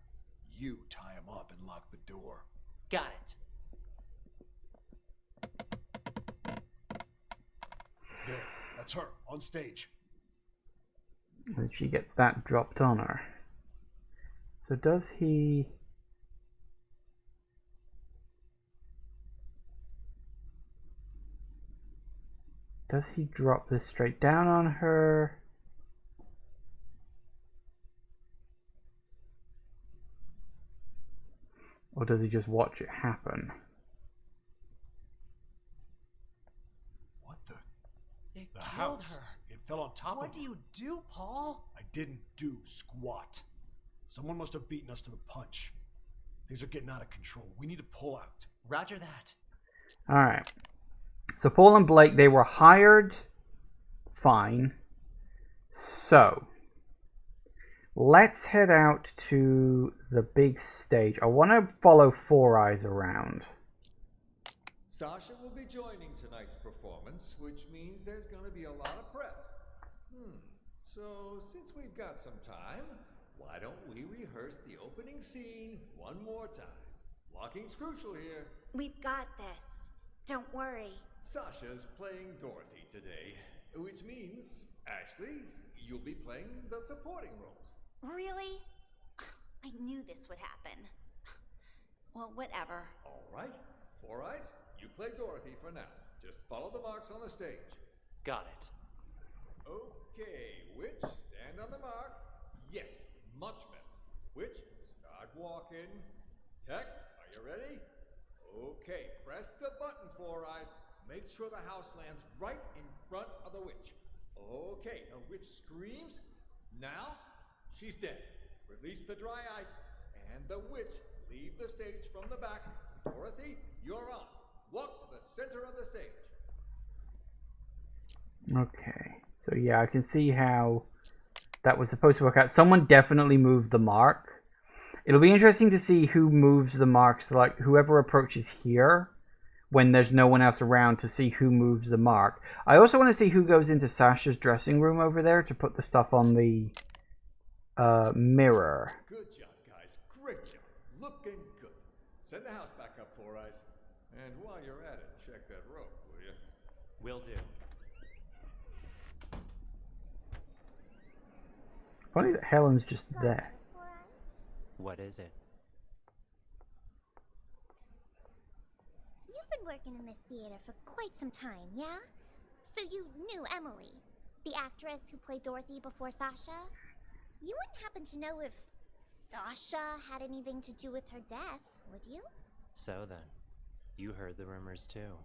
You tie him up and lock the door. Got it. There, that's her, on stage. And she gets that dropped on her. So does he... Does he drop this straight down on her? Or does he just watch it happen? What the? It The killed house. her. It fell on top of What her. do you do, Paul? I didn't do squat. Someone must have beaten us to the punch. Things are getting out of control. We need to pull out. Roger that. Alright. So Paul and Blake, they were hired. Fine. So, let's head out to the big stage. I want to follow Four Eyes around. Sasha will be joining tonight's performance, which means there's going to be a lot of press. So, since we've got some time, why don't we rehearse the opening scene one more time? Blocking's crucial here. We've got this. Don't worry. Sasha's playing Dorothy today, which means, Ashley, you'll be playing the supporting roles. Really? I knew this would happen. Well, whatever. All right. Four Eyes, you play Dorothy for now. Just follow the marks on the stage. Got it. Okay, Witch, stand on the mark. Yes, much better. Witch, start walking. Tech, are you ready? Okay, press the button, Four Eyes. Make sure the house lands right in front of the witch. Okay, a witch screams. Now, she's dead. Release the dry ice, and the witch leave the stage from the back. Dorothy, you're on. Walk to the center of the stage. Okay, so yeah, I can see how that was supposed to work out. Someone definitely moved the mark. It'll be interesting to see who moves the marks, like whoever approaches here when there's no one else around, to see who moves the mark. I also want to see who goes into Sasha's dressing room over there to put the stuff on the mirror. Good job, guys. Great job. Looking good. Send the house back up, Four Eyes. And while you're at it, check that rope, will you? Will do. Funny that Helen's just there. What is it? You've been working in this theater for quite some time, yeah? So you knew Emily, the actress who played Dorothy before Sasha? You wouldn't happen to know if Sasha had anything to do with her death, would you? So then, you heard the rumors too.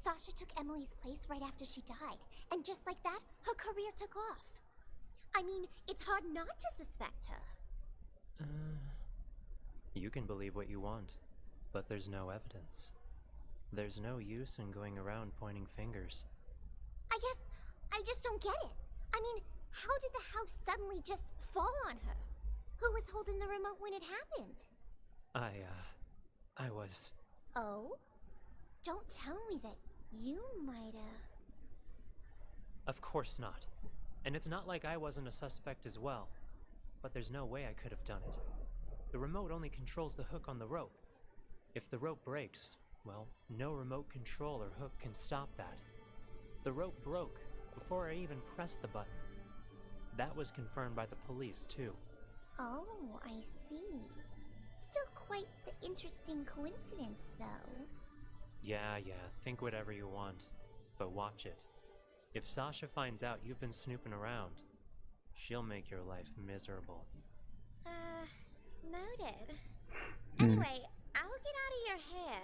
Sasha took Emily's place right after she died, and just like that, her career took off. I mean, it's hard not to suspect her. You can believe what you want, but there's no evidence. There's no use in going around pointing fingers. I guess I just don't get it. I mean, how did the house suddenly just fall on her? Who was holding the remote when it happened? I was... Oh? Don't tell me that you might've... Of course not. And it's not like I wasn't a suspect as well. But there's no way I could have done it. The remote only controls the hook on the rope. If the rope breaks, well, no remote control or hook can stop that. The rope broke before I even pressed the button. That was confirmed by the police, too. Oh, I see. Still quite the interesting coincidence, though. Yeah, think whatever you want. But watch it. If Sasha finds out you've been snooping around, she'll make your life miserable. Noted. Anyway, I'll get out of your hair.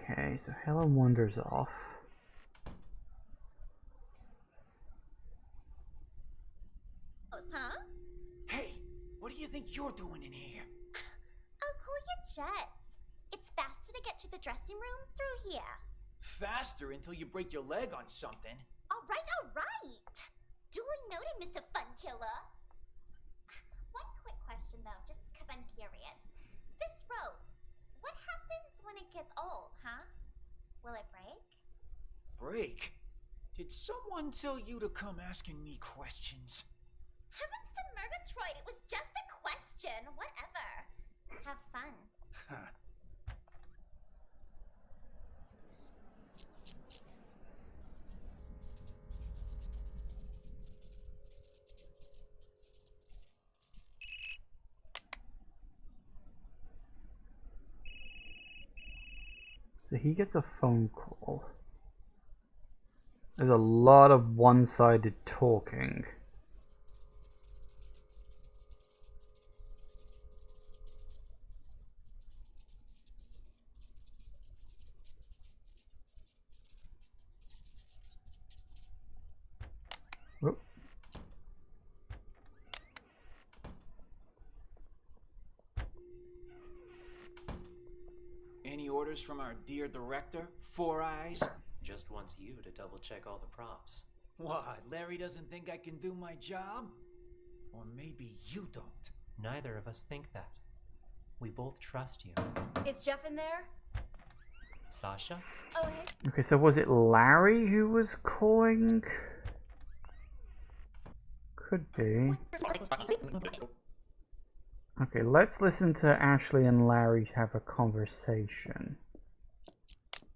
Okay, so Helen wanders off. Huh? Hey, what do you think you're doing in here? Oh, cool your jets. It's faster to get to the dressing room through here. Faster until you break your leg on something. All right. Duly noted, Mr. Funkiller. One quick question, though, just because I'm curious. This rope, what happens when it gets old, huh? Will it break? Break? Did someone tell you to come asking me questions? Heavens to Murgatroyd, it was just a question. Whatever. Have fun. Huh. So he gets a phone call. There's a lot of one-sided talking. Oh. Any orders from our dear director, Four Eyes? Just wants you to double-check all the props. What, Larry doesn't think I can do my job? Or maybe you don't. Neither of us think that. We both trust you. Is Jeff in there? Sasha? Oh, hey. Okay, so was it Larry who was calling? Could be. Okay, let's listen to Ashley and Larry have a conversation.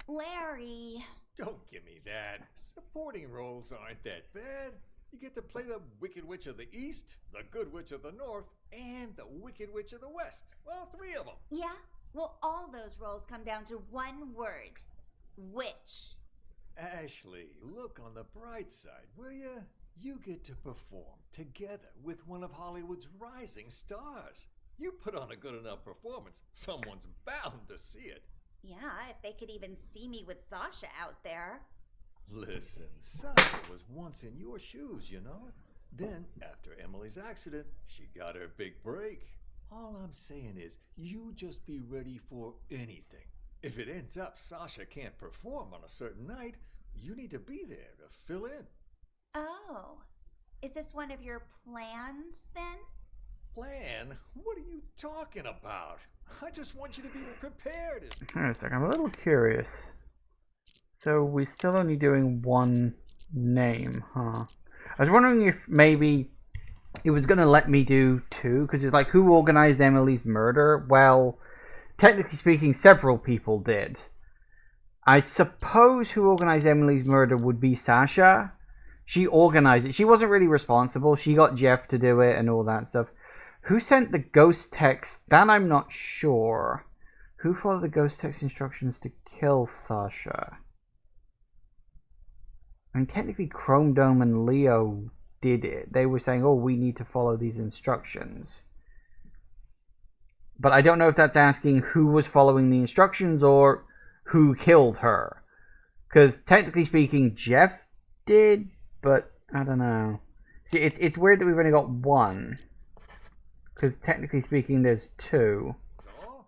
Larry. Don't give me that. Supporting roles aren't that bad. You get to play the Wicked Witch of the East, the Good Witch of the North, and the Wicked Witch of the West. Well, 3 of them. Yeah? Well, all those roles come down to one word. Witch. Ashley, look on the bright side, will you? You get to perform together with one of Hollywood's rising stars. You put on a good enough performance, someone's bound to see it. Yeah, if they could even see me with Sasha out there. Listen, Sasha was once in your shoes, you know? Then, after Emily's accident, she got her big break. All I'm saying is, you just be ready for anything. If it ends up Sasha can't perform on a certain night, you need to be there to fill in. Oh, is this one of your plans, then? Plan? What are you talking about? I just want you to be prepared. Hang on a second, I'm a little curious. So we're still only doing one name, huh? I was wondering if maybe it was going to let me do two, because it's like, who organized Emily's murder? Well, technically speaking, several people did. I suppose who organized Emily's murder would be Sasha. She organized it. She wasn't really responsible. She got Jeff to do it and all that stuff. Who sent the ghost text? That I'm not sure. Who followed the ghost text instructions to kill Sasha? I mean, technically Chrome Dome and Leo did it. They were saying, oh, we need to follow these instructions. But I don't know if that's asking who was following the instructions or who killed her. Because technically speaking, Jeff did, but I don't know. See, it's weird that we've only got one. Because technically speaking, there's two. So,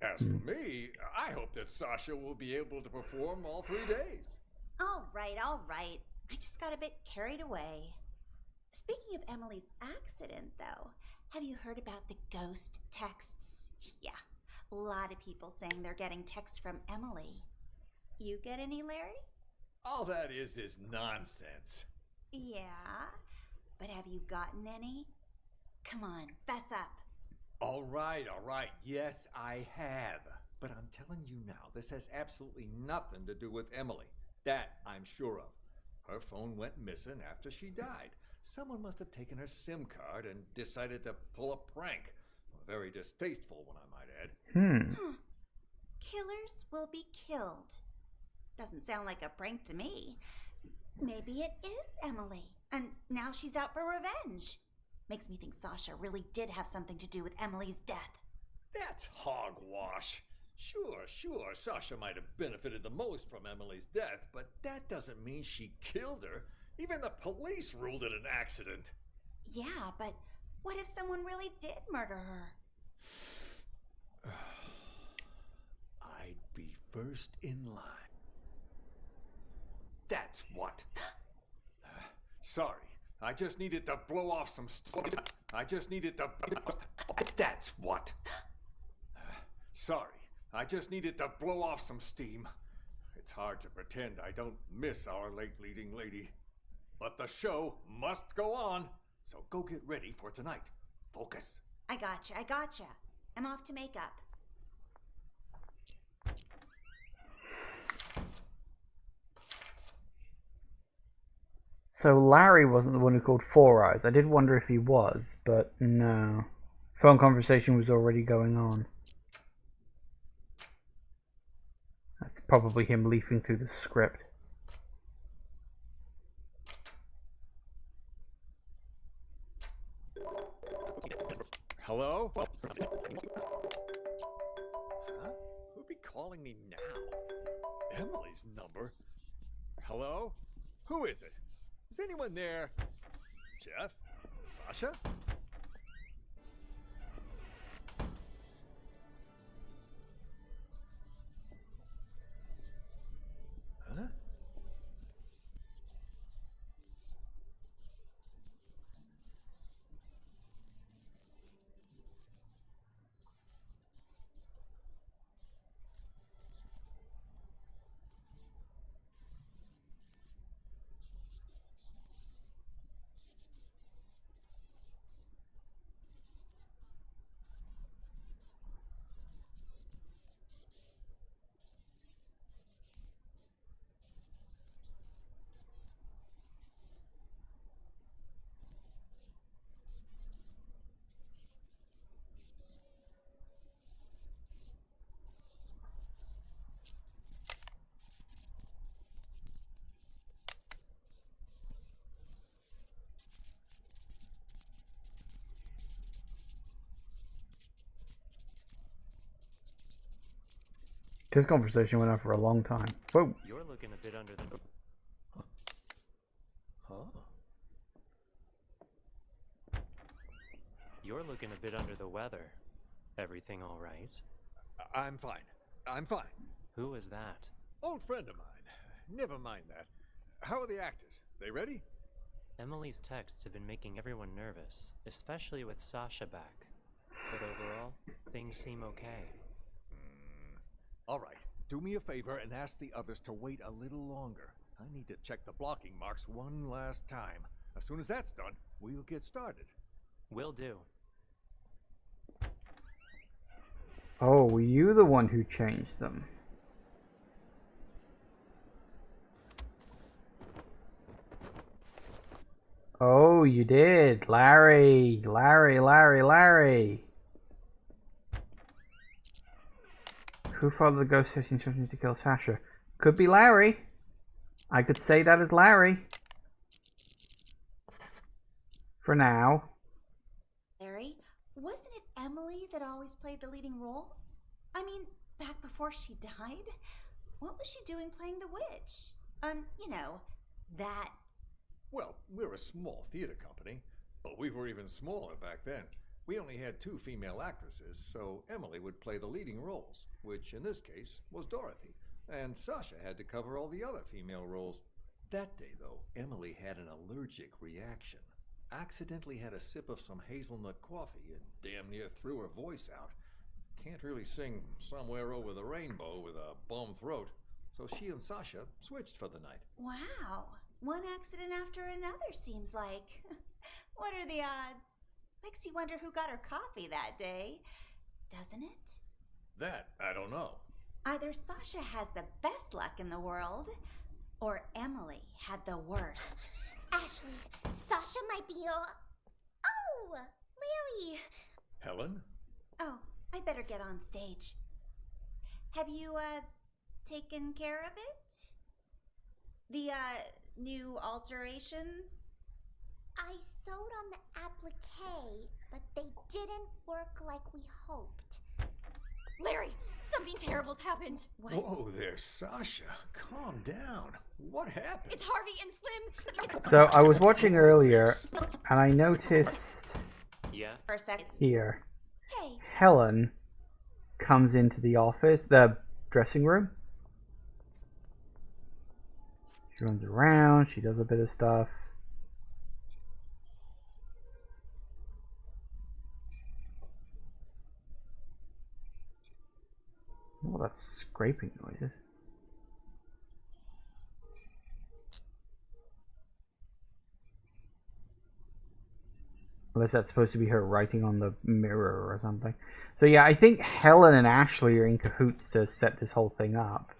as for me, I hope that Sasha will be able to perform all 3 days. All right, all right. I just got a bit carried away. Speaking of Emily's accident, though, have you heard about the ghost texts? Yeah, a lot of people saying they're getting texts from Emily. You get any, Larry? All that is nonsense. Yeah, but have you gotten any? Come on, fess up. All right. Yes, I have. But I'm telling you now, this has absolutely nothing to do with Emily. That I'm sure of. Her phone went missing after she died. Someone must have taken her SIM card and decided to pull a prank. A very distasteful one, I might add. Killers will be killed. Doesn't sound like a prank to me. Maybe it is Emily, and now she's out for revenge. Makes me think Sasha really did have something to do with Emily's death. That's hogwash. Sure, Sasha might have benefited the most from Emily's death, but that doesn't mean she killed her. Even the police ruled it an accident. Yeah, but what if someone really did murder her? I'd be first in line. That's what. Sorry, I just needed to blow off some That's what. Sorry, I just needed to blow off some steam. It's hard to pretend I don't miss our late leading lady. But the show must go on, so go get ready for tonight. Focus. I gotcha. I'm off to makeup. So Larry wasn't the one who called Four Eyes. I did wonder if he was, but no. Phone conversation was already going on. That's probably him leafing through the script. Hello? Huh? Who'd be calling me now? Emily's number? Hello? Who is it? Is anyone there? Jeff? Sasha? Huh? This conversation went on for a long time. Whoa. You're looking a bit under the... Huh? You're looking a bit under the weather. Everything all right? I'm fine. I'm fine. Who is that? Old friend of mine. Never mind that. How are the actors? They ready? Emily's texts have been making everyone nervous, especially with Sasha back. But overall, things seem okay. All right. Do me a favor and ask the others to wait a little longer. I need to check the blocking marks one last time. As soon as that's done, we'll get started. Will do. Oh, were you the one who changed them? Oh, you did. Larry. Who followed the ghost setting instructions to kill Sasha? Could be Larry. I could say that as Larry. For now. Larry, wasn't it Emily that always played the leading roles? I mean, back before she died? What was she doing playing the witch? You know, that... Well, we're a small theater company, but we were even smaller back then. We only had 2 female actresses, so Emily would play the leading roles, which in this case was Dorothy, and Sasha had to cover all the other female roles. That day, though, Emily had an allergic reaction. Accidentally had a sip of some hazelnut coffee and damn near threw her voice out. Can't really sing Somewhere Over the Rainbow with a bum throat, so she and Sasha switched for the night. Wow. One accident after another, seems like. What are the odds? Makes you wonder who got her coffee that day, doesn't it? That, I don't know. Either Sasha has the best luck in the world, or Emily had the worst. Ashley, Sasha might be your... Oh, Larry. Helen? Oh, I better get on stage. Have you, taken care of it? The, new alterations? I sewed on the applique, but they didn't work like we hoped. Larry, something terrible's happened. What? Whoa there, Sasha. Calm down. What happened? It's Harvey and Slim. So I was watching earlier, and I noticed For a second. here, Hey. Helen comes into the office, the dressing room. She runs around, she does a bit of stuff. Oh, that's scraping noises. Unless that's supposed to be her writing on the mirror or something. So yeah, I think Helen and Ashley are in cahoots to set this whole thing up.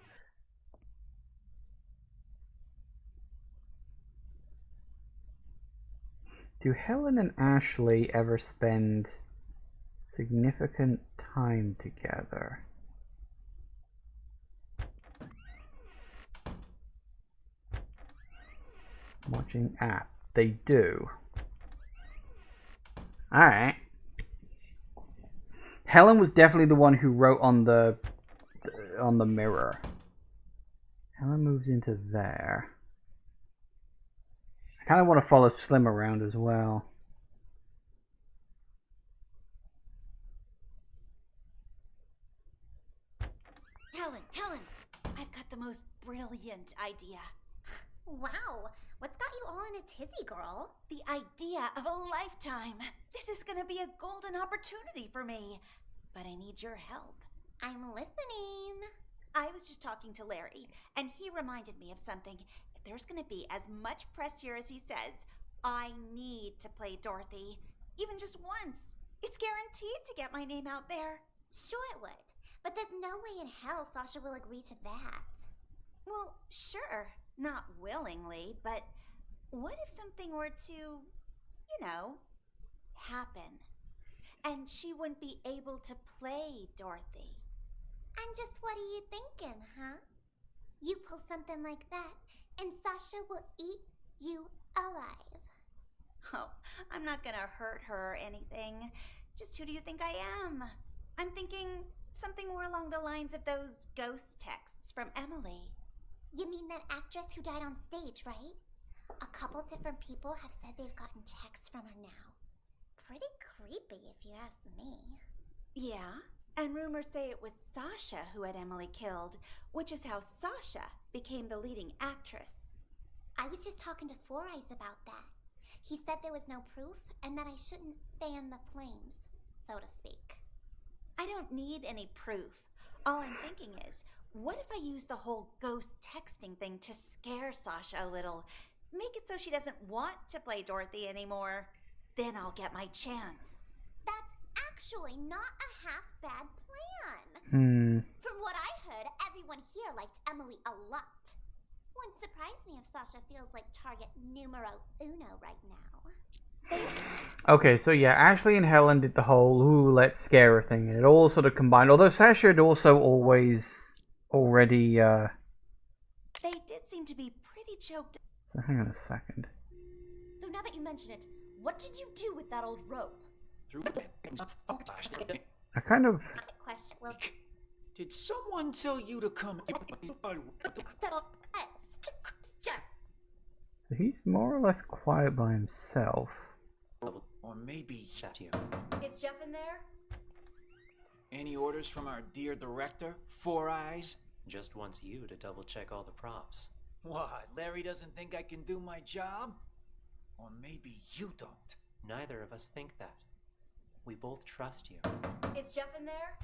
Do Helen and Ashley ever spend significant time together? Watching app. They do. Alright. Helen was definitely the one who wrote on the mirror. Helen moves into there. I kind of want to follow Slim around as well. Helen, I've got the most brilliant idea. Wow, what's got you all in a tizzy, girl? The idea of a lifetime. This is gonna be a golden opportunity for me. But I need your help. I'm listening. I was just talking to Larry, and he reminded me of something. If there's gonna be as much press here as he says, I need to play Dorothy. Even just once. It's guaranteed to get my name out there. Sure it would, but there's no way in hell Sasha will agree to that. Well, sure. Not willingly, but what if something were to, you know, happen? And she wouldn't be able to play Dorothy. And just what are you thinking, huh? You pull something like that, and Sasha will eat you alive. Oh, I'm not gonna hurt her or anything. Just who do you think I am? I'm thinking Something more along the lines of those ghost texts from Emily. You mean that actress who died on stage, right? A couple different people have said they've gotten texts from her now. Pretty creepy, if you ask me. Yeah, and rumors say it was Sasha who had Emily killed, which is how Sasha became the leading actress. I was just talking to Four Eyes about that. He said there was no proof and that I shouldn't fan the flames, so to speak. I don't need any proof. All I'm thinking is, what if I use the whole ghost texting thing to scare Sasha a little? Make it so she doesn't want to play Dorothy anymore. Then I'll get my chance. That's actually not a half-bad plan. Hmm. From what I heard, everyone here liked Emily a lot. Wouldn't surprise me if Sasha feels like target numero uno right now. Okay, so yeah, Ashley and Helen did the whole "ooh, let's scare her" thing, and it all sort of combined. Although Sasha had also already. They did seem to be pretty choked. So hang on a second. Though now that you mention it, what did you do with that old rope? I kind of. Question. Well, Did someone tell you to come? So he's more or less quiet by himself. Or maybe Is Jeff in there? any orders from our dear director, Four Eyes? Just wants you to double check all the props. What, Larry doesn't think I can do my job? Or maybe you don't. Neither of us think that. We both trust you. Is Jeff in there?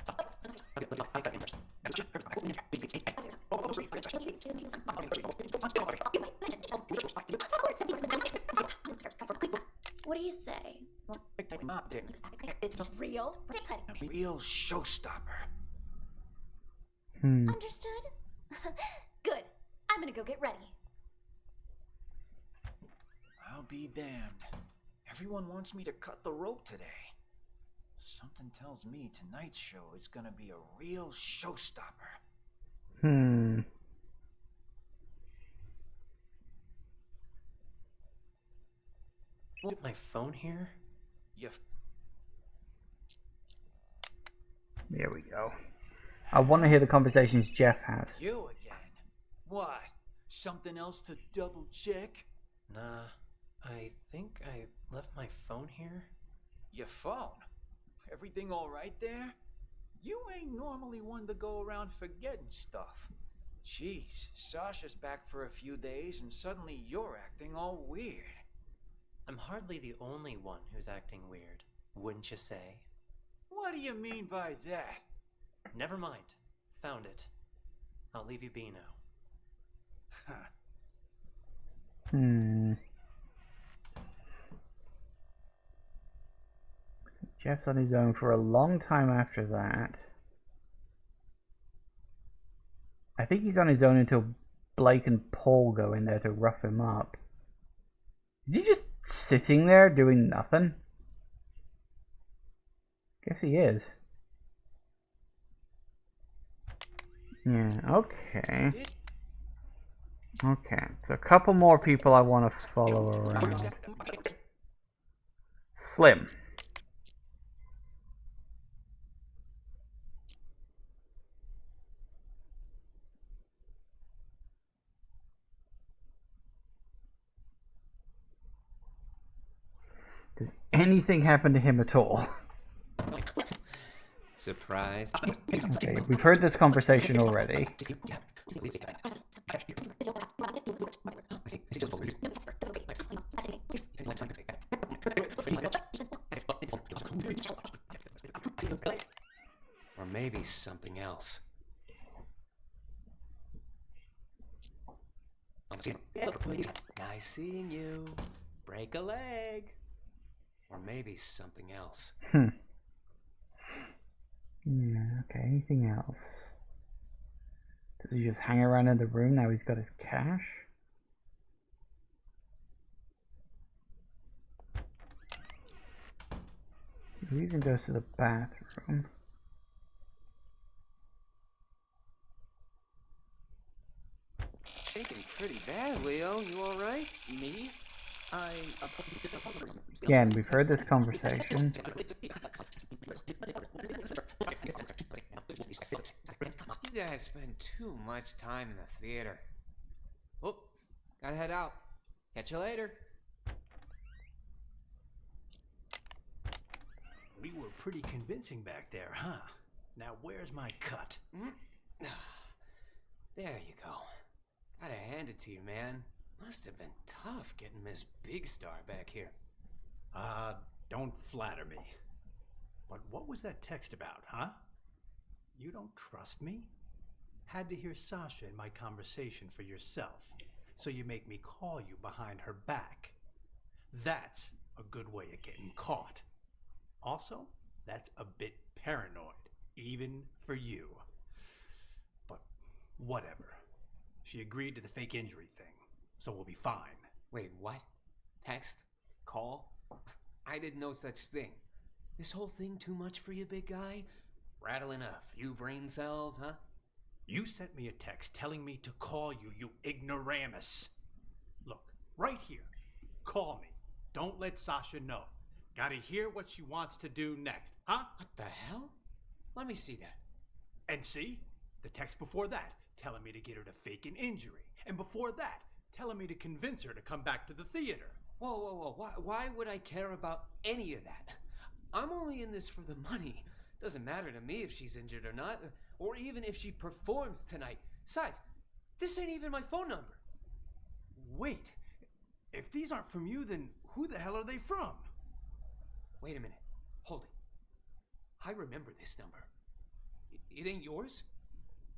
What do you say? It's real? A real showstopper. Understood? Good. I'm gonna go get ready. I'll be damned. Everyone wants me to cut the rope today. Something tells me tonight's show is gonna be a real showstopper. Put my phone here? There we go. I want to hear the conversations Jeff has. You again? What? Something else to double check? Nah, I think I left my phone here. Your phone? Everything all right there? You ain't normally one to go around forgetting stuff. Jeez, Sasha's back for a few days and suddenly you're acting all weird. I'm hardly the only one who's acting weird, wouldn't you say? What do you mean by that? Never mind. Found it. I'll leave you be now. Jeff's on his own for a long time after that. I think he's on his own until Blake and Paul go in there to rough him up. Is he just sitting there doing nothing? Guess he is. Yeah, okay. Okay, so a couple more people I want to follow around. Slim. Does anything happen to him at all? Surprise. Okay, we've heard this conversation already. Or maybe something else. Nice seeing you. Break a leg. Or maybe something else. Yeah, okay, anything else? Does he just hang around in the room now he's got his cash? He even goes to the bathroom. Shaking pretty bad, Leo. You alright? Me? Again, we've heard this conversation. did I spend too much time in the theater? Oh, gotta head out. Catch you later. We were pretty convincing back there, huh? Now where's my cut? There you go. Gotta hand it to you, man. Must have been tough getting Miss Big Star back here. Don't flatter me. But what was that text about, huh? You don't trust me? Had to hear Sasha in my conversation for yourself, so you make me call you behind her back. That's a good way of getting caught. Also, that's a bit paranoid, even for you. But whatever. She agreed to the fake injury thing, so we'll be fine. Wait, what? Text? Call? I did no such thing. This whole thing too much for you, big guy? Rattling a few brain cells, huh? You sent me a text telling me to call you, you ignoramus. Look, right here. Call me. Don't let Sasha know. Gotta hear what she wants to do next, huh? What the hell? Let me see that. And see? The text before that, telling me to get her to fake an injury. And before that, telling me to convince her to come back to the theater. Whoa. Why would I care about any of that? I'm only in this for the money. Doesn't matter to me if she's injured or not, or even if she performs tonight. Besides, this ain't even my phone number. Wait, if these aren't from you, then who the hell are they from? Wait a minute. Hold it. I remember this number. It ain't yours?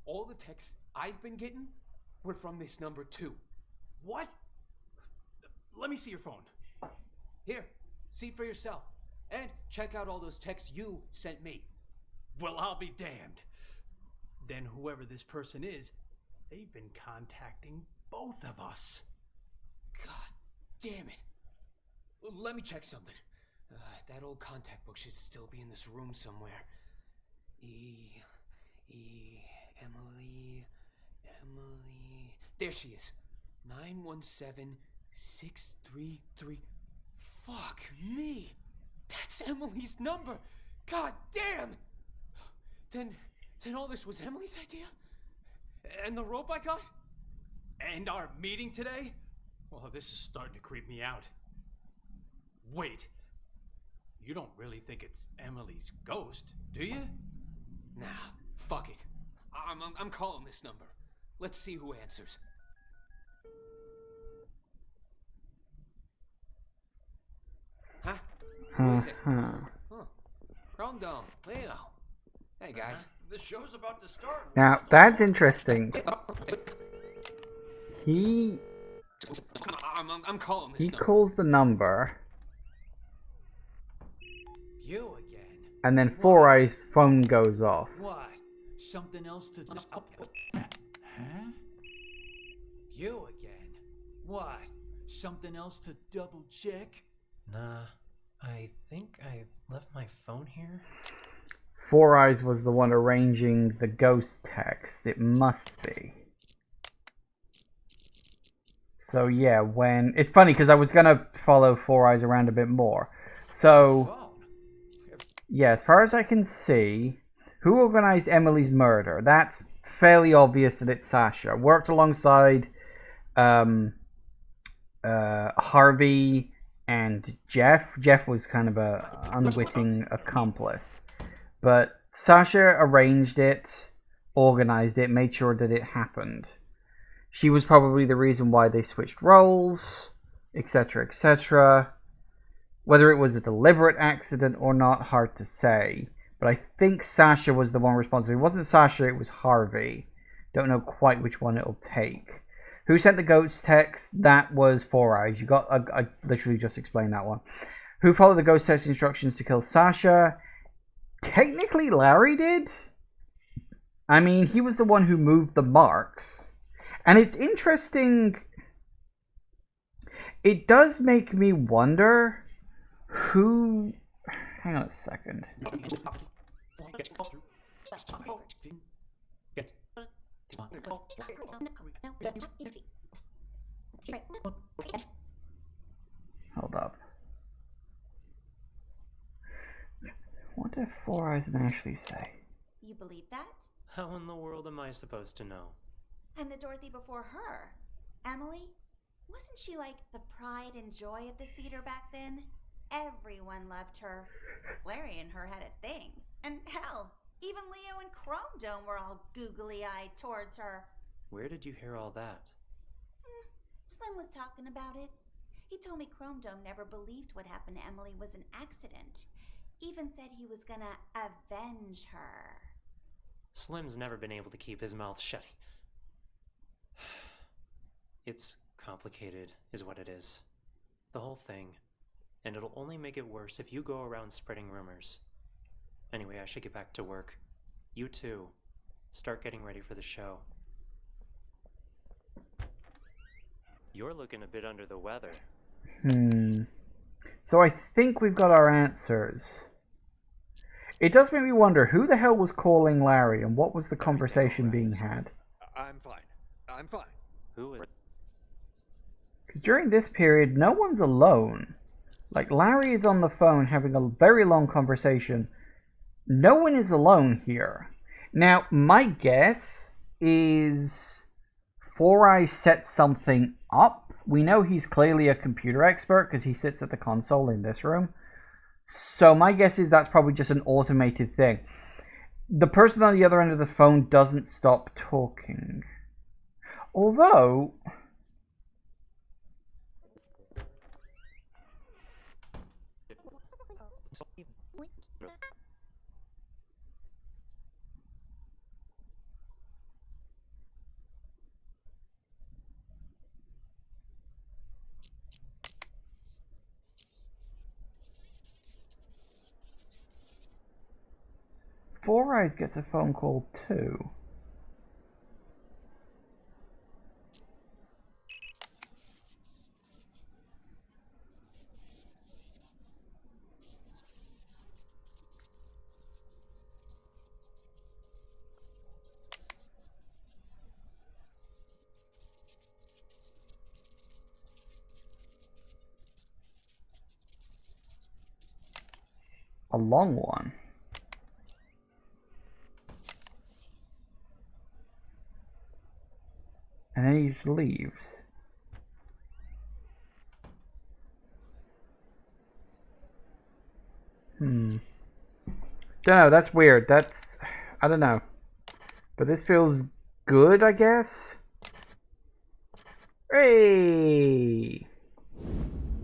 All the texts I've been getting were from this number too. What? Let me see your phone. Here, see for yourself. And check out all those texts you sent me. Well, I'll be damned. Then whoever this person is, they've been contacting both of us. God damn it. Let me check something. That old contact book should still be in this room somewhere. Emily. There she is. 917633. Fuck me. That's Emily's number. God damn. Then all this was Emily's idea? And the rope I got? And our meeting today? Well, this is starting to creep me out. Wait. You don't really think it's Emily's ghost, do you? Nah, fuck it. I'm calling this number. Let's see who answers. Huh? Who is it? Huh. Wrong down. Leo. Hey, guys. The show's about to start. Now, that's interesting. I'm calling this He number. calls the number, You again. and then Four Eyes' phone goes off. What? Something else to... Huh? You again. What? Something else to double check? Nah, I think I left my phone here. Four Eyes was the one arranging the ghost text. It must be. So yeah, when... It's funny, because I was going to follow Four Eyes around a bit more. So... Yeah, as far as I can see, who organized Emily's murder? That's fairly obvious that it's Sasha. Worked alongside Harvey and Jeff. Jeff was kind of a unwitting accomplice. But Sasha arranged it, organized it, made sure that it happened. She was probably the reason why they switched roles, etc., etc. Whether it was a deliberate accident or not, hard to say. But I think Sasha was the one responsible. It wasn't Sasha, it was Harvey. Don't know quite which one it'll take. Who sent the ghost text? That was Four Eyes. I literally just explained that one. Who followed the ghost text instructions to kill Sasha? Technically, Larry did. I mean, he was the one who moved the marks. And it's interesting. It does make me wonder who... Hang on a second. Hold up. What did Four Eyes and Ashley say? You believe that? How in the world am I supposed to know? And the Dorothy before her, Emily, wasn't she like the pride and joy of this theater back then? Everyone loved her. Larry and her had a thing. And hell, even Leo and Chrome Dome were all googly-eyed towards her. Where did you hear all that? Slim was talking about it. He told me Chrome Dome never believed what happened to Emily was an accident. Even said he was gonna avenge her. Slim's never been able to keep his mouth shut. It's complicated, is what it is. The whole thing. And it'll only make it worse if you go around spreading rumors. Anyway, I should get back to work. You too. Start getting ready for the show. You're looking a bit under the weather. So I think we've got our answers. It does make me wonder who the hell was calling Larry and what was the conversation being had. I'm fine. I'm fine. Who is? Because during this period, no one's alone. Like, Larry is on the phone having a very long conversation. No one is alone here. Now, my guess is Four Eyes set something up. We know he's clearly a computer expert because he sits at the console in this room. So my guess is that's probably just an automated thing. The person on the other end of the phone doesn't stop talking. Although... Four Eyes gets a phone call too. A long one. And then he just leaves. Don't know, that's weird. I don't know. But this feels good, I guess? Hey!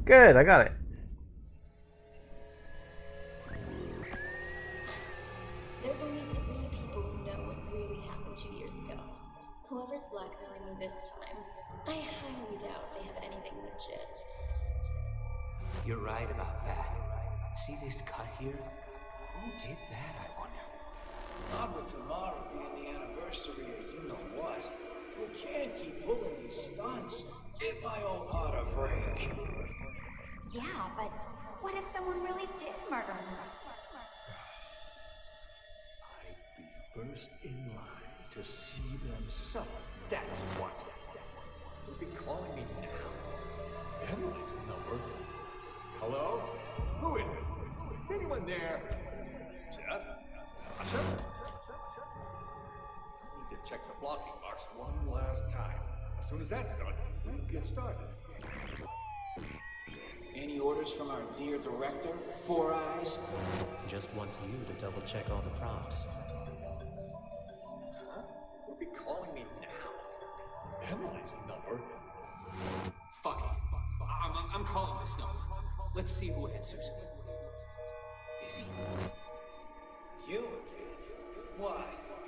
Good, I got it. There's only 3 people who know what really happened 2 years ago. Whoever's blackmailing me this time, I highly doubt they have anything legit. You're right about that. See this cut here? Who did that, I wonder? Not with tomorrow being the anniversary of you know what. We can't keep pulling these stunts. Give my old heart a break. Yeah, but what if someone really did murder her? I'd be first in line to see them suffer. That's what. You'll be calling me now. Emily's number. Hello? Who is it? Is anyone there? Jeff? Sasha? I need to check the blocking marks one last time. As soon as that's done, we'll get started. Any orders from our dear director, Four Eyes? Just wants you to double check all the props. Huh? You'll be calling me now. Emily's number. Fuck it. I'm calling this number. Let's see who answers. Is he? You again? Why?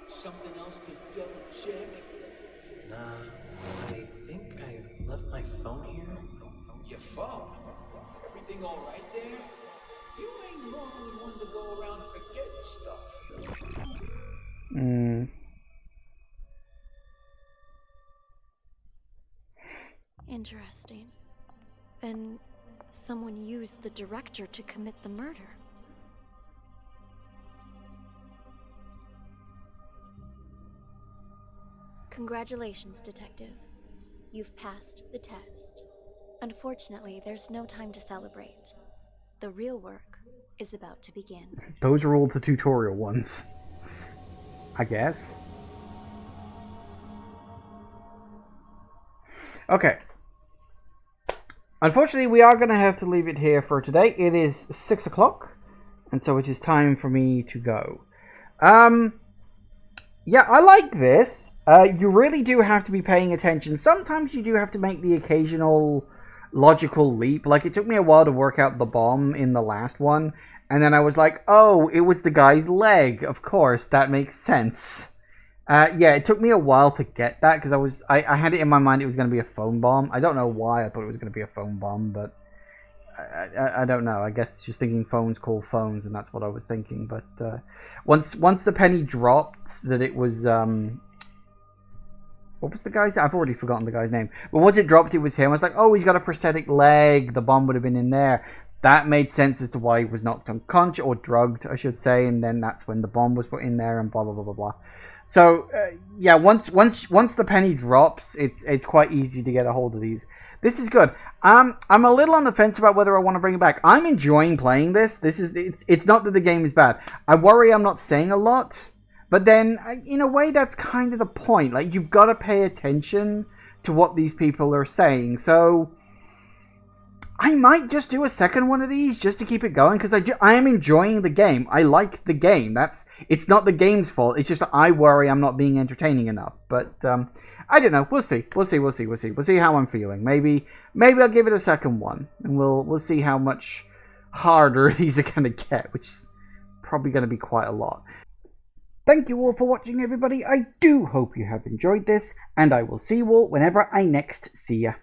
Something else to double check? Nah, I think I left my phone here. Your phone? Everything all right there? You ain't normally one to go around forgetting stuff. Interesting. Then someone used the director to commit the murder. Congratulations, Detective. You've passed the test. Unfortunately, there's no time to celebrate. The real work is about to begin. Those are all the tutorial ones, I guess. Okay. Unfortunately, we are going to have to leave it here for today. It is 6 o'clock, and so it is time for me to go. Yeah, I like this. You really do have to be paying attention. Sometimes you do have to make the occasional logical leap. Like, it took me a while to work out the bomb in the last one, and then I was like, oh, it was the guy's leg. Of course, that makes sense. Yeah, it took me a while to get that, because I had it in my mind it was going to be a phone bomb. I don't know why I thought it was going to be a phone bomb, but I don't know. I guess it's just thinking phones call phones, and that's what I was thinking. But once the penny dropped that it was... what was the guy's name? I've already forgotten the guy's name. But once it dropped, it was him. I was like, oh, he's got a prosthetic leg. The bomb would have been in there. That made sense as to why he was knocked unconscious, or drugged, I should say. And then that's when the bomb was put in there, and blah, blah, blah, blah, blah. So, yeah, once the penny drops, it's quite easy to get a hold of these. This is good. I'm a little on the fence about whether I want to bring it back. I'm enjoying playing this. It's not that the game is bad. I worry I'm not saying a lot. But then, in a way, that's kind of the point. Like, you've got to pay attention to what these people are saying. So, I might just do a second one of these just to keep it going, because I am enjoying the game. I like the game. It's not the game's fault. It's just I worry I'm not being entertaining enough. But I don't know. We'll see. We'll see how I'm feeling. Maybe I'll give it a second one, and we'll see how much harder these are going to get, which is probably going to be quite a lot. Thank you all for watching, everybody. I do hope you have enjoyed this, and I will see you all whenever I next see you.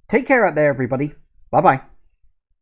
Take care out there, everybody. Bye-bye.